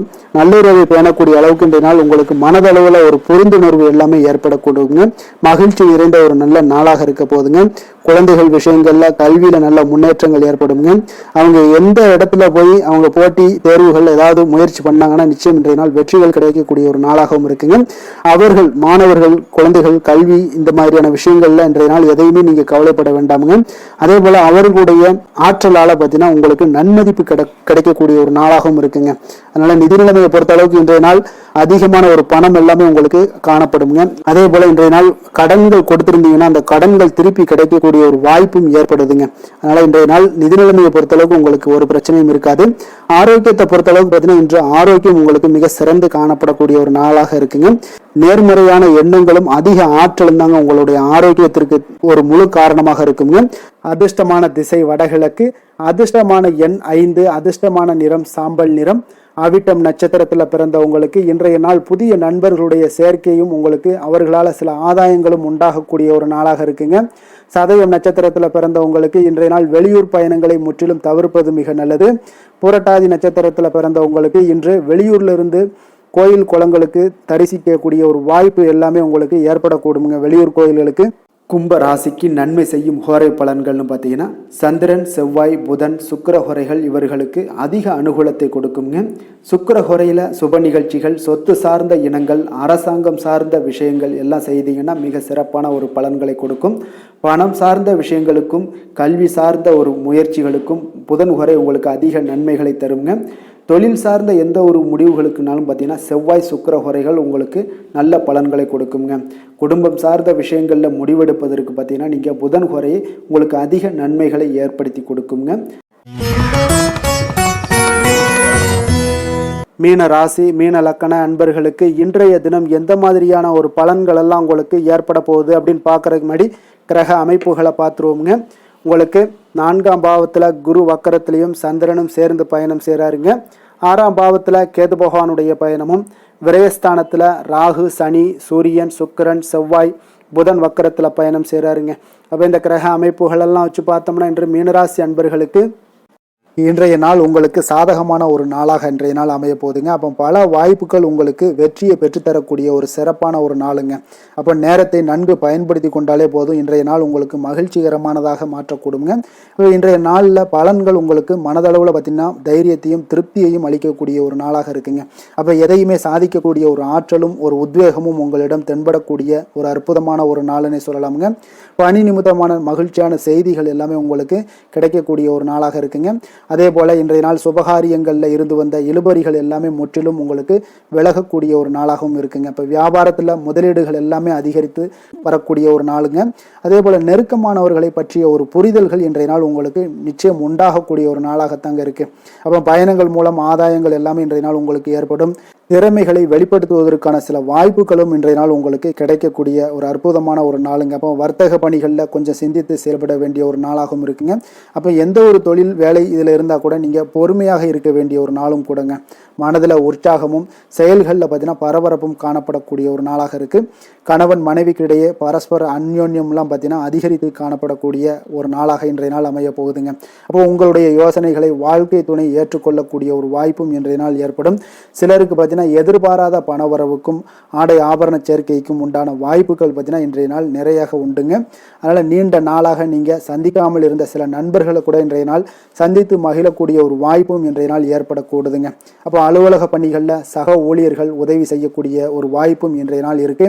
பேணக்கூடிய அளவுக்கு இன்றைய நாள் உங்களுக்கு மனதளவுல ஒரு புரிந்துணர்வு எல்லாமே ஏற்படக்கூடுங்க. மகிழ்ச்சி நிறைந்த ஒரு நல்ல நாளாக இருக்க போதுங்க. குழந்தைகள் விஷயங்கள்ல கல்வியில நல்ல முன்னேற்றங்கள் ஏற்படுங்க. அவங்க எந்த இடத்துல போய் அவங்க போட்டி தேர்வுகள் ஏதாவது முயற்சி பண்ணாங்கன்னா நிச்சயம் இன்றைய நாள் வெற்றிகள் கிடைக்கக்கூடிய ஒரு நாளாகவும் இருக்குங்க. அவர்கள் மாணவர்கள் குழந்தைகள் கல்வி இந்த மாதிரியான விஷயங்கள்ல இன்றைய நாள் எதையுமே நீங்க கவலைப்பட வேண்டாமுங்க. அதே போல அவர்களுடைய ஆற்றலால பார்த்தீங்கன்னா உங்களுக்கு நன்மதிப்பு கிடைக்கக்கூடிய ஒரு நாளாகவும் இருக்குங்க. அதனால நிதி நிலைமையை பொறுத்த அளவுக்கு இன்றைய நாள் அதிகமான ஒரு பணம் எல்லாமே உங்களுக்கு காணப்படுங்க. அதே போல இன்றைய நாள் கடன்கள் கொடுத்திருந்தீங்கன்னா அந்த கடன்கள் திருப்பி கிடைக்கக்கூடிய ஒரு வாய்ப்பும் ஏற்படுதுங்க. அதனால இன்றைய நாள் நிதி நிலைமையை பொறுத்தளவுக்கு உங்களுக்கு ஒரு பிரச்சனையும் இருக்காது. ஆரோக்கியத்தை பொறுத்தளவுக்கு பார்த்தீங்கன்னா இன்று ஆரோக்கியம் உங்களுக்கு மிக சிறந்து காணப்படக்கூடிய ஒரு நாளாக இருக்குங்க. நேர்மறையான எண்ணங்களும் அதிக ஆற்றலும் தாங்க உங்களுடைய ஆரோக்கியத்திற்கு ஒரு முழு காரணமாக இருக்குங்க. அதிர்ஷ்டமான திசை வடகிழக்கு, அதிர்ஷ்டமான எண் 5, அதிர்ஷ்டமான நிறம் சாம்பல் நிறம். அவிட்டம் நட்சத்திரத்துல பிறந்தவங்களுக்கு இன்றைய நாள் புதிய நண்பர்களுடைய சேர்க்கையும் உங்களுக்கு அவர்களால சில ஆதாயங்களும் உண்டாகக்கூடிய ஒரு நாளாக இருக்குங்க. சதயம் நட்சத்திரத்துல பிறந்தவங்களுக்கு இன்றைய நாள் வெளியூர் பயணங்களை முற்றிலும் தவிர்ப்பது மிக நல்லது. புரட்டாதி நட்சத்திரத்துல பிறந்தவங்களுக்கு இன்று வெளியூர்ல இருந்து கோயில் குளங்களுக்கு தரிசிக்கக்கூடிய ஒரு வாய்ப்பு எல்லாமே உங்களுக்கு ஏற்படக்கூடுங்க வெளியூர் கோயில்களுக்கு. கும்ப ராசிக்கு நன்மை செய்யும் ஹோரை பலன்கள்னு பார்த்தீங்கன்னா சந்திரன் செவ்வாய் புதன் சுக்கிர ஹோரைகள் இவர்களுக்கு அதிக அனுகூலத்தை கொடுக்குங்க. சுக்கிர ஹோரையில் சுப நிகழ்ச்சிகள் சொத்து சார்ந்த இனங்கள் அரசாங்கம் சார்ந்த விஷயங்கள் எல்லாம் செய்தீங்கன்னா மிக சிறப்பான ஒரு பலன்களை கொடுக்கும். பணம் சார்ந்த விஷயங்களுக்கும் கல்வி சார்ந்த ஒரு முயற்சிகளுக்கும் புதன் ஹோரை உங்களுக்கு அதிக நன்மைகளை தருங்க. தொழில் சார்ந்த எந்த ஒரு முடிவுகளுக்குனாலும் பார்த்தீங்கன்னா செவ்வாய் சுக்கிர ஹோரைகள் உங்களுக்கு நல்ல பலன்களை கொடுக்குங்க. குடும்பம் சார்ந்த விஷயங்களில் முடிவெடுப்பதற்கு பார்த்தீங்கன்னா நீங்கள் புதன் ஹோரையை உங்களுக்கு அதிக நன்மைகளை ஏற்படுத்தி கொடுக்குங்க. மீன ராசி மீன லக்கண அன்பர்களுக்கு இன்றைய தினம் எந்த மாதிரியான ஒரு பலன்கள் எல்லாம் உங்களுக்கு ஏற்பட போகுது அப்படின்னு பார்க்கறதுக்கு முன்னாடி கிரக அமைப்புகளை பார்த்துருவோங்க. உங்களுக்கு 4ஆம் பாவத்தில் குரு வக்கரத்திலையும் சந்திரனும் சேர்ந்து பயணம் செய்கிறாருங்க. 6ஆம் பாவத்தில் கேது பகவானுடைய பயணமும், விரயஸ்தானத்தில் ராகு சனி சூரியன் சுக்கிரன் செவ்வாய் புதன் வக்கரத்தில் பயணம் செய்கிறாருங்க. அப்போ இந்த கிரக அமைப்புகளெல்லாம் வச்சு பார்த்தோம்னா இன்று மீனராசி அன்பர்களுக்கு இன்றைய நாள் உங்களுக்கு சாதகமான ஒரு நாளாக இன்றைய நாள் அமைய போகுதுங்க. அப்போ பல வாய்ப்புகள் உங்களுக்கு வெற்றியை பெற்றுத்தரக்கூடிய ஒரு சிறப்பான ஒரு நாளுங்க. அப்போ நேரத்தை நன்கு பயன்படுத்தி கொண்டாலே போதும், இன்றைய நாள் உங்களுக்கு மகிழ்ச்சிகரமானதாக மாற்றக்கூடுங்க. இன்றைய நாளில் பலன்கள் உங்களுக்கு மனதளவில் பார்த்திங்கன்னா தைரியத்தையும் திருப்தியையும் அளிக்கக்கூடிய ஒரு நாளாக இருக்குங்க. அப்போ எதையுமே சாதிக்கக்கூடிய ஒரு ஆற்றலும் ஒரு உத்வேகமும் உங்களிடம் தென்படக்கூடிய ஒரு அற்புதமான ஒரு நாளுன்னே சொல்லலாமுங்க. பணி நிமித்தமான மகிழ்ச்சியான செய்திகள் எல்லாமே உங்களுக்கு கிடைக்கக்கூடிய ஒரு நாளாக இருக்குங்க. அதே போல இன்றைய நாள் சுபகாரியங்கள்ல இருந்து வந்த இழுபறிகள் எல்லாமே முற்றிலும் உங்களுக்கு விலகக்கூடிய ஒரு நாளாகவும் இருக்குங்க. இப்போ வியாபாரத்துல முதலீடுகள் எல்லாமே அதிகரித்து வரக்கூடிய ஒரு நாளுங்க. அதே போல நெருக்கமானவர்களை பற்றிய ஒரு புரிதல்கள் இன்றைய நாள் உங்களுக்கு நிச்சயம் உண்டாகக்கூடிய ஒரு நாளாகத்தாங்க இருக்கு. அப்போ பயணங்கள் மூலம் ஆதாயங்கள் எல்லாமே இன்றைய நாள் உங்களுக்கு ஏற்படும். திறமைகளை வெளிப்படுத்துவதற்கான சில வாய்ப்புகளும் இன்றைய நாள் உங்களுக்கு கிடைக்கக்கூடிய ஒரு அற்புதமான ஒரு நாளுங்க. அப்போ வர்த்தக பணிகளில் கொஞ்சம் சிந்தித்து செயல்பட வேண்டிய ஒரு நாளாகவும் இருக்குங்க. அப்போ எந்த ஒரு தொழில் வேலை இதில் இருந்தால் கூட நீங்கள் பொறுமையாக இருக்க வேண்டிய ஒரு நாளும் கூடங்க. மனதில் உற்சாகமும் செயல்களில் பார்த்தீங்கன்னா பரபரப்பும் காணப்படக்கூடிய ஒரு நாளாக இருக்குது. கணவன் மனைவிக்கு இடையே பரஸ்பர அந்யோன்யம்லாம் பார்த்தீங்கன்னா அதிகரித்து காணப்படக்கூடிய ஒரு நாளாக இன்றைய நாள் அமைய போகுதுங்க. அப்போ உங்களுடைய யோசனைகளை வாழ்க்கை துணை ஏற்றுக்கொள்ளக்கூடிய ஒரு வாய்ப்பும் இன்றைய நாள் ஏற்படும். சிலருக்கு பார்த்தீங்கன்னா எதிர்பாராத பணவரவுக்கும் ஆடை ஆபரண சேர்க்கைக்கும் உண்டான வாய்ப்புகள் பார்த்தீங்கன்னா இன்றைய நாள் நிறையாக உண்டுங்க. அதனால் நீண்ட நாளாக நீங்கள் சந்திக்காமல் இருந்த சில நண்பர்களை கூட இன்றைய நாள் சந்தித்து மகிழக்கூடிய ஒரு வாய்ப்பும் இன்றைய நாள் ஏற்படக்கூடுதுங்க. அப்போ அலுவலக பணிகளில் சக ஊழியர்கள் உதவி செய்யக்கூடிய ஒரு வாய்ப்பும் இன்றைய நாள் இருக்கு.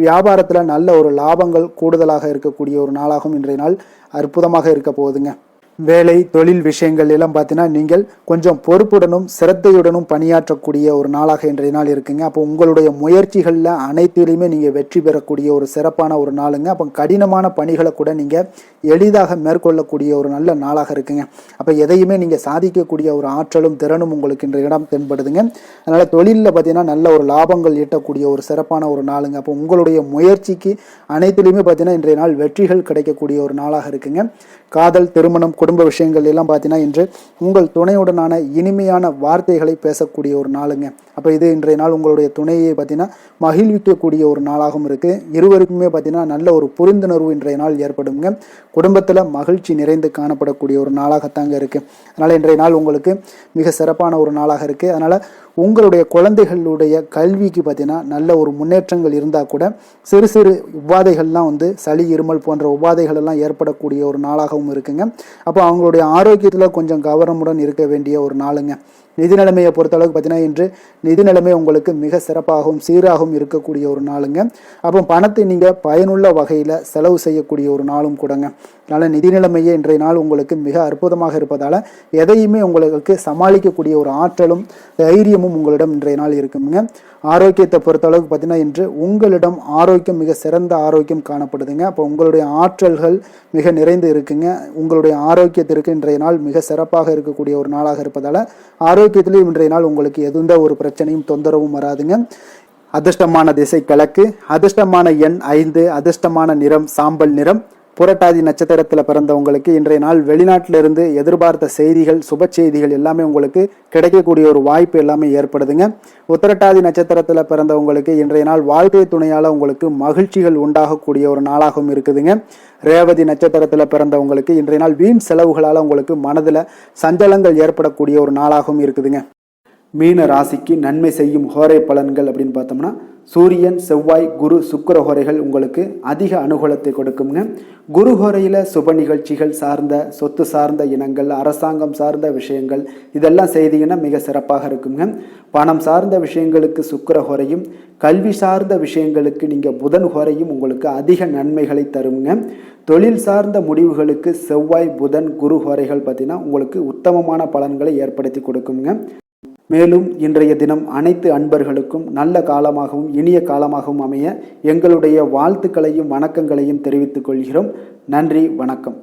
வியாபாரத்தில் நல்ல ஒரு லாபங்கள் கூடுதலாக இருக்கக்கூடிய ஒரு நாளாகவும் இன்றைய நாள் அற்புதமாக இருக்க போகுதுங்க. வேலை தொழில் விஷயங்கள் எல்லாம் பார்த்தீங்கன்னா நீங்கள் கொஞ்சம் பொறுப்புடனும் சிரத்தையுடனும் பணியாற்றக்கூடிய ஒரு நாளாக இன்றைய நாள் இருக்குங்க. அப்போ உங்களுடைய முயற்சிகளில் அனைத்திலையுமே நீங்கள் வெற்றி பெறக்கூடிய ஒரு சிறப்பான ஒரு நாளுங்க. அப்போ கடினமான பணிகளை கூட நீங்கள் எளிதாக மேற்கொள்ளக்கூடிய ஒரு நல்ல நாளாக இருக்குங்க. அப்போ எதையுமே நீங்கள் சாதிக்கக்கூடிய ஒரு ஆற்றலும் திறனும் உங்களுக்கு இன்றைய இடம் தென்படுதுங்க. அதனால் தொழிலில் பார்த்தீங்கன்னா நல்ல ஒரு லாபங்கள் ஈட்டக்கூடிய ஒரு சிறப்பான ஒரு நாளுங்க. அப்போ உங்களுடைய முயற்சிக்கு அனைத்திலையுமே பார்த்தீங்கன்னா இன்றைய நாள் வெற்றிகள் கிடைக்கக்கூடிய ஒரு நாளாக இருக்குங்க. காதல் திருமணம் குடும்ப விஷயங்கள் எல்லாம் பார்த்தீங்கன்னா இன்று உங்கள் துணையுடனான இனிமையான வார்த்தைகளை பேசக்கூடிய ஒரு நாளுங்க. அப்போ இது இன்றைய நாள் உங்களுடைய துணையை பார்த்தீங்கன்னா மகிழ்விக்கக்கூடிய ஒரு நாளாகவும் இருக்கு. இருவருக்குமே பார்த்தீங்கன்னா நல்ல ஒரு புரிந்துணர்வு இன்றைய நாள் ஏற்படுங்க. குடும்பத்தில் மகிழ்ச்சி நிறைந்து காணப்படக்கூடிய ஒரு நாளாகத்தாங்க இருக்கு. அதனால இன்றைய நாள் உங்களுக்கு மிக சிறப்பான ஒரு நாளாக இருக்கு. அதனால உங்களுடைய குழந்தைகளுடைய கல்விக்கு பார்த்தீங்கன்னா நல்ல ஒரு முன்னேற்றங்கள் இருந்தால் கூட சிறு சிறு உபாதைகள்லாம் வந்து சளி இருமல் போன்ற உபாதைகள் எல்லாம் ஏற்படக்கூடிய ஒரு நாளாகவும் இருக்குங்க. அப்போ அவங்களுடைய ஆரோக்கியத்தில் கொஞ்சம் கவனமுடன் இருக்க வேண்டிய ஒரு நாளுங்க. நிதி நிலைமையை பொறுத்தளவுக்கு பார்த்தீங்கன்னா இன்று நிதி நிலைமை உங்களுக்கு மிக சிறப்பாகவும் சீராகவும் இருக்கக்கூடிய ஒரு நாளுங்க. அப்போ பணத்தை நீங்கள் பயனுள்ள வகையில் செலவு செய்யக்கூடிய ஒரு நாளும் கூடங்க. அதனால் நிதி நிலைமையே இன்றைய நாள் உங்களுக்கு மிக அற்புதமாக இருப்பதால் எதையுமே உங்களுக்கு சமாளிக்கக்கூடிய ஒரு ஆற்றலும் தைரியமும் உங்களிடம் இன்றைய நாள் இருக்குங்க. ஆரோக்கியத்தை பொறுத்தளவுக்கு பார்த்தீங்கன்னா இன்று உங்களிடம் ஆரோக்கியம் மிக சிறந்த ஆரோக்கியம் காணப்படுதுங்க. அப்போ உங்களுடைய ஆற்றல்கள் மிக நிறைந்து இருக்குங்க. உங்களுடைய ஆரோக்கியத்திற்கு இன்றைய நாள் மிக சிறப்பாக இருக்கக்கூடிய ஒரு நாளாக இருப்பதால் ஆரோக்கியத்திலேயும் இன்றைய நாள் உங்களுக்கு எந்த ஒரு பிரச்சனையும் தொந்தரவும் வராதுங்க. அதிர்ஷ்டமான திசை கிழக்கு, அதிர்ஷ்டமான எண் 5, அதிர்ஷ்டமான நிறம் சாம்பல் நிறம். புரட்டாதி நட்சத்திரத்தில் பிறந்தவங்களுக்கு இன்றைய நாள் வெளிநாட்டிலிருந்து எதிர்பார்த்த செய்திகள் சுப செய்திகள் எல்லாமே உங்களுக்கு கிடைக்கக்கூடிய ஒரு வாய்ப்பு எல்லாமே ஏற்படுதுங்க. உத்திரட்டாதி நட்சத்திரத்தில் பிறந்தவங்களுக்கு இன்றைய நாள் வாழ்க்கை துணையால் உங்களுக்கு மகிழ்ச்சிகள் உண்டாகக்கூடிய ஒரு நாளாகவும் இருக்குதுங்க. ரேவதி நட்சத்திரத்தில் பிறந்தவங்களுக்கு இன்றைய நாள் வீண் செலவுகளால் உங்களுக்கு மனதில் சஞ்சலங்கள் ஏற்படக்கூடிய ஒரு நாளாகவும் இருக்குதுங்க. மீன ராசிக்கு நன்மை செய்யும் ஹோரை பலன்கள் அப்படின்னு பார்த்தோம்னா சூரியன், செவ்வாய், குரு, சுக்கிர ஹோரைகள் உங்களுக்கு அதிக அனுகூலத்தை கொடுக்குங்க. குரு ஹோரையில் சுப நிகழ்ச்சிகள் சார்ந்த சொத்து சார்ந்த இனங்கள், அரசாங்கம் சார்ந்த விஷயங்கள் இதெல்லாம் செய்தீங்கன்னா மிக சிறப்பாக இருக்குங்க. பணம் சார்ந்த விஷயங்களுக்கு சுக்கிர ஹோரையும், கல்வி சார்ந்த விஷயங்களுக்கு நீங்கள் புதன் ஹோரையும் உங்களுக்கு அதிக நன்மைகளை தருங்க. தொழில் சார்ந்த முடிவுகளுக்கு செவ்வாய், புதன், குரு ஹோரைகள் பார்த்தீங்கன்னா உங்களுக்கு உத்தமமான பலன்களை ஏற்படுத்தி கொடுக்குங்க. மேலும் இன்றைய தினம் அனைத்து அன்பர்களுக்கும் நல்ல காலமாகவும் இனிய காலமாகவும் அமைய எங்களுடைய வாழ்த்துக்களையும் வணக்கங்களையும் தெரிவித்துக் கொள்கிறோம். நன்றி, வணக்கம்.